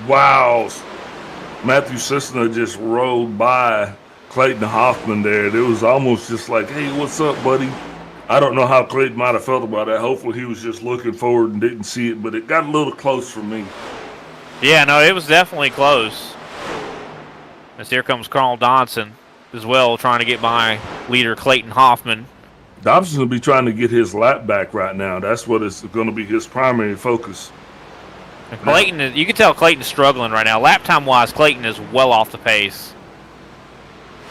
Wow. Matthew Cessna just rolled by Clayton Hoffman there. It was almost just like, hey, what's up, buddy? I don't know how Clayton might have felt about that. Hopefully he was just looking forward and didn't see it, but it got a little close for me. Yeah, no, it was definitely close. As here comes Carl Dodson as well, trying to get by leader Clayton Hoffman. Dobson's going to be trying to get his lap back right now. That's what is going to be his primary focus. And Clayton, you can tell Clayton's struggling right now. Lap time-wise, Clayton is well off the pace.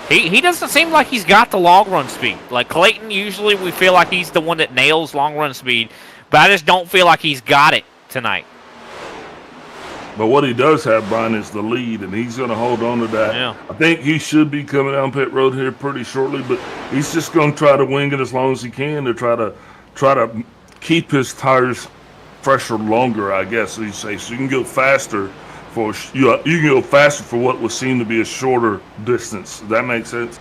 He doesn't seem like he's got the long run speed. Like Clayton, usually we feel like he's the one that nails long run speed, but I just don't feel like he's got it tonight. But what he does have, Brian, is the lead, and he's going to hold on to that. Yeah. I think he should be coming down pit road here pretty shortly, but he's just going to try to wing it as long as he can to try to keep his tires fresher longer, I guess you say. So you can go faster for you can go faster for what would seem to be a shorter distance. Does that make sense?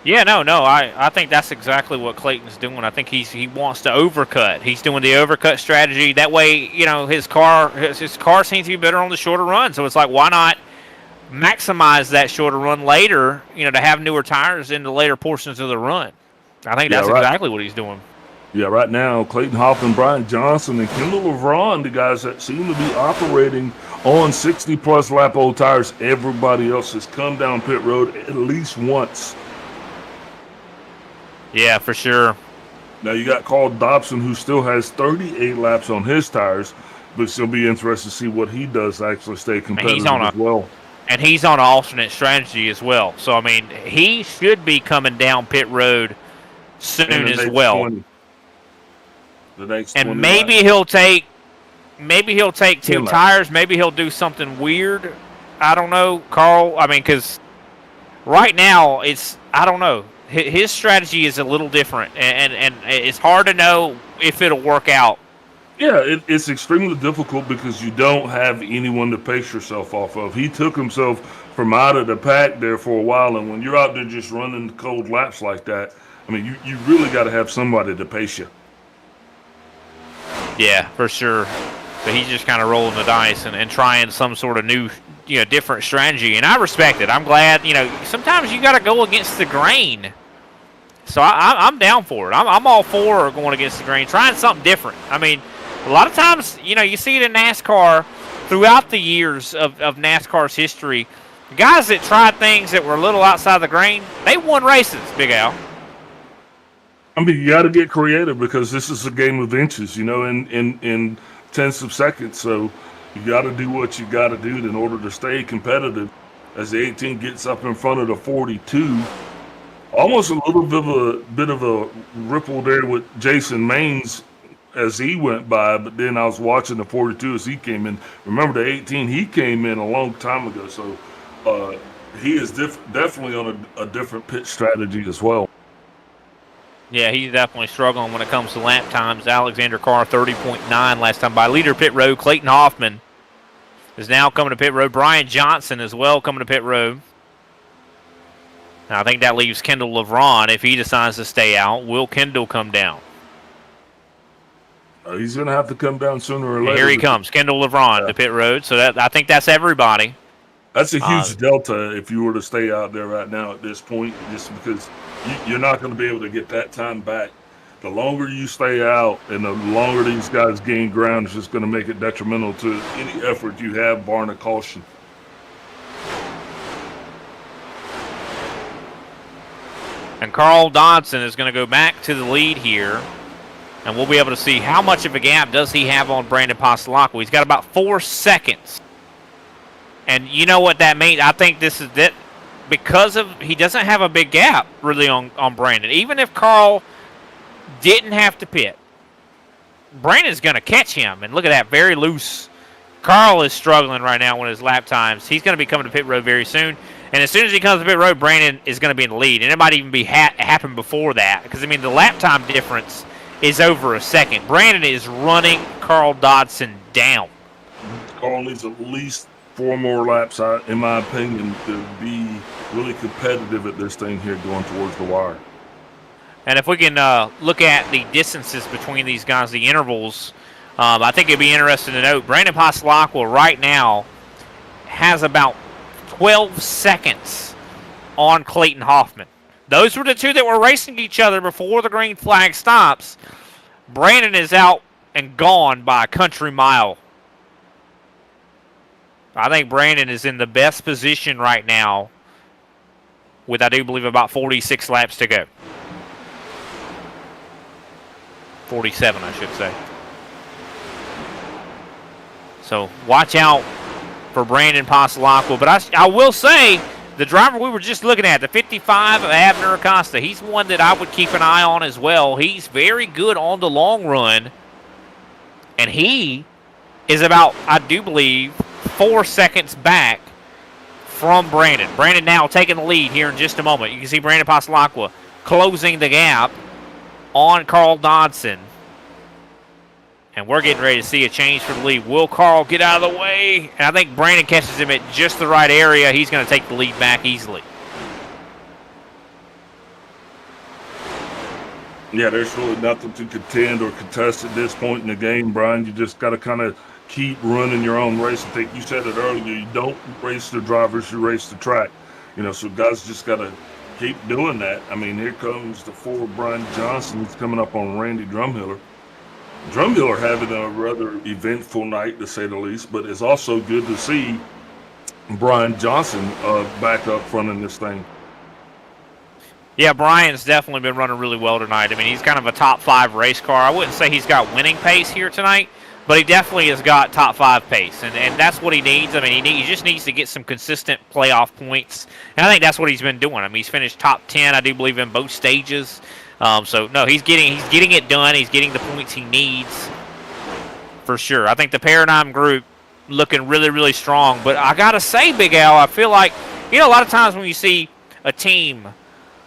Yeah, no. I think that's exactly what Clayton's doing. I think he wants to overcut. He's doing the overcut strategy. That way, his car seems to be better on the shorter run. So it's like, why not maximize that shorter run later? To have newer tires in the later portions of the run. I think that's exactly what he's doing. Yeah, right now, Clayton Hoffman, Brian Johnson, and Kendall LeVron, the guys that seem to be operating on 60-plus lap old tires. Everybody else has come down pit road at least once. Yeah, for sure. Now, you got Carl Dobson, who still has 38 laps on his tires, but it's going to be interesting to see what he does to actually stay competitive as well. And he's on an alternate strategy as well. So, I mean, he should be coming down pit road soon as well. 20. The next and maybe he'll take two tires. Maybe he'll do something weird. I don't know, Carl. I mean, because right now I don't know. His strategy is a little different, and it's hard to know if it'll work out. Yeah, it's extremely difficult because you don't have anyone to pace yourself off of. He took himself from out of the pack there for a while, and when you're out there just running cold laps like that, I mean, you really got to have somebody to pace you. Yeah, for sure. But he's just kind of rolling the dice and trying some sort of new, different strategy. And I respect it. I'm glad, sometimes you got to go against the grain. So I'm down for it. I'm all for going against the grain, trying something different. I mean, a lot of times, you see it in NASCAR throughout the years of NASCAR's history. Guys that tried things that were a little outside the grain, they won races, Big Al. I mean, you got to get creative because this is a game of inches, in tenths of seconds. So you got to do what you got to do in order to stay competitive. As the 18 gets up in front of the 42, almost a little bit of a ripple there with Jason Maines as he went by. But then I was watching the 42 as he came in. Remember the 18? He came in a long time ago. So he is definitely on a different pit strategy as well. Yeah, he's definitely struggling when it comes to lap times. Alexander Carr, 30.9 last time by. Leader pit road, Clayton Hoffman is now coming to pit road. Brian Johnson as well coming to pit road. Now, I think that leaves Kendall LeVron. If he decides to stay out, will Kendall come down? He's going to have to come down sooner or later. Here he comes, Kendall LeVron to pit road. So I think that's everybody. That's a huge delta if you were to stay out there right now at this point, just because you're not going to be able to get that time back. The longer you stay out and the longer these guys gain ground, it's just going to make it detrimental to any effort you have, barring a caution. And Carl Dodson is going to go back to the lead here. And we'll be able to see how much of a gap does he have on Brandon Pastelacqua. He's got about 4 seconds. And you know what that means? I think this is that because he doesn't have a big gap really on Brandon. Even if Carl didn't have to pit, Brandon's going to catch him. And look at that, very loose. Carl is struggling right now with his lap times. He's going to be coming to pit road very soon. And as soon as he comes to pit road, Brandon is going to be in the lead. And it might even be happen before that. Because, I mean, the lap time difference is over a second. Brandon is running Carl Dodson down. Carl needs at least 4 more laps, in my opinion, to be really competitive at this thing here going towards the wire. And if we can look at the distances between these guys, the intervals, I think it'd be interesting to note Brandon Pasalacqua right now has about 12 seconds on Clayton Hoffman. Those were the two that were racing each other before the green flag stops. Brandon is out and gone by a country mile. I think Brandon is in the best position right now with, I do believe, about 46 laps to go. 47, I should say. So watch out for Brandon Pasalacqua. But I will say, the driver we were just looking at, the 55 of Abner Acosta, he's one that I would keep an eye on as well. He's very good on the long run. And he is about, I do believe, 4 seconds back from Brandon. Brandon now taking the lead here in just a moment. You can see Brandon Pasalacqua closing the gap on Carl Dodson. And we're getting ready to see a change for the lead. Will Carl get out of the way? And I think Brandon catches him at just the right area. He's going to take the lead back easily. Yeah, there's really nothing to contend or contest at this point in the game, Brian. You just got to kind of keep running your own race. I think you said it earlier. You don't race the drivers, you race the track. So guys just got to keep doing that. I mean, here comes the 4 Brian Johnson. He's coming up on Randy Drumhiller. Drumhiller having a rather eventful night, to say the least, but it's also good to see Brian Johnson back up front in this thing. Yeah, Brian's definitely been running really well tonight. I mean, he's kind of a top 5 race car. I wouldn't say he's got winning pace here tonight, but he definitely has got top 5 pace, and that's what he needs. I mean, he just needs to get some consistent playoff points, and I think that's what he's been doing. I mean, he's finished top 10, I do believe, in both stages. So no, he's getting it done. He's getting the points he needs for sure. I think the Paradigm group looking really, really strong. But I gotta say, Big Al, I feel like a lot of times when you see a team,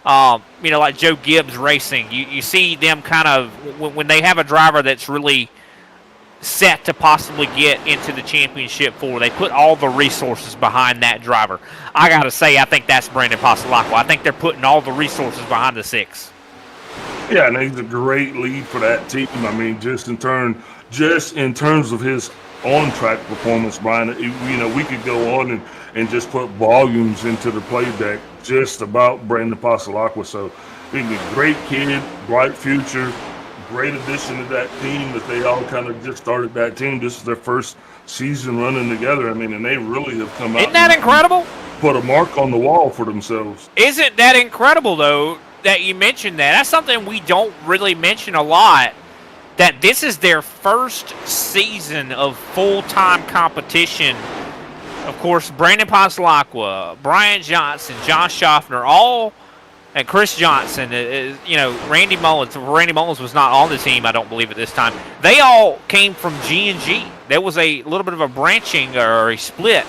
like Joe Gibbs Racing, you see them kind of when they have a driver that's really set to possibly get into the championship four, they put all the resources behind that driver. I gotta say, I think that's Brandon Pasalacqua. I think they're putting all the resources behind the 6. Yeah, and he's a great lead for that team. I mean, just in terms of his on-track performance, Brian, we could go on and just put volumes into the play deck just about Brandon Pasalacqua. So, he's a great kid, bright future, great addition to that team that they all kind of just started that team. This is their first season running together. I mean, and they really have come out. Isn't that incredible? Put a mark on the wall for themselves. Isn't that incredible, though, that you mentioned that? That's something we don't really mention a lot, that this is their first season of full-time competition. Of course, Brandon Pasalacqua, Brian Johnson, Josh Schaffner, and Chris Johnson, Randy Mullins. Randy Mullins was not on the team, I don't believe, at this time. They all came from G&G. There was a little bit of a branching or a split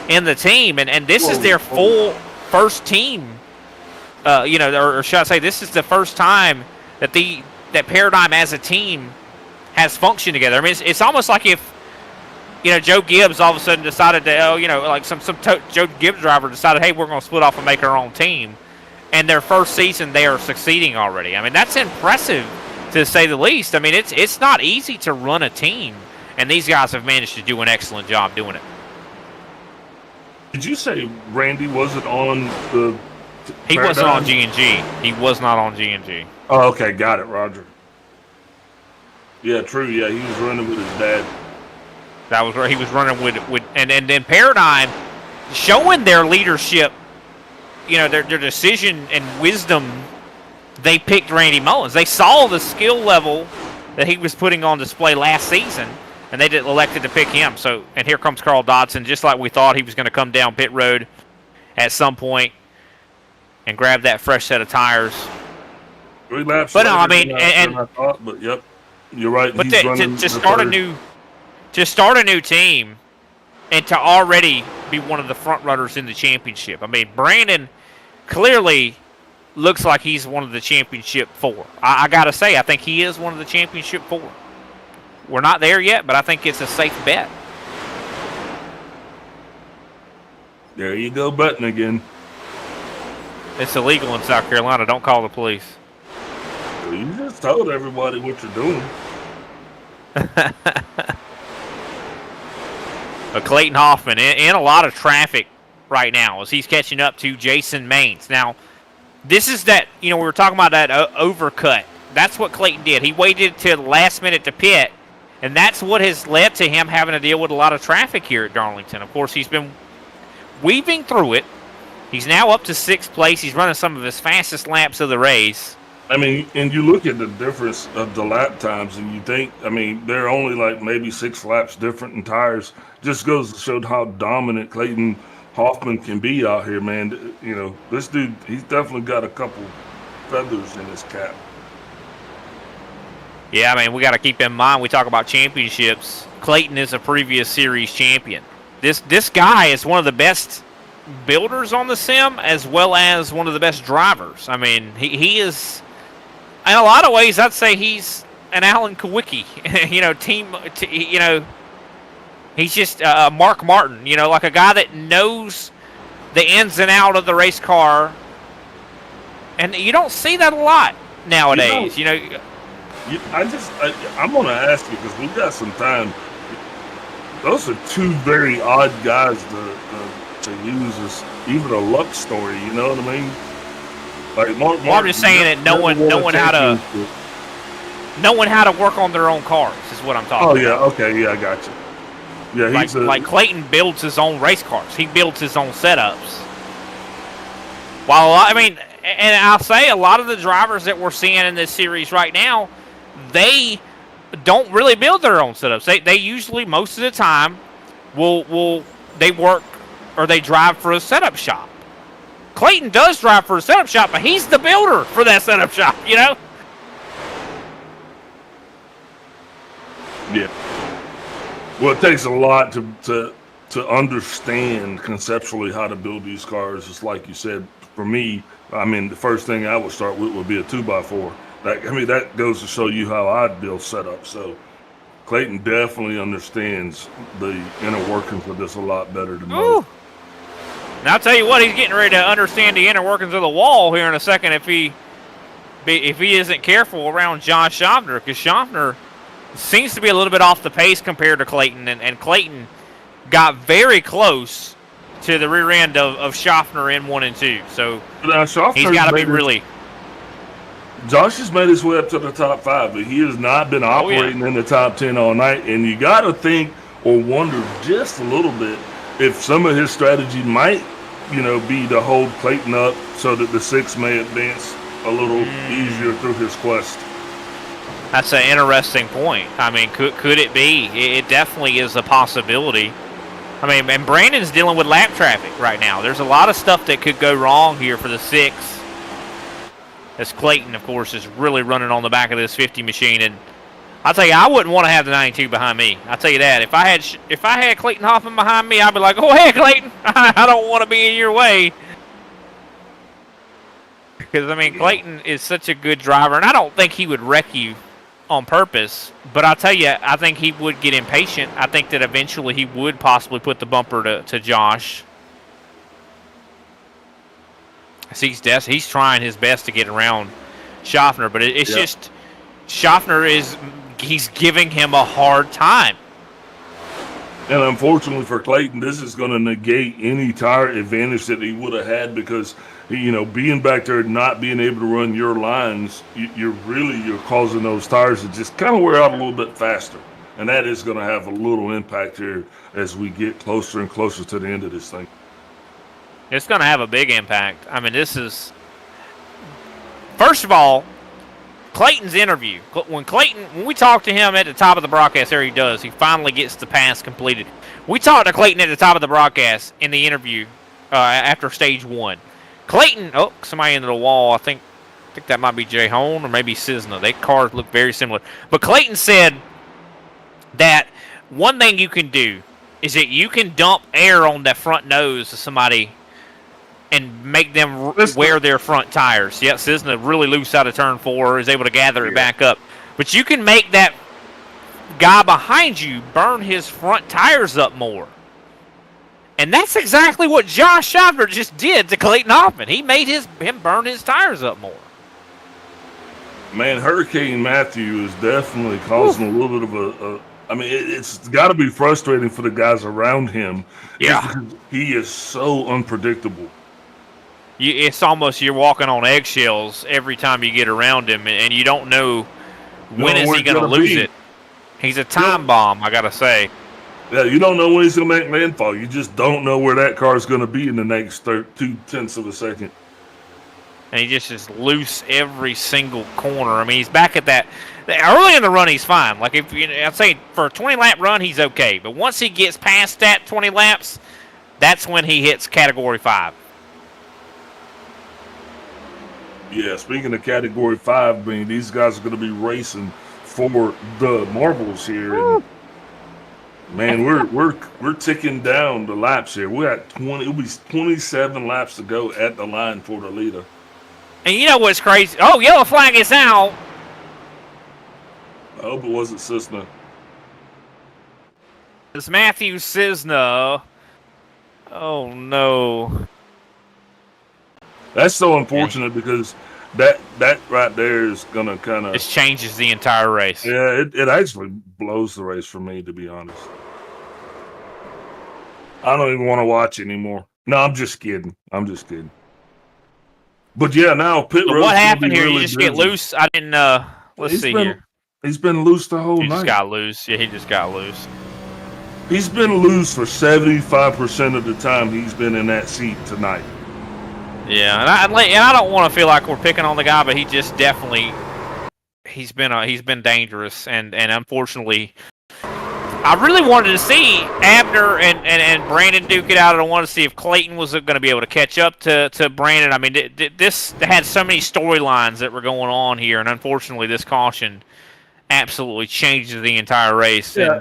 in the team, and this is their full first team. Or should I say, this is the first time that that Paradigm as a team has functioned together. I mean, it's almost like if Joe Gibbs all of a sudden decided to, Joe Gibbs driver decided, hey, we're going to split off and make our own team. And their first season, they are succeeding already. I mean, that's impressive, to say the least. I mean, it's not easy to run a team, and these guys have managed to do an excellent job doing it. Did you say Randy wasn't on the... He wasn't on G&G. He was not on G&G. Oh, okay. Got it, Roger. Yeah, true. Yeah, he was running with his dad. That was where he was running with and then Paradigm showing their leadership, their decision and wisdom. They picked Randy Mullins. They saw the skill level that he was putting on display last season, and they elected to pick him. So, and here comes Carl Dodson, just like we thought he was going to come down pit road at some point and grab that fresh set of tires. 3 laps. But no, I mean, but yep, you're right. But to start a new team and to already be one of the front runners in the championship. I mean, Brandon clearly looks like he's one of the championship 4. I gotta say, I think he is one of the championship 4. We're not there yet, but I think it's a safe bet. There you go, betting again. It's illegal in South Carolina. Don't call the police. So you just told everybody what you're doing. But Clayton Hoffman in a lot of traffic right now as he's catching up to Jason Maines. Now, this is that, we were talking about that overcut. That's what Clayton did. He waited till the last minute to pit, and that's what has led to him having to deal with a lot of traffic here at Darlington. Of course, he's been weaving through it. He's now up to 6th place. He's running some of his fastest laps of the race. I mean, and you look at the difference of the lap times, and you think, they're only like maybe 6 laps different in tires. Just goes to show how dominant Clayton Hoffman can be out here, man. This dude, he's definitely got a couple feathers in his cap. Yeah, we got to keep in mind, we talk about championships. Clayton is a previous series champion. This guy is one of the best builders on the sim, as well as one of the best drivers. He is, in a lot of ways, I'd say he's an Alan Kawicki, he's just Mark Martin, like a guy that knows the ins and out of the race car, and you don't see that a lot nowadays. I'm going to ask you, because we've got some time. Those are 2 very odd guys to use as even a luck story, you know what I mean? Like Mark Martin, I'm just saying that knowing how to work on their own cars is what I'm talking about. Oh yeah, okay, yeah, I got you. Yeah, he's like Clayton builds his own race cars. He builds his own setups. While and I'll say a lot of the drivers that we're seeing in this series right now, they don't really build their own setups. They usually, most of the time, they work or they drive for a setup shop. Clayton does drive for a setup shop, but he's the builder for that setup shop, Yeah. Well, it takes a lot to understand conceptually how to build these cars. Just like you said, for me, the first thing I would start with would be a 2x4. That goes to show you how I build setups. So Clayton definitely understands the inner workings of this a lot better than most. Now I'll tell you what, he's getting ready to understand the inner workings of the wall here in a second if he isn't careful around John Schaffner, because Schaffner seems to be a little bit off the pace compared to Clayton, and Clayton got very close to the rear end of Schaffner in 1 and 2. So he's got to be really. Josh has made his way up to the top 5, but he has not been operating in the top 10 all night. And you got to think or wonder just a little bit if some of his strategy might, be to hold Clayton up so that the 6 may advance a little easier through his quest. That's an interesting point. Could it be? It definitely is a possibility. And Brandon's dealing with lap traffic right now. There's a lot of stuff that could go wrong here for the 6. As Clayton, of course, is really running on the back of this 50 machine, and I'll tell you, I wouldn't want to have the 92 behind me. I'll tell you that. If I had Clayton Hoffman behind me, I'd be like, "Oh, hey, Clayton, I don't want to be in your way." Because Clayton is such a good driver, and I don't think he would wreck you on purpose. But I'll tell you, I think he would get impatient. I think that eventually he would possibly put the bumper to Josh. He's trying his best to get around Schaffner, but it's just Schaffner he's giving him a hard time. And unfortunately for Clayton, this is going to negate any tire advantage that he would have had, because being back there, not being able to run your lines, you're causing those tires to just kind of wear out a little bit faster, and that is going to have a little impact here as we get closer and closer to the end of this thing. It's going to have a big impact. This is, first of all, Clayton's interview. When we talk to him at the top of the broadcast, there he does. He finally gets the pass completed. We talked to Clayton at the top of the broadcast in the interview after stage 1. Clayton, somebody into the wall. I think that might be Jay Hone or maybe Cisna. They cars look very similar. But Clayton said that one thing you can do is that you can dump air on that front nose of somebody and make them wear their front tires. Yeah, Cisna really loose out of turn 4, is able to gather it back up. But you can make that guy behind you burn his front tires up more. And that's exactly what Josh Schaffner just did to Clayton Hoffman. He made him burn his tires up more. Man, Hurricane Matthew is definitely causing a little bit of I mean, it's got to be frustrating for the guys around him. Yeah. Just because he is so unpredictable. It's almost you're walking on eggshells every time you get around him, and you don't know when is he going to lose it. He's a time bomb, I got to say. Yeah, you don't know when he's going to make landfall. You just don't know where that car is going to be in the next 2/10 of a second. And he just is loose every single corner. I mean, he's back at that. Early in the run, he's fine. Like, I'd say for a 20-lap run, he's okay. But once he gets past that 20 laps, that's when he hits Category 5. Yeah, speaking of Category 5, I mean, these guys are going to be racing for the marbles here. And, man, we're ticking down the laps here. We're at 20. It'll be 27 laps to go at the line for the leader. And you know what's crazy? Oh, yellow flag is out. I hope it wasn't Cisna. It's Matthew Cisna. Oh, no. That's so unfortunate because that right there is going to kind of... It changes the entire race. Yeah, it actually blows the race for me, to be honest. I don't even want to watch anymore. No, I'm just kidding. But yeah, now pit road. What happened here? Really you just get loose? I didn't. Let's see here. He's been loose the whole night. He just got loose. Yeah, he just got loose. He's been loose for 75% of the time he's been in that seat tonight. Yeah, and I don't want to feel like we're picking on the guy, but he just definitely he's been dangerous, and unfortunately, I really wanted to see Abner and Brandon duke it out. I wanted to see if Clayton was going to be able to catch up to Brandon. I mean, this had so many storylines that were going on here, and unfortunately, this caution absolutely changes the entire race. Yeah,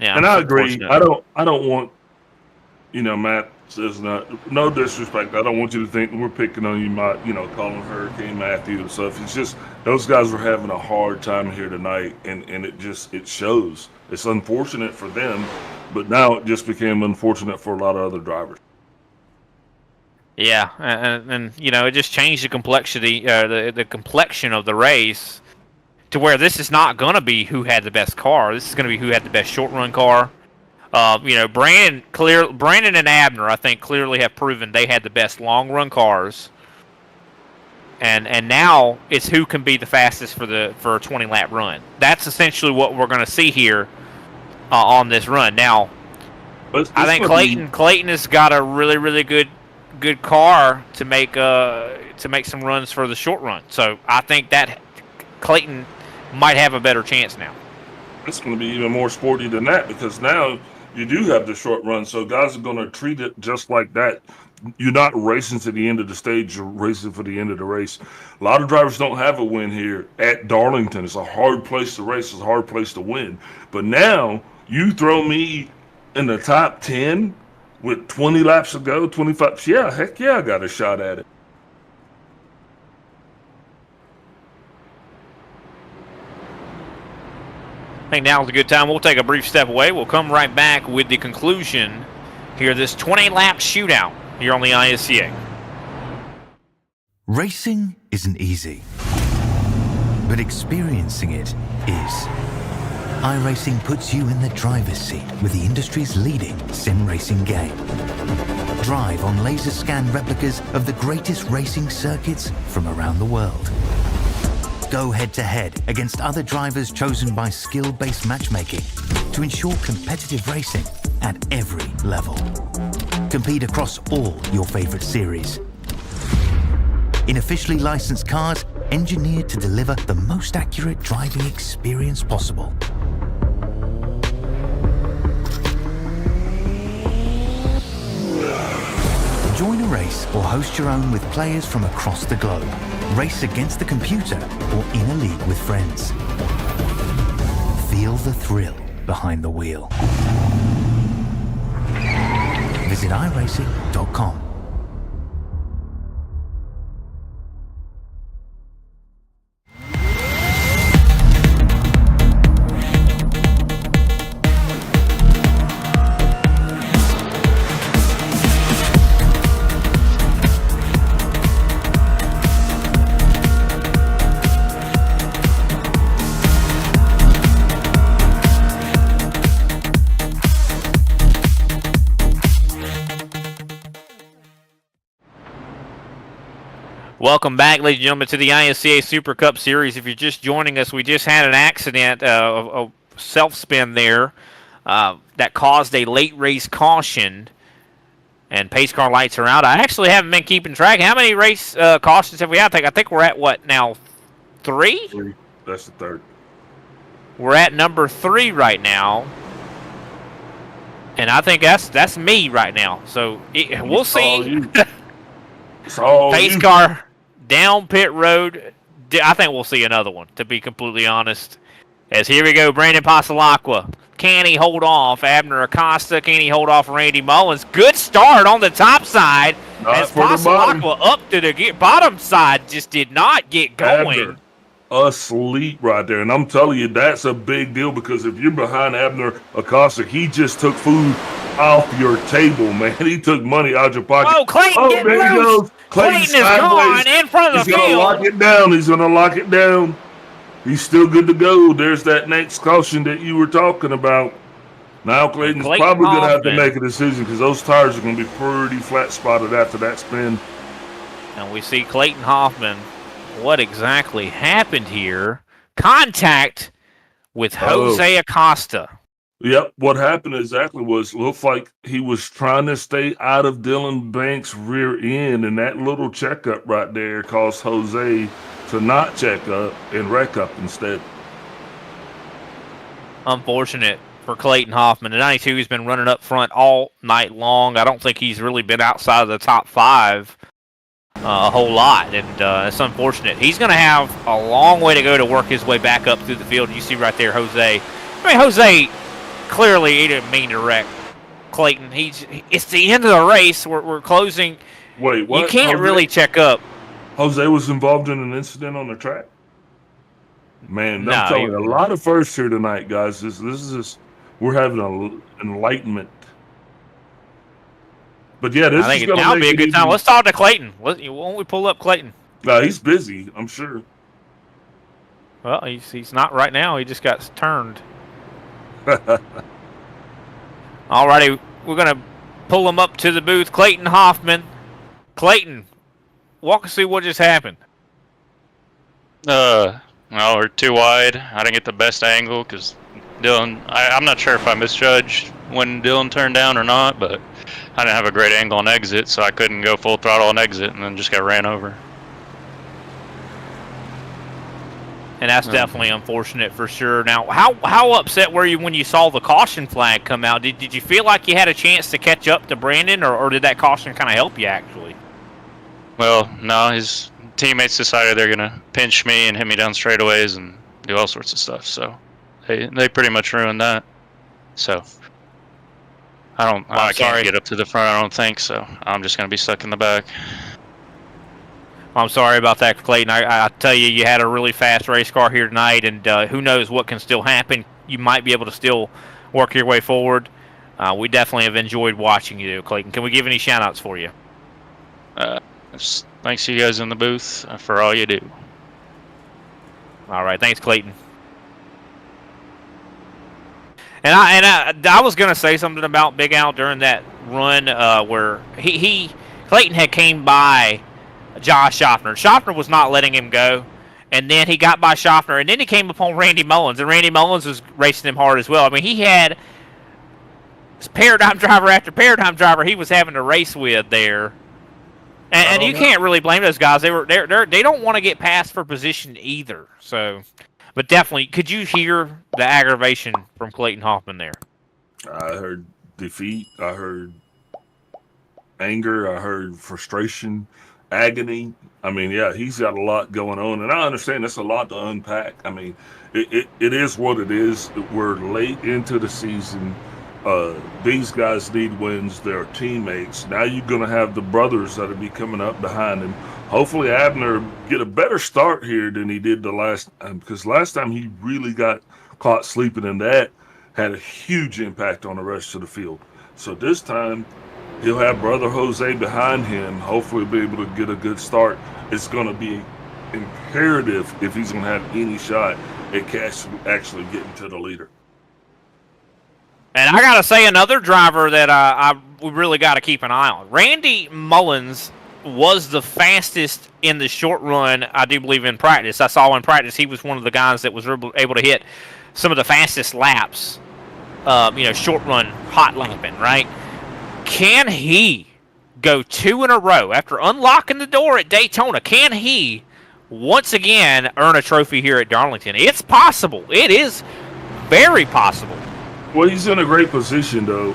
and I agree. I don't want, Matt says no disrespect. I don't want you to think we're picking on you, calling Hurricane Matthew and stuff. It's just those guys were having a hard time here tonight, and it shows. It's unfortunate for them, but now it just became unfortunate for a lot of other drivers. Yeah, and it just changed the complexity, the complexion of the race to where this is not going to be who had the best car. This is going to be who had the best short run car. Brandon and Abner, I think, clearly have proven they had the best long run cars. And now it's who can be the fastest for a 20-lap run. That's essentially what we're going to see here on this run. Now, I think Clayton has got a really, really good car to make some runs for the short run. So I think that Clayton might have a better chance now. It's going to be even more sporty than that because now you do have the short run, so guys are going to treat it just like that. You're not racing to the end of the stage, you're racing for the end of the race. A lot of drivers don't have a win here at Darlington. It's a hard place to race, it's a hard place to win. But now you throw me in the top 10 with 20 laps to go, 25, heck yeah, I got a shot at it. I think now is a good time. We'll take a brief step away. We'll come right back with the conclusion here, this 20-lap shootout here on the ISCA. Racing isn't easy, but experiencing it is. iRacing puts you in the driver's seat with the industry's leading sim racing game. Drive on laser scan replicas of the greatest racing circuits from around the world. Go head-to-head against other drivers chosen by skill-based matchmaking to ensure competitive racing at every level. Compete across all your favorite series. In officially licensed cars, engineered to deliver the most accurate driving experience possible. Join a race or host your own with players from across the globe. Race against the computer or in a league with friends. Feel the thrill behind the wheel. Visit iRacing.com. Welcome back, ladies and gentlemen, to the ISCA Super Cup Series. If you're just joining us, we just had an accident, a self-spin there that caused a late race caution, and pace car lights are out. I actually haven't been keeping track. How many race cautions have we had? I think we're at, what, now, 3? 3. That's the third. We're at number 3 right now. And I think that's me right now. So we'll see. It's all pace you. Car down pit road. I think we'll see another one, to be completely honest. As here we go, Brandon Pasalacqua. Can he hold off Abner Acosta? Can he hold off Randy Mullins? Good start on the top side. Not as for the Pasalacqua up to the bottom side just did not get going. Abner asleep right there. And I'm telling you, that's a big deal, because if you're behind Abner Acosta, he just took food off your table, man. He took money out your pocket. Oh, Clayton, get there he loose. goes. Clayton is sideways. gone in front of the He's going to field. lock it down. He's going to lock it down. He's still good to go. There's that next caution that you were talking about. Now Clayton's probably going to have to make a decision, because those tires are going to be pretty flat spotted after that spin. And we see Clayton Hoffman. What exactly happened here? Contact with Jose Acosta. Yep, what happened exactly was, looked like he was trying to stay out of Dylan Banks' rear end, and that little checkup right there caused Jose to not check up and wreck up instead. Unfortunate for Clayton Hoffman. The 92 has been running up front all night long. I don't think he's really been outside of the top 5 a whole lot, and it's unfortunate. He's going to have a long way to go to work his way back up through the field. You see right there, Jose. I mean, Jose, clearly he didn't mean to wreck Clayton. It's the end of the race. We're closing. Wait, what? You can't really check up. Jose was involved in an incident on the track? Man, I'm telling you, a lot of firsts here tonight, guys. This is we're having an enlightenment. But yeah, this I is think going now to be a good time. Let's talk to Clayton. Why don't we pull up Clayton? No, he's busy, I'm sure. Well, he's not right now. He just got turned. Alrighty, we're going to pull him up to the booth. Clayton Hoffman. Clayton, walk us through what just happened. Well, we're too wide. I didn't get the best angle because Dylan, I'm not sure if I misjudged when Dylan turned down or not, but I didn't have a great angle on exit, so I couldn't go full throttle on exit, and then just got ran over. And that's definitely unfortunate for sure. Now, how upset were you when you saw the caution flag come out? Did you feel like you had a chance to catch up to Brandon, or did that caution kind of help you, actually? Well, no, his teammates decided they're going to pinch me and hit me down straightaways and do all sorts of stuff, so they pretty much ruined that. So I can't get up to the front, I don't think, so I'm just going to be stuck in the back. I'm sorry about that, Clayton. I tell you, you had a really fast race car here tonight, and who knows what can still happen. You might be able to still work your way forward. We definitely have enjoyed watching you, Clayton. Can we give any shout-outs for you? Thanks to you guys in the booth for all you do. All right, thanks, Clayton. And I was going to say something about Big Al during that run where Clayton had came by Josh Schaffner. Schaffner was not letting him go, and then he got by Schaffner, and then he came upon Randy Mullins, and Randy Mullins was racing him hard as well. I mean, he had paradigm driver after paradigm driver he was having to race with there, and you can't really blame those guys. They don't want to get passed for position either. So, but definitely, could you hear the aggravation from Clayton Hoffman there? I heard defeat. I heard anger. I heard frustration. Agony. I mean, yeah, he's got a lot going on, and I understand that's a lot to unpack. I mean, it is what it is. We're late into the season. These guys need wins. They're teammates. Now you're going to have the brothers that'll be coming up behind him. Hopefully Abner get a better start here than he did the last time, because last time he really got caught sleeping, and that had a huge impact on the rest of the field. So this time he'll have brother Jose behind him, hopefully be able to get a good start. It's going to be imperative if he's going to have any shot at actually getting to the leader. And I got to say, another driver that we really got to keep an eye on. Randy Mullins was the fastest in the short run, I do believe, in practice. I saw in practice he was one of the guys that was able to hit some of the fastest laps, short run, hot lapping, right? Can he go 2 in a row after unlocking the door at Daytona? Can he once again earn a trophy here at Darlington? It's possible. It is very possible. Well, he's in a great position, though,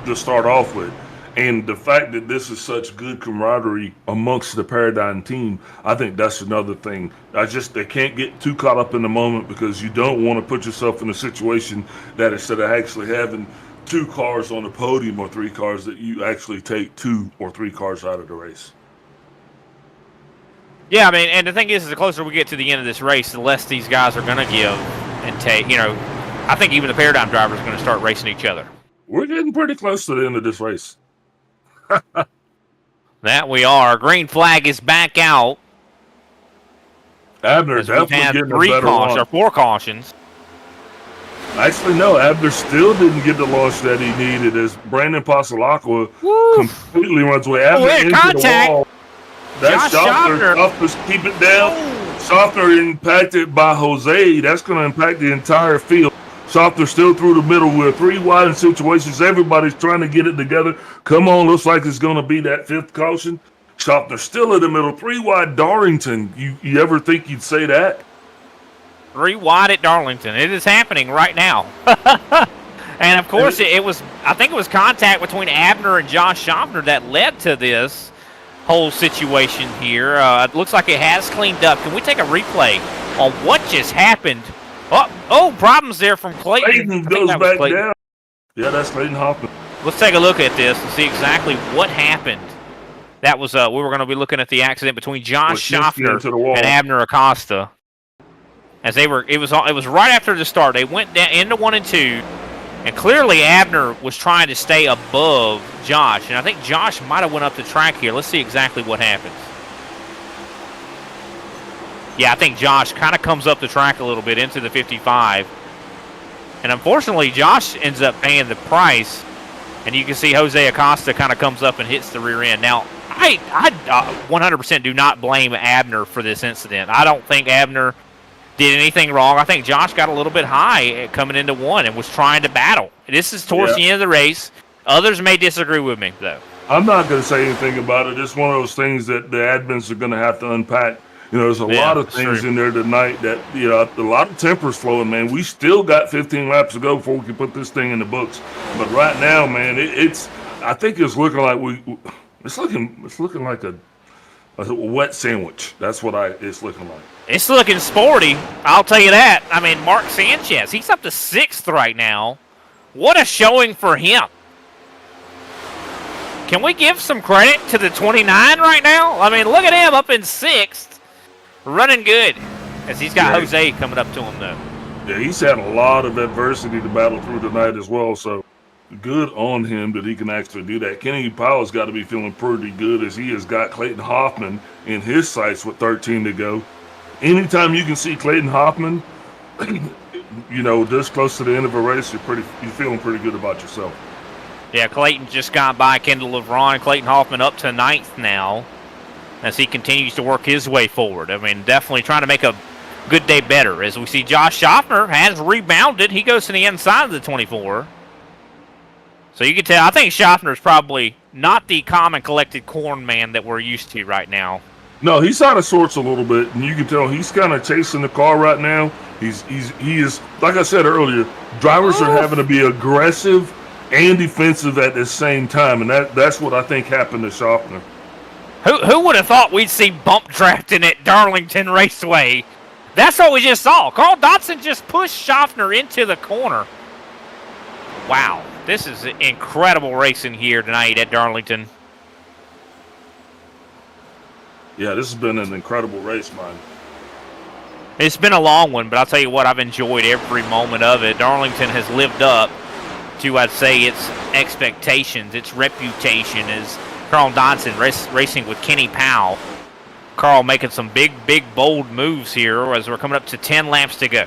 to start off with. And the fact that this is such good camaraderie amongst the Paradigm team, I think that's another thing. They can't get too caught up in the moment, because you don't want to put yourself in a situation that instead of actually having 2 cars on the podium or 3 cars, that you actually take 2 or 3 cars out of the race. Yeah, I mean, and the thing is, the closer we get to the end of this race, the less these guys are going to give and take. I think even the Paradigm drivers are going to start racing each other. We're getting pretty close to the end of this race. That we are. Green flag is back out. Abner definitely getting a better launch. Or 4 cautions. Actually, no. Abner still didn't get the launch that he needed, as Brandon Pasalacqua completely runs away. Abner into contact. The wall. That's Schaffner. Schaffner's keep it down. Schaffner impacted by Jose. That's going to impact the entire field. Schaffner still through the middle. We're 3 wide in situations. Everybody's trying to get it together. Come on, looks like it's going to be that 5th caution. Schaffner still in the middle. 3 wide Darlington. You ever think you'd say that? 3 wide at Darlington. It is happening right now. And of course, I think it was contact between Abner and Josh Schaffner that led to this whole situation here. It looks like it has cleaned up. Can we take a replay on what just happened? Oh, problems there from Clayton. Clayton goes back down. Yeah, that's Clayton Hoffman. Let's take a look at this and see exactly what happened. That was we were going to be looking at the accident between Josh Schaffner and Abner Acosta. As it was right after the start. They went down into 1 and 2. And clearly Abner was trying to stay above Josh. And I think Josh might have went up the track here. Let's see exactly what happens. Yeah, I think Josh kind of comes up the track a little bit into the 55. And unfortunately, Josh ends up paying the price. And you can see Jose Acosta kind of comes up and hits the rear end. Now, I 100% do not blame Abner for this incident. I don't think Abner did anything wrong. I think Josh got a little bit high coming into 1 and was trying to battle. This is towards the end of the race. Others may disagree with me, though. I'm not going to say anything about it. It's one of those things that the admins are going to have to unpack. There's a lot of things in there tonight that, a lot of tempers flowing, man. We still got 15 laps to go before we can put this thing in the books. But right now, man, I think it's looking like it's looking like a wet sandwich. That's what it's looking like. It's looking sporty, I'll tell you that. I mean, Mark Sanchez, he's up to 6th right now. What a showing for him. Can we give some credit to the 29 right now? I mean, look at him up in 6th, running good, as he's got Jose coming up to him, though. Yeah, he's had a lot of adversity to battle through tonight as well, so good on him that he can actually do that. Kenny Powell's got to be feeling pretty good, as he has got Clayton Hoffman in his sights with 13 to go. Anytime you can see Clayton Hoffman, this close to the end of a race, you're feeling pretty good about yourself. Yeah, Clayton just got by Kendall LeBron. Clayton Hoffman up to 9th now as he continues to work his way forward. I mean, definitely trying to make a good day better. As we see Josh Schaffner has rebounded. He goes to the inside of the 24. So you can tell, I think Schaffner is probably not the calm and collected corn man that we're used to right now. No, he's out of sorts a little bit, and you can tell he's kind of chasing the car right now. He is, like I said earlier, drivers are having to be aggressive and defensive at the same time, and that's what I think happened to Schaffner. Who would have thought we'd see bump drafting at Darlington Raceway? That's what we just saw. Carl Dodson just pushed Schaffner into the corner. Wow, this is incredible racing here tonight at Darlington. Yeah, this has been an incredible race, man. It's been a long one, but I'll tell you what, I've enjoyed every moment of it. Darlington has lived up to, I'd say, its expectations, its reputation as Carl Dodson racing with Kenny Powell. Carl making some big, bold moves here as we're coming up to 10 laps to go.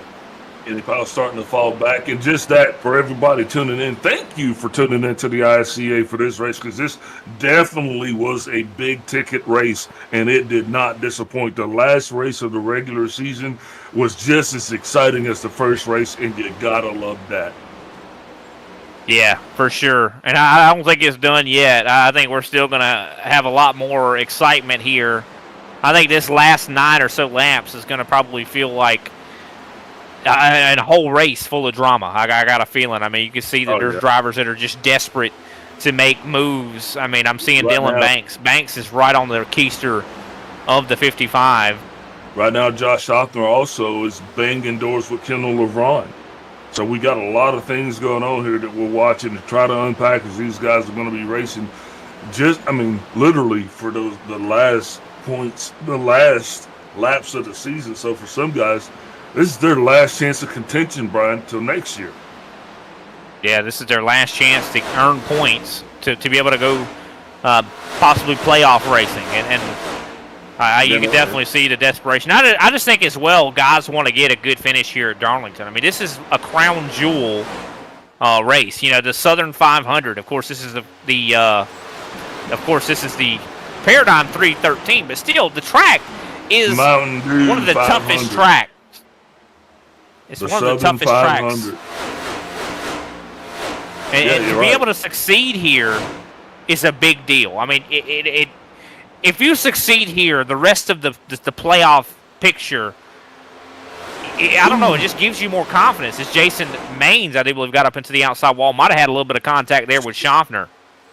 and if I was starting to fall back, and just that for everybody tuning in, thank you for tuning into the ISCA for this race, because this definitely was a big ticket race, and it did not disappoint. The last race of the regular season was just as exciting as the first race, and you gotta love that. Yeah, for sure. And I don't think it's done yet. I think we're still going to have a lot more excitement here. I think this last 9 or so laps is going to probably feel like a whole race full of drama. I got a feeling. I mean, you can see that there's drivers that are just desperate to make moves. I mean, I'm seeing Right Dylan now- Banks. Banks is right on the keister of the 55. Right now, Josh Hoffner also is banging doors with Kendall LeBron. So we got a lot of things going on here that we're watching to try to unpack as these guys are going to be racing. Literally for the last points, the last laps of the season. So for some guys, this is their last chance of contention, Brian, till next year. Yeah, this is their last chance to earn points to be able to go possibly playoff racing. You can definitely see the desperation. I just think as well, guys want to get a good finish here at Darlington. I mean, this is a crown jewel race. You know, the Southern 500. Of course, this is the Paradigm 313. But still, the track is Mountain Dew one of the 500. toughest tracks. It's The one of the Southern toughest 500. tracks. And to be able to succeed here is a big deal. I mean, if you succeed here, the rest of the playoff picture, I don't know, it just gives you more confidence. It's Jason Maines, I believe, got up into the outside wall. Might have had a little bit of contact there with Schaffner.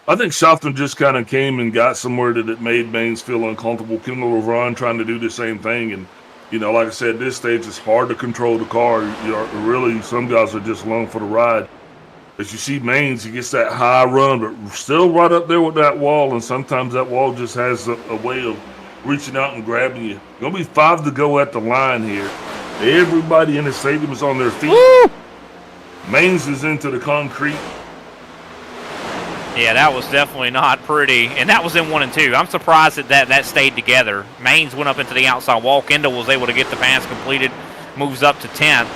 I think Schaffner just kind of came and got somewhere that it made Maines feel uncomfortable. Kendall LeBron trying to do the same thing. And, you know, like I said, this stage it's hard to control the car. Really, some guys are just along for the ride. As you see Maines, he gets that high run, but still right up there with that wall. And sometimes that wall just has a way of reaching out and grabbing you. Going to be 5 to go at the line here. Everybody in the stadium is on their feet. Woo! Maines is into the concrete. Yeah, that was definitely not pretty. And that was in 1 and 2. I'm surprised that stayed together. Maines went up into the outside wall. Kendall was able to get the pass completed, moves up to 10th.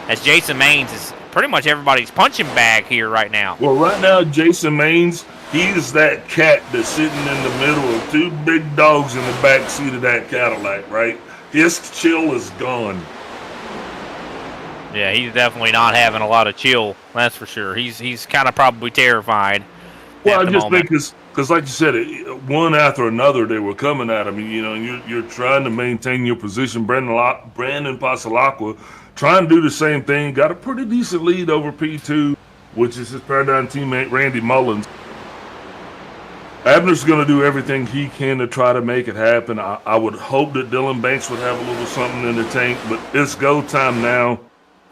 As Jason Maines is pretty much everybody's punching bag here right now. Well, right now, Jason Maines, he's that cat that's sitting in the middle of 2 big dogs in the back seat of that Cadillac, right? His chill is gone. Yeah, he's definitely not having a lot of chill, that's for sure. He's kind of probably terrified. Well, I just think because, like you said, one after another, they were coming at him. You know, you're trying to maintain your position. Brandon Pasalacqua trying to do the same thing. Got a pretty decent lead over P2, which is his Paradigm teammate, Randy Mullins. Abner's going to do everything he can to try to make it happen. I would hope that Dylan Banks would have a little something in the tank, but it's go time now.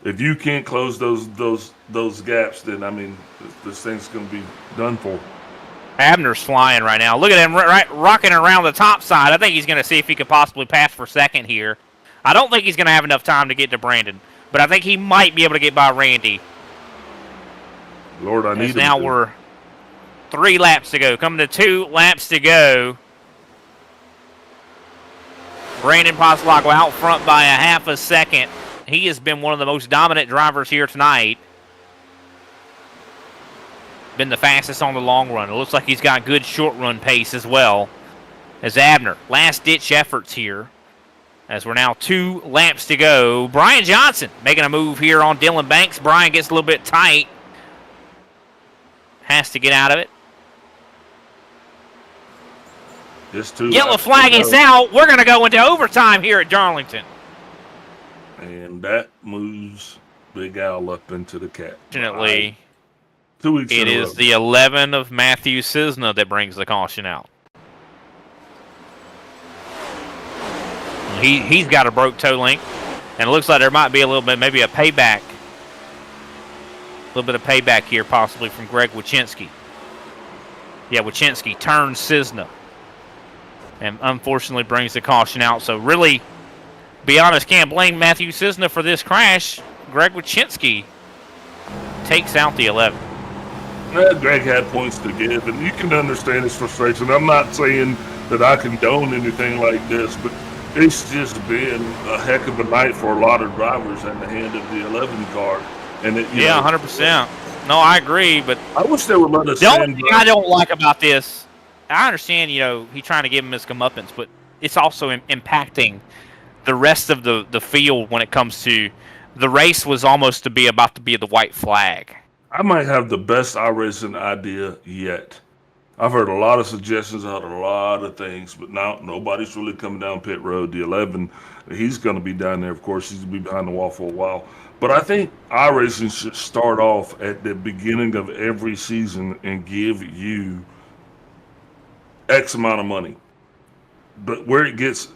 If you can't close those gaps, then, I mean, this thing's going to be done for. Abner's flying right now. Look at him rocking around the top side. I think he's going to see if he could possibly pass for second here. I don't think he's going to have enough time to get to Brandon, but I think he might be able to get by Randy. Lord, I need him. Now we're 3 laps to go. Coming to 2 laps to go. Brandon Pasalacqua out front by a half a second. He has been one of the most dominant drivers here tonight. Been the fastest on the long run. It looks like he's got good short run pace as well as Abner. Last ditch efforts here as we're now 2 laps to go. Brian Johnson making a move here on Dylan Banks. Brian gets a little bit tight. Has to get out of it. Just 2 Yellow laps flag to is go. out. We're going to go into overtime here at Darlington. And that moves Big Al up into the cat. Fortunately, 2 weeks it in a is row. the 11 of Matthew Cisna that brings the caution out. He's got a broke toe link, and it looks like there might be a little bit, maybe a payback. A little bit of payback here, possibly from Greg Wachinski. Yeah, Wachinski turns Cisna, and unfortunately brings the caution out. So really, be honest, can't blame Matthew Cisna for this crash. Greg Wachinski takes out the 11. Greg had points to give, and you can understand his frustration. I'm not saying that I condone anything like this, but It's just been a heck of a night for a lot of drivers in the hand of the 11 car. And it, you Yeah, know, 100%. No, I agree, but I wish they would let us the only stand thing by. I don't like about this, I understand, he's trying to give him his comeuppance, but it's also impacting the rest of the field when it comes to the race was almost about to be the white flag. I might have the best iRacing idea yet. I've heard a lot of suggestions, I heard a lot of things, but now nobody's really coming down pit road. The 11, he's going to be down there. Of course, he's going to be behind the wall for a while. But I think iRacing should start off at the beginning of every season and give you X amount of money. But where it gets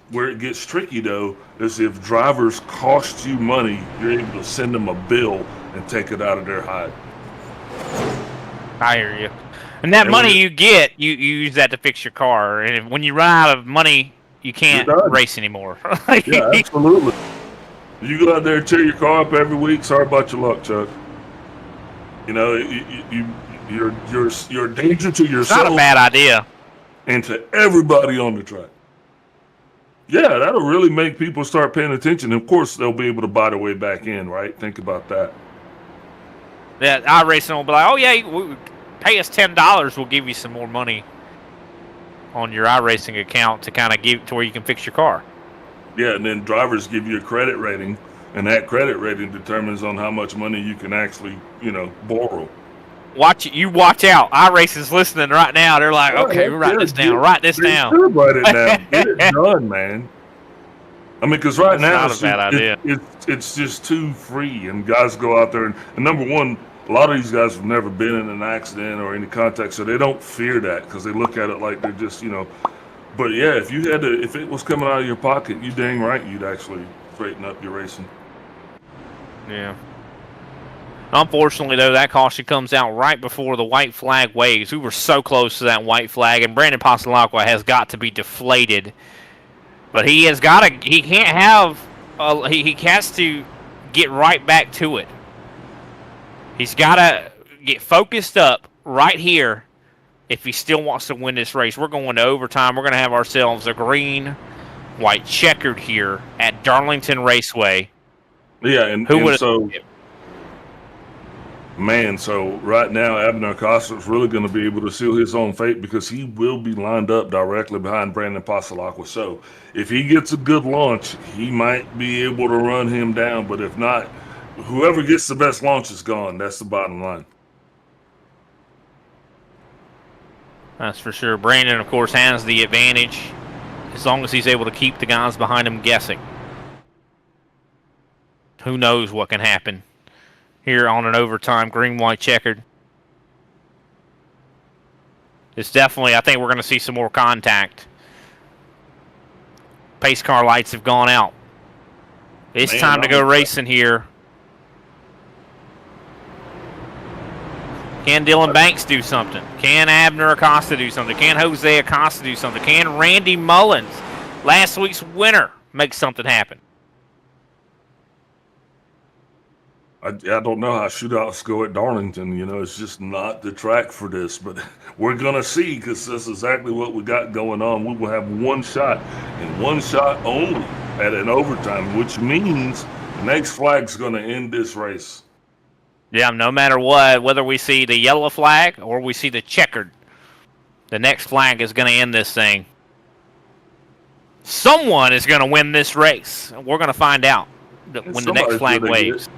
tricky though is if drivers cost you money, you're able to send them a bill and take it out of their hide. I hear you. And that And money when you get, you use that to fix your car. And when you run out of money, you can't You're done. race anymore. Yeah, absolutely. You go out there and tear your car up every week. Sorry about your luck, Chuck. You know, you're a danger to It's yourself not a bad idea. and to everybody on the track. Yeah, that'll really make people start paying attention. Of course, they'll be able to buy their way back in, right? Think about that. That iRacing will be like, oh yeah, pay us $10, we'll give you some more money on your iRacing account to kind of give to where you can fix your car. Yeah, and then drivers give you a credit rating, and that credit rating determines on how much money you can actually, borrow. Watch out. iRacing's listening right now. They're like, okay, we write this down. Write this down. Should write it down. Get it done, man. I mean, because right now That's not a bad idea. It's just too free, and guys go out there and number one, a lot of these guys have never been in an accident or any contact, so they don't fear that because they look at it like they're just, But yeah, if it was coming out of your pocket, you dang right you'd actually straighten up your racing. Yeah. Unfortunately, though, that caution comes out right before the white flag waves. We were so close to that white flag, and Brandon Passalacqua has got to be deflated. But he has to get right back to it. He's got to get focused up right here if he still wants to win this race. We're going to overtime. We're going to have ourselves a green, white checkered here at Darlington Raceway. Yeah, so right now Abner Acosta is really going to be able to seal his own fate because he will be lined up directly behind Brandon Passalacqua. So if he gets a good launch, he might be able to run him down. But if not, whoever gets the best launch is gone. That's the bottom line. That's for sure. Brandon, of course, has the advantage as long as he's able to keep the guys behind him guessing. Who knows what can happen here on an overtime green, white, checkered. It's definitely, I think we're going to see some more contact. Pace car lights have gone out. It's time to go racing here. Can Dylan Banks do something? Can Abner Acosta do something? Can Jose Acosta do something? Can Randy Mullins, last week's winner, make something happen? I don't know how shootouts go at Darlington. It's just not the track for this. But we're going to see because that's exactly what we got going on. We will have one shot and one shot only at an overtime, which means the next flag's going to end this race. Yeah, no matter what, whether we see the yellow flag or we see the checkered, the next flag is going to end this thing. Someone is going to win this race. We're going to find out when the next flag waves.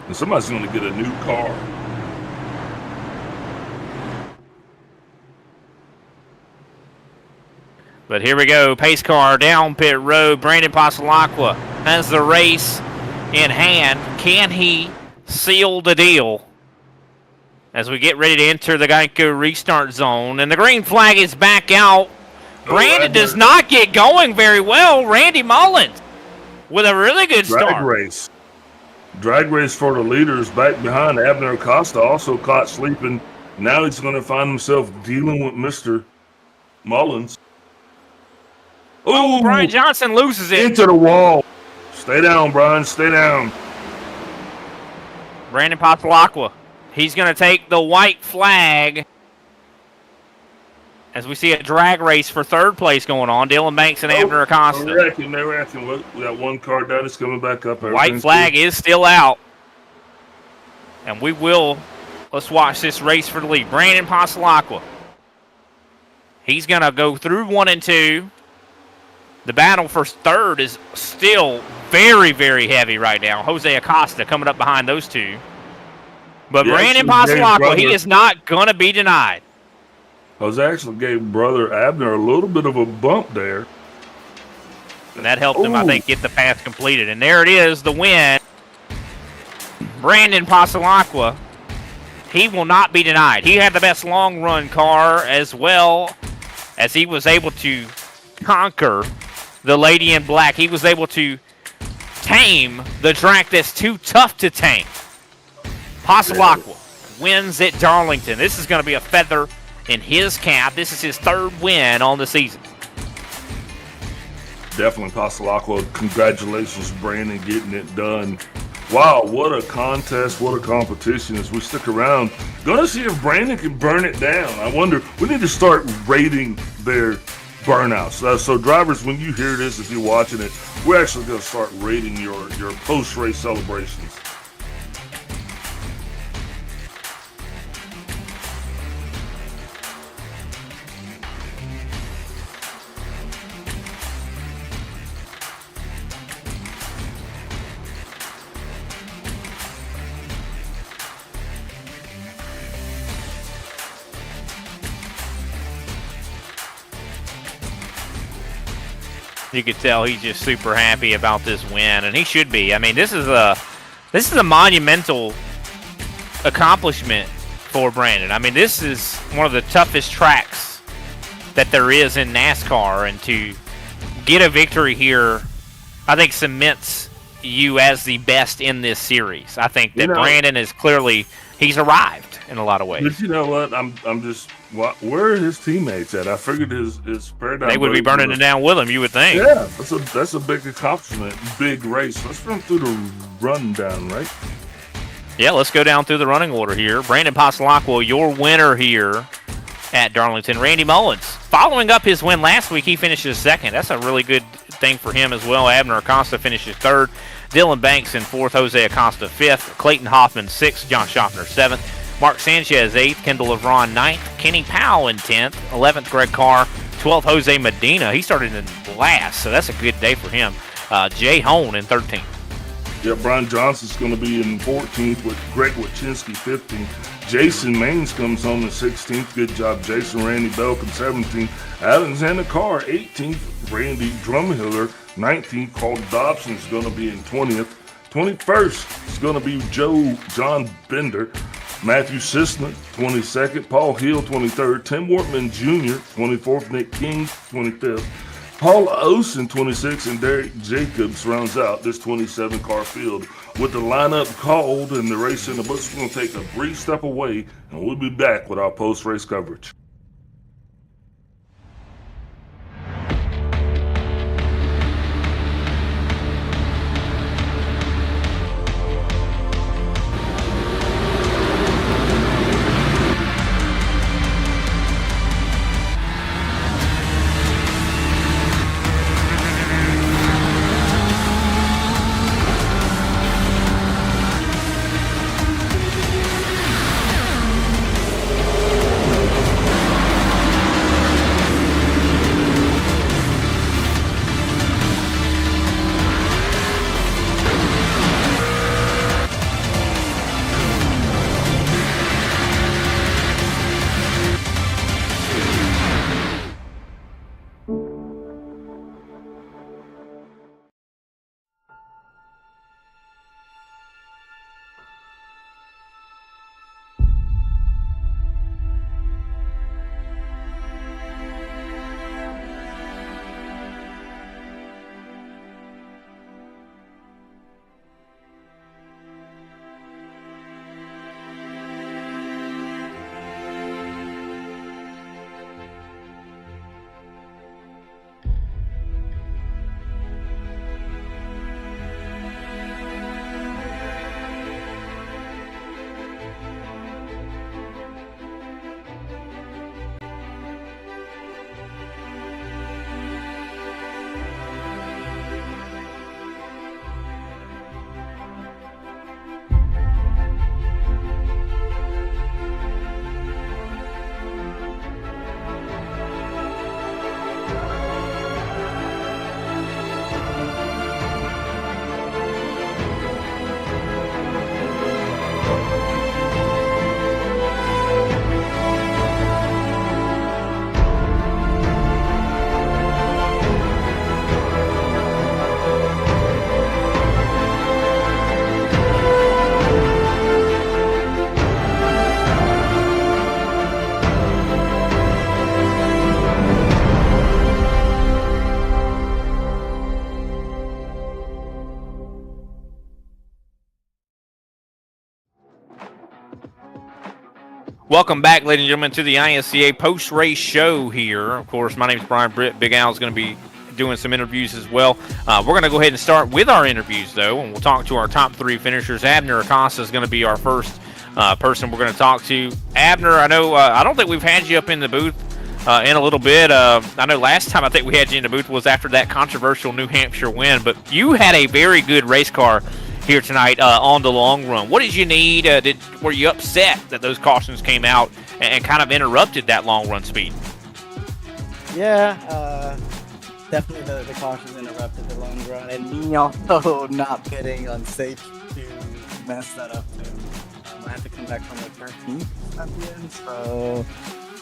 And somebody's going to get a new car. But here we go. Pace car down pit road. Brandon Passalacqua has the race in hand. Can he seal the deal as we get ready to enter the Geico restart zone? And the green flag is back out. Brandon does not get going very well. Randy Mullins with a really good start. Drag race for the leaders back behind. Abner Acosta also caught sleeping. Now he's going to find himself dealing with Mr. Mullins. Oh, Brian Johnson loses it. Into the wall. Stay down, Brian. Stay down. Brandon Passalacqua. He's going to take the white flag as we see a drag race for third place going on. Dylan Banks and Abner Acosta. They're wrecking. Look, we got one car down. It's coming back up. White flag is still out. And let's watch this race for the lead. Brandon Pasalacqua. He's going to go through 1 and 2. The battle for third is still very, very heavy right now. Jose Acosta coming up behind those two. But Brandon Pasalacqua, he is not going to be denied. Jose actually gave brother Abner a little bit of a bump there. And that helped him, I think, get the pass completed. And there it is, the win. Brandon Pasalacqua, he will not be denied. He had the best long-run car as well as he was able to conquer the Lady in Black. He was able to tame the track that's too tough to tame. Pasalacqua wins at Darlington. This is going to be a feather in his cap. This is his third win on the season. Definitely Pasalacqua. Congratulations, Brandon, getting it done. Wow, what a contest, what a competition. As we stick around, gonna see if Brandon can burn it down. I wonder, we need to start rating their burnouts. So drivers, when you hear this, if you're watching it, we're actually gonna start rating your post-race celebrations. You could tell he's just super happy about this win, and he should be. I mean, this is a monumental accomplishment for Brandon. I mean, this is one of the toughest tracks that there is in NASCAR, and to get a victory here, I think cements you as the best in this series. I think that Brandon is clearly, he's arrived in a lot of ways. But you know what? I'm just, where are his teammates at? I figured his paradigm. They would be burning it down with him, you would think. Yeah, that's a big accomplishment, big race. Let's run through the rundown, right? Yeah, let's go down through the running order here. Brandon Pasalacqua, your winner here at Darlington. Randy Mullins, following up his win last week, he finishes second. That's a really good thing for him as well. Abner Acosta finishes third. Dylan Banks in fourth. Jose Acosta fifth. Clayton Hoffman sixth. John Schaffner seventh. Mark Sanchez eighth. Kendall Levron ninth. Kenny Powell in 10th. 11th, Greg Carr. 12th, Jose Medina. He started in last, so that's a good day for him. Jay Hone in 13th. Yeah, Brian Johnson's going to be in 14th with Greg Wachinski 15th. Jason Maines comes home in 16th. Good job, Jason. Randy Belkin 17th. Alexander Carr 18th. Randy Drumhiller 19th. Carl Dobson is going to be in 20th. 21st is going to be John Bender. Matthew Cisna 22nd. Paul Hill 23rd. Tim Wortman Jr. 24th. Nick King 25th. Paul Osen 26th, and Derek Jacobs rounds out this 27-car field. With the lineup called and the race in the books, we're going to take a brief step away, and we'll be back with our post-race coverage. Welcome back, ladies and gentlemen, to the ISCA post-race show here. Of course, my name is Brian Britt. Big Al's going to be doing some interviews as well. We're going to go ahead and start with our interviews, though, and we'll talk to our top three finishers. Abner Acosta is going to be our first person we're going to talk to. Abner, I know I don't think we've had you up in the booth in a little bit. I know last time I think we had you in the booth was after that controversial New Hampshire win, but you had a very good race car here tonight on the long run. What did you need? Were you upset that those cautions came out and kind of interrupted that long run speed? Yeah, definitely the cautions interrupted the long run, and me also not pitting on safe to mess that up too. I had to come back from like 13th at the end, so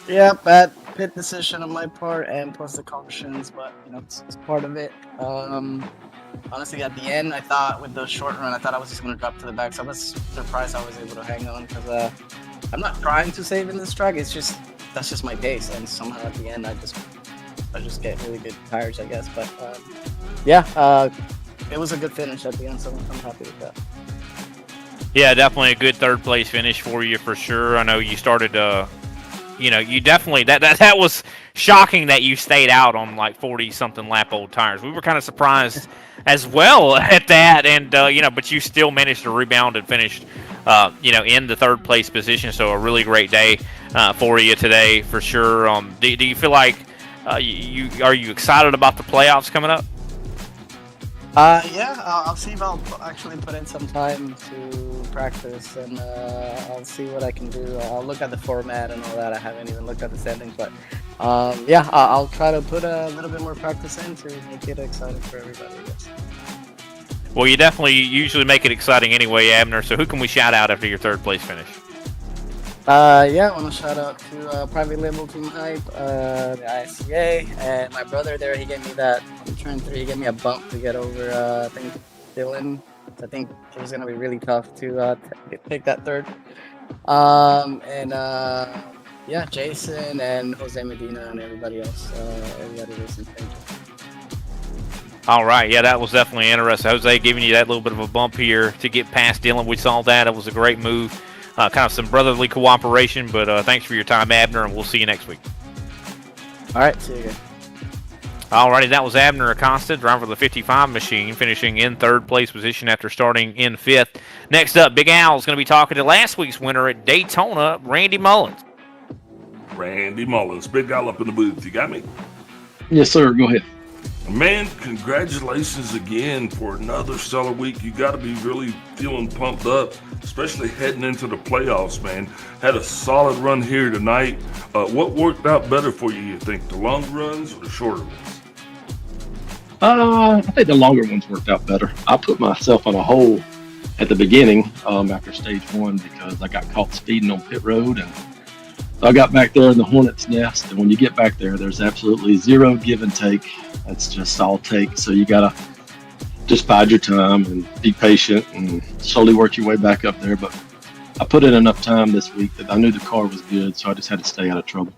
yeah, bad pit decision on my part, and plus the cautions, but you know it's part of it. Honestly, at the end, I thought with the short run, I thought I was just going to drop to the back. So I was surprised I was able to hang on because I'm not trying to save in this track. It's just that's just my pace, and somehow at the end, I just get really good tires, I guess. But yeah, it was a good finish at the end, so I'm happy with that. Yeah, definitely a good third place finish for you for sure. I know you started. You definitely that was shocking that you stayed out on like 40-something lap old tires. We were kind of surprised as well at that, and but you still managed to rebound and finished, in the third place position. So a really great day for you today for sure. Do you feel like are you excited about the playoffs coming up? Yeah, I'll see if I'll actually put in some time to practice, and I'll see what I can do. I'll look at the format and all that. I haven't even looked at the standings, but yeah, I'll try to put a little bit more practice in to make it exciting for everybody, I guess. Well, you definitely usually make it exciting anyway, Abner. So who can we shout out after your third place finish? Yeah, I want to shout out to Private Label Team Hype, the ISCA, and my brother there. He gave me that in turn 3. He gave me a bump to get over. I think Dylan. I think it was gonna be really tough to pick that third. Yeah, Jason and Jose Medina and everybody else. Everybody listening. Thank you. All right, yeah, that was definitely interesting. Jose giving you that little bit of a bump here to get past Dylan. We saw that. It was a great move. Kind of some brotherly cooperation, but thanks for your time, Abner, and we'll see you next week. All right, see you again. All righty, that was Abner Acosta, driver of the 55 machine, finishing in third place position after starting in 5th. Next up, Big Al is going to be talking to last week's winner at Daytona, Randy Mullins. Randy Mullins, Big Al up in the booth. You got me? Yes, sir. Go ahead. Man, congratulations again for another stellar week. You got to be really feeling pumped up, especially heading into the playoffs, man. Had a solid run here tonight. What worked out better for you think, the long runs or the shorter ones? I think the longer ones worked out better. I put myself on a hole at the beginning after stage 1 because I got caught speeding on pit road, and I got back there in the hornet's nest. And when you get back there, there's absolutely zero give and take. That's just all take. So you gotta just bide your time and be patient and slowly work your way back up there. But I put in enough time this week that I knew the car was good, so I just had to stay out of trouble.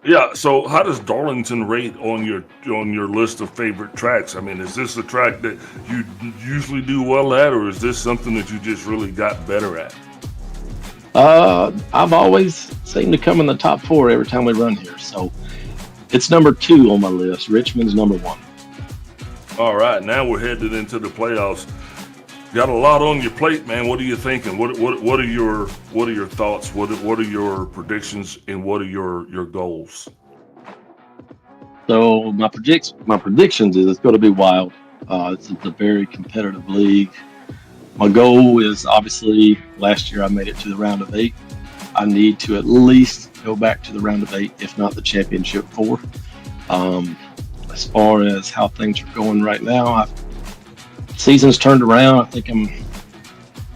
Yeah, so how does Darlington rate on your list of favorite tracks? I mean, is this a track that you usually do well at, or is this something that you just really got better at? I've always seemed to come in the top 4 every time we run here, so it's number 2 on my list. Richmond's number 1. All right, now we're headed into the playoffs. Got a lot on your plate, man. What are you thinking? What are your thoughts? What are your predictions, and what are your goals? So my predictions is it's going to be wild. It's a very competitive league. My goal is obviously last year I made it to the round of 8. I need to at least go back to the round of 8, if not the championship 4. As far as how things are going right now, season's turned around. I think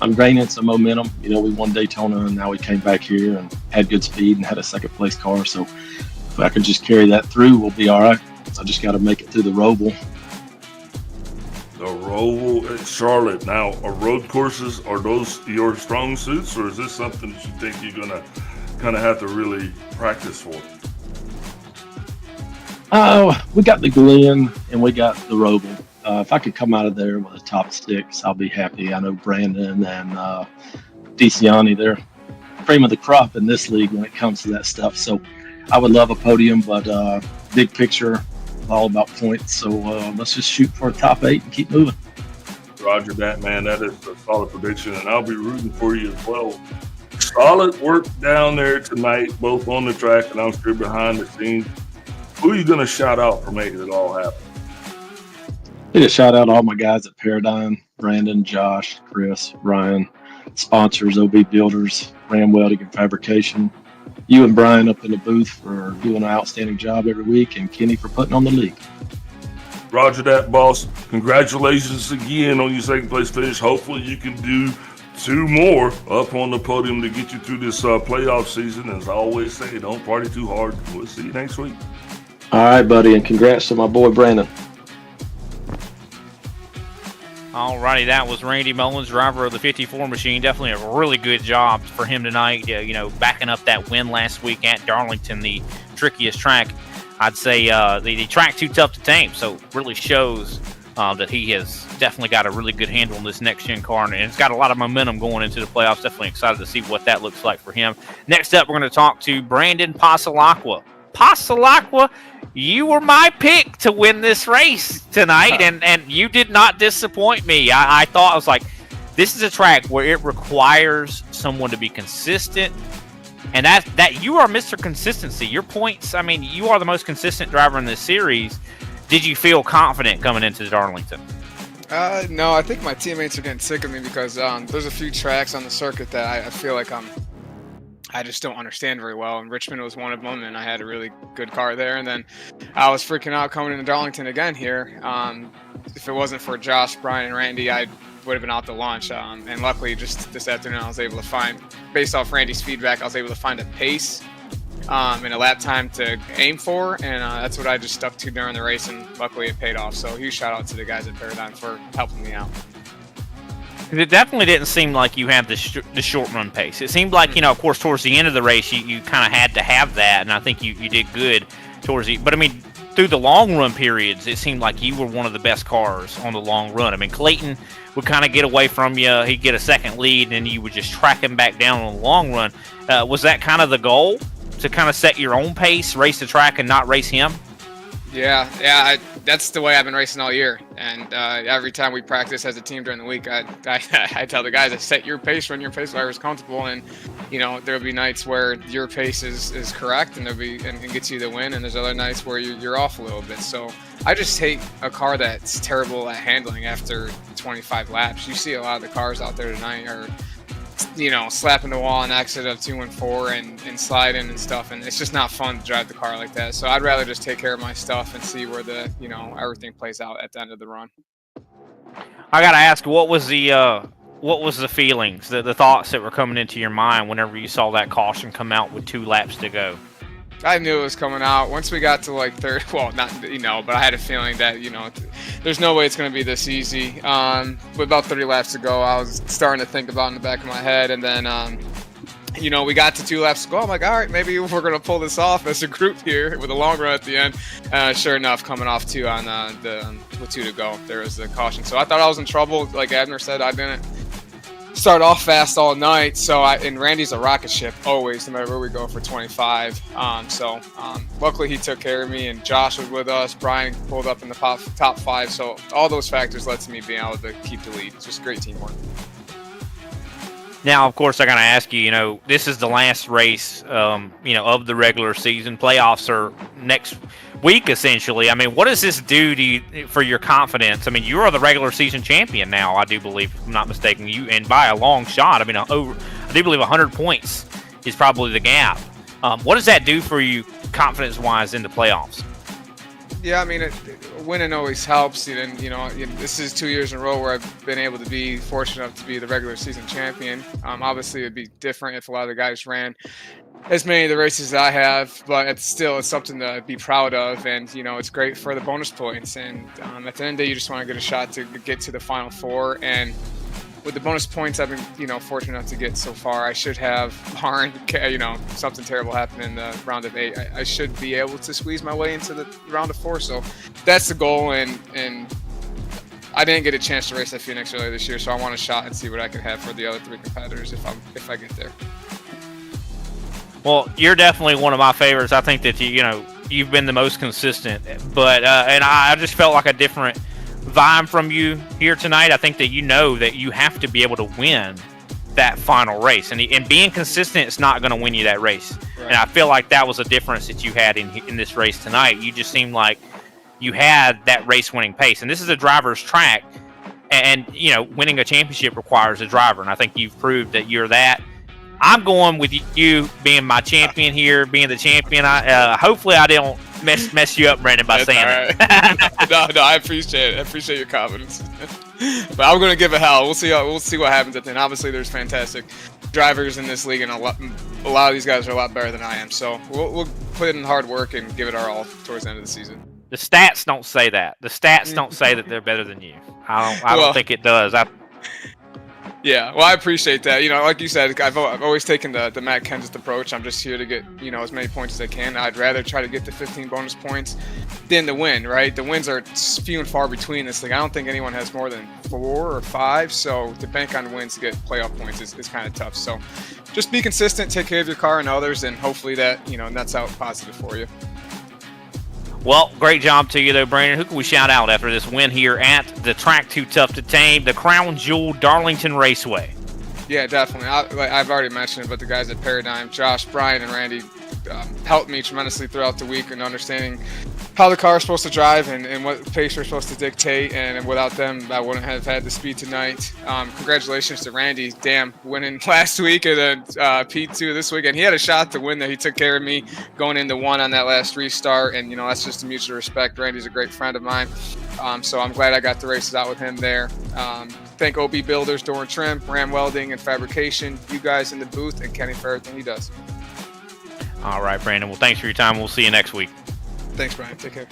I'm gaining some momentum. You know, we won Daytona, and now we came back here and had good speed and had a second place car. So if I can just carry that through, we'll be all right. I just got to make it through the Roval. The Roval at Charlotte. Now, are road courses, are those your strong suits, or is this something that you think you're gonna kind of have to really practice for? We got the Glen and we got the Roval. If I could come out of there with a top 6, I'll be happy. I know Brandon and DeCiani, they're cream of the crop in this league when it comes to that stuff. So I would love a podium, but big picture, all about points. So let's just shoot for a top 8 and keep moving. Roger that, man. That is a solid prediction, and I'll be rooting for you as well. Solid work down there tonight, both on the track and I'm sure behind the scenes. Who are you going to shout out for making it all happen? Yeah, shout out all my guys at Paradigm, Brandon, Josh, Chris, Ryan, sponsors, OB Builders, Ram Welding and Fabrication. You and Brian up in the booth for doing an outstanding job every week, and Kenny for putting on the league. Roger that, boss. Congratulations again on your second place finish. Hopefully you can do 2 more up on the podium to get you through this playoff season. As I always say, don't party too hard. We'll see you next week. All right, buddy, and congrats to my boy Brandon. Alrighty, that was Randy Mullins, driver of the 54 machine. Definitely a really good job for him tonight. Backing up that win last week at Darlington, the trickiest track. I'd say the track too tough to tame, so really shows that he has definitely got a really good handle on this next-gen car, and it's got a lot of momentum going into the playoffs. Definitely excited to see what that looks like for him. Next up, we're going to talk to Brandon Pasalacqua. Pasalacqua, you were my pick to win this race tonight, and you did not disappoint me. I thought, I was like, this is a track where it requires someone to be consistent, and that you are Mr. Consistency. Your points, I mean, you are the most consistent driver in this series. Did you feel confident coming into Darlington? No, I think my teammates are getting sick of me because there's a few tracks on the circuit that I feel like I just don't understand very well, and Richmond was one of them, and I had a really good car there, and then I was freaking out coming into Darlington again here. If it wasn't for Josh, Brian, and Randy, I would have been out to lunch, and luckily just this afternoon I was able to find, based off Randy's feedback, I was able to find a pace and a lap time to aim for, and that's what I just stuck to during the race, and luckily it paid off. So huge shout out to the guys at Paradigm for helping me out. It definitely didn't seem like you had the short run pace. It seemed like, of course, towards the end of the race, you kind of had to have that, and I think you did good towards the. But I mean, through the long run periods, it seemed like you were one of the best cars on the long run. I mean, Clayton would kind of get away from you. He'd get a second lead, and you would just track him back down on the long run. Was that kind of the goal, to kind of set your own pace, race the track, and not race him? Yeah, that's the way I've been racing all year. And every time we practice as a team during the week, I tell the guys, set your pace, run your pace wherever's comfortable. And there'll be nights where your pace is correct and and gets you the win, and there's other nights where you're off a little bit. So I just hate a car that's terrible at handling after 25 laps. You see a lot of the cars out there tonight are slapping the wall on exit of 2 and 4 and sliding and stuff, and it's just not fun to drive the car like that. So I'd rather just take care of my stuff and see where the everything plays out at the end of the run. I gotta ask, what was the feelings, the thoughts that were coming into your mind whenever you saw that caution come out with 2 laps to go? I knew it was coming out. Once we got to like third, well, not but I had a feeling that there's no way it's going to be this easy. With about 30 laps to go, I was starting to think about it in the back of my head, and then we got to 2 laps to go. I'm like, all right, maybe we're going to pull this off as a group here with a long run at the end. Sure enough, coming off 2 on with 2 to go, there was the caution. So I thought I was in trouble. Like Abner said, I didn't start off fast all night, and Randy's a rocket ship always, no matter where we go for 25. Luckily he took care of me, and Josh was with us. Brian pulled up in the top 5, so all those factors led to me being able to keep the lead. It's just great teamwork. Now, of course, I gotta ask you. This is the last race, of the regular season. Playoffs are next week, essentially. I mean, what does this do to you for your confidence? I mean, you are the regular season champion now, I do believe, if I'm not mistaken. You, and by a long shot. I mean, I do believe 100 points is probably the gap. What does that do for you, confidence-wise, in the playoffs? Yeah, I mean, winning always helps. And this is 2 years in a row where I've been able to be fortunate enough to be the regular season champion. Obviously, it'd be different if a lot of the guys ran as many of the races that I have, but it's something to be proud of, and it's great for the bonus points. And at the end of the day, you just want to get a shot to get to the final 4. And with the bonus points I've been fortunate enough to get so far, I should have, barring something terrible happen in the round of 8, I should be able to squeeze my way into the round of 4. So that's the goal, and I didn't get a chance to race at Phoenix earlier this year, so I want a shot and see what I can have for the other 3 competitors if I get there. Well, you're definitely one of my favorites. I think that you've been the most consistent, but and I just felt like a different vibe from you here tonight. I think that that you have to be able to win that final race, and being consistent is not going to win you that race. Right. And I feel like that was a difference that you had in this race tonight. You just seemed like you had that race-winning pace, and this is a driver's track, and winning a championship requires a driver, and I think you've proved that you're that. I'm going with you being my champion here, being the champion. Hopefully I don't mess you up, Brandon, by saying that. No, I appreciate it. I appreciate your confidence. But I'm going to give it hell. We'll see what happens at the end. Obviously, there's fantastic drivers in this league, and a lot of these guys are a lot better than I am. So we'll put in hard work and give it our all towards the end of the season. The stats don't say that. The stats don't say that they're better than you. I don't think it does. Yeah, well, I appreciate that. Like you said, I've always taken the Matt Kenseth approach. I'm just here to get, as many points as I can. I'd rather try to get the 15 bonus points than the win, right? The wins are few and far between this league. I don't think anyone has more than 4 or 5, so to bank on wins to get playoff points is kind of tough. So just be consistent, take care of your car and others, and hopefully that, nets out positive for you. Well, great job to you, though, Brandon. Who can we shout out after this win here at the track too tough to tame, the Crown Jewel Darlington Raceway? Yeah, definitely. I've already mentioned it, but the guys at Paradigm, Josh, Brian, and Randy helped me tremendously throughout the week in understanding how the car is supposed to drive and what pace we're supposed to dictate. And without them, I wouldn't have had the speed tonight. Congratulations to Randy, winning last week and then P2 this week. And he had a shot to win there. He took care of me going into 1 on that last restart. And, that's just a mutual respect. Randy's a great friend of mine. So I'm glad I got the races out with him there. Thank OB Builders, Door and Trim, Ram Welding and Fabrication, you guys in the booth, and Kenny for everything he does. All right, Brandon. Well, thanks for your time. We'll see you next week. Thanks, Brian. Take care.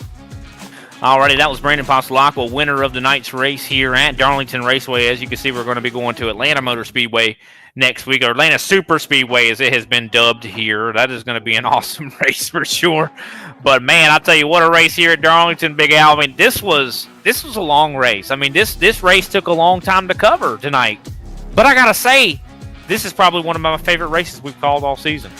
Alrighty, that was Brandon Pastelacqua, winner of the night's race here at Darlington Raceway. As you can see, we're going to be going to Atlanta Motor Speedway next week, or Atlanta Super Speedway as it has been dubbed here. That is going to be an awesome race for sure. But man, I'll tell you what, a race here at Darlington, Big Al. I mean, this was a long race. I mean, this race took a long time to cover tonight. But I gotta say, this is probably one of my favorite races we've called all season.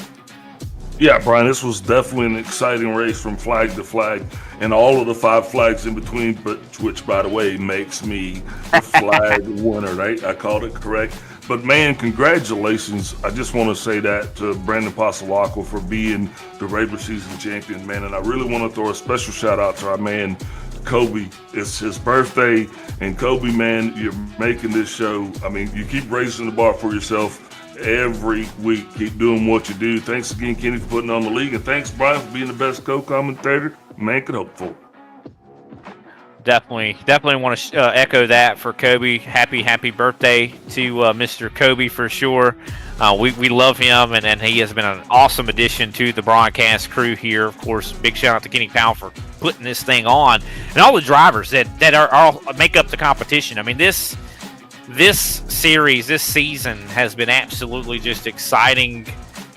Yeah, Brian, this was definitely an exciting race from flag to flag, and all of the 5 flags in between, which, by the way, makes me the flag winner, right? I called it correct. But, man, congratulations. I just want to say that to Brandon Pastelacqua for being the regular season champion, man. And I really want to throw a special shout-out to our man, Kobe. It's his birthday, and Kobe, man, you're making this show. I mean, you keep raising the bar for yourself every week. Keep doing what you do. Thanks again, Kenny, for putting on the league, and thanks, Brian, for being the best co-commentator man could hope for. Definitely want to echo that for Kobe. Happy birthday to Mr. Kobe for sure. We love him, and he has been an awesome addition to the broadcast crew here. Of course, big shout out to Kenny Powell for putting this thing on, and all the drivers that are make up the competition. I mean, this series, this season has been absolutely just exciting,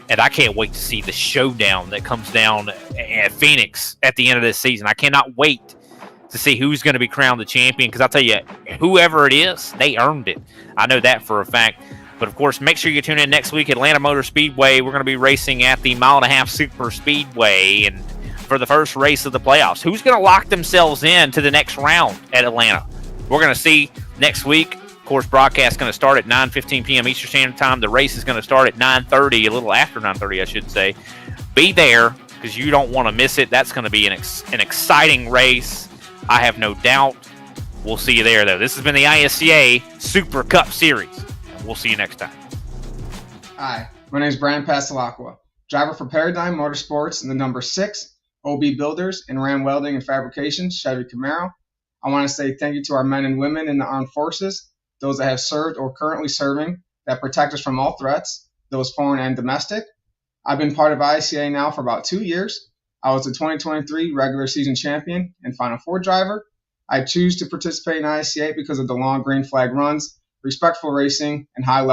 and I can't wait to see the showdown that comes down at Phoenix at the end of this season. I cannot wait to see who's going to be crowned the champion, because I'll tell you, whoever it is, they earned it. I know that for a fact. But, of course, make sure you tune in next week at Atlanta Motor Speedway. We're going to be racing at the Mile and a Half Super Speedway and for the first race of the playoffs. Who's going to lock themselves in to the next round at Atlanta? We're going to see next week. Of course, broadcast is going to start at 9:15 p.m. Eastern Standard Time. The race is going to start at 9:30, a little after 9:30, I should say. Be there, because you don't want to miss it. That's going to be an exciting race. I have no doubt. We'll see you there, though. This has been the ISCA Super Cup Series. We'll see you next time. Hi, my name is Brian Pastelacqua, driver for Paradigm Motorsports and the number 6, OB Builders and Ram Welding and Fabrication, Chevy Camaro. I want to say thank you to our men and women in the armed forces, those that have served or currently serving, that protect us from all threats, those foreign and domestic. I've been part of ISCA now for about 2 years. I was the 2023 regular season champion and Final Four driver. I choose to participate in ISCA because of the long green flag runs, respectful racing, and high level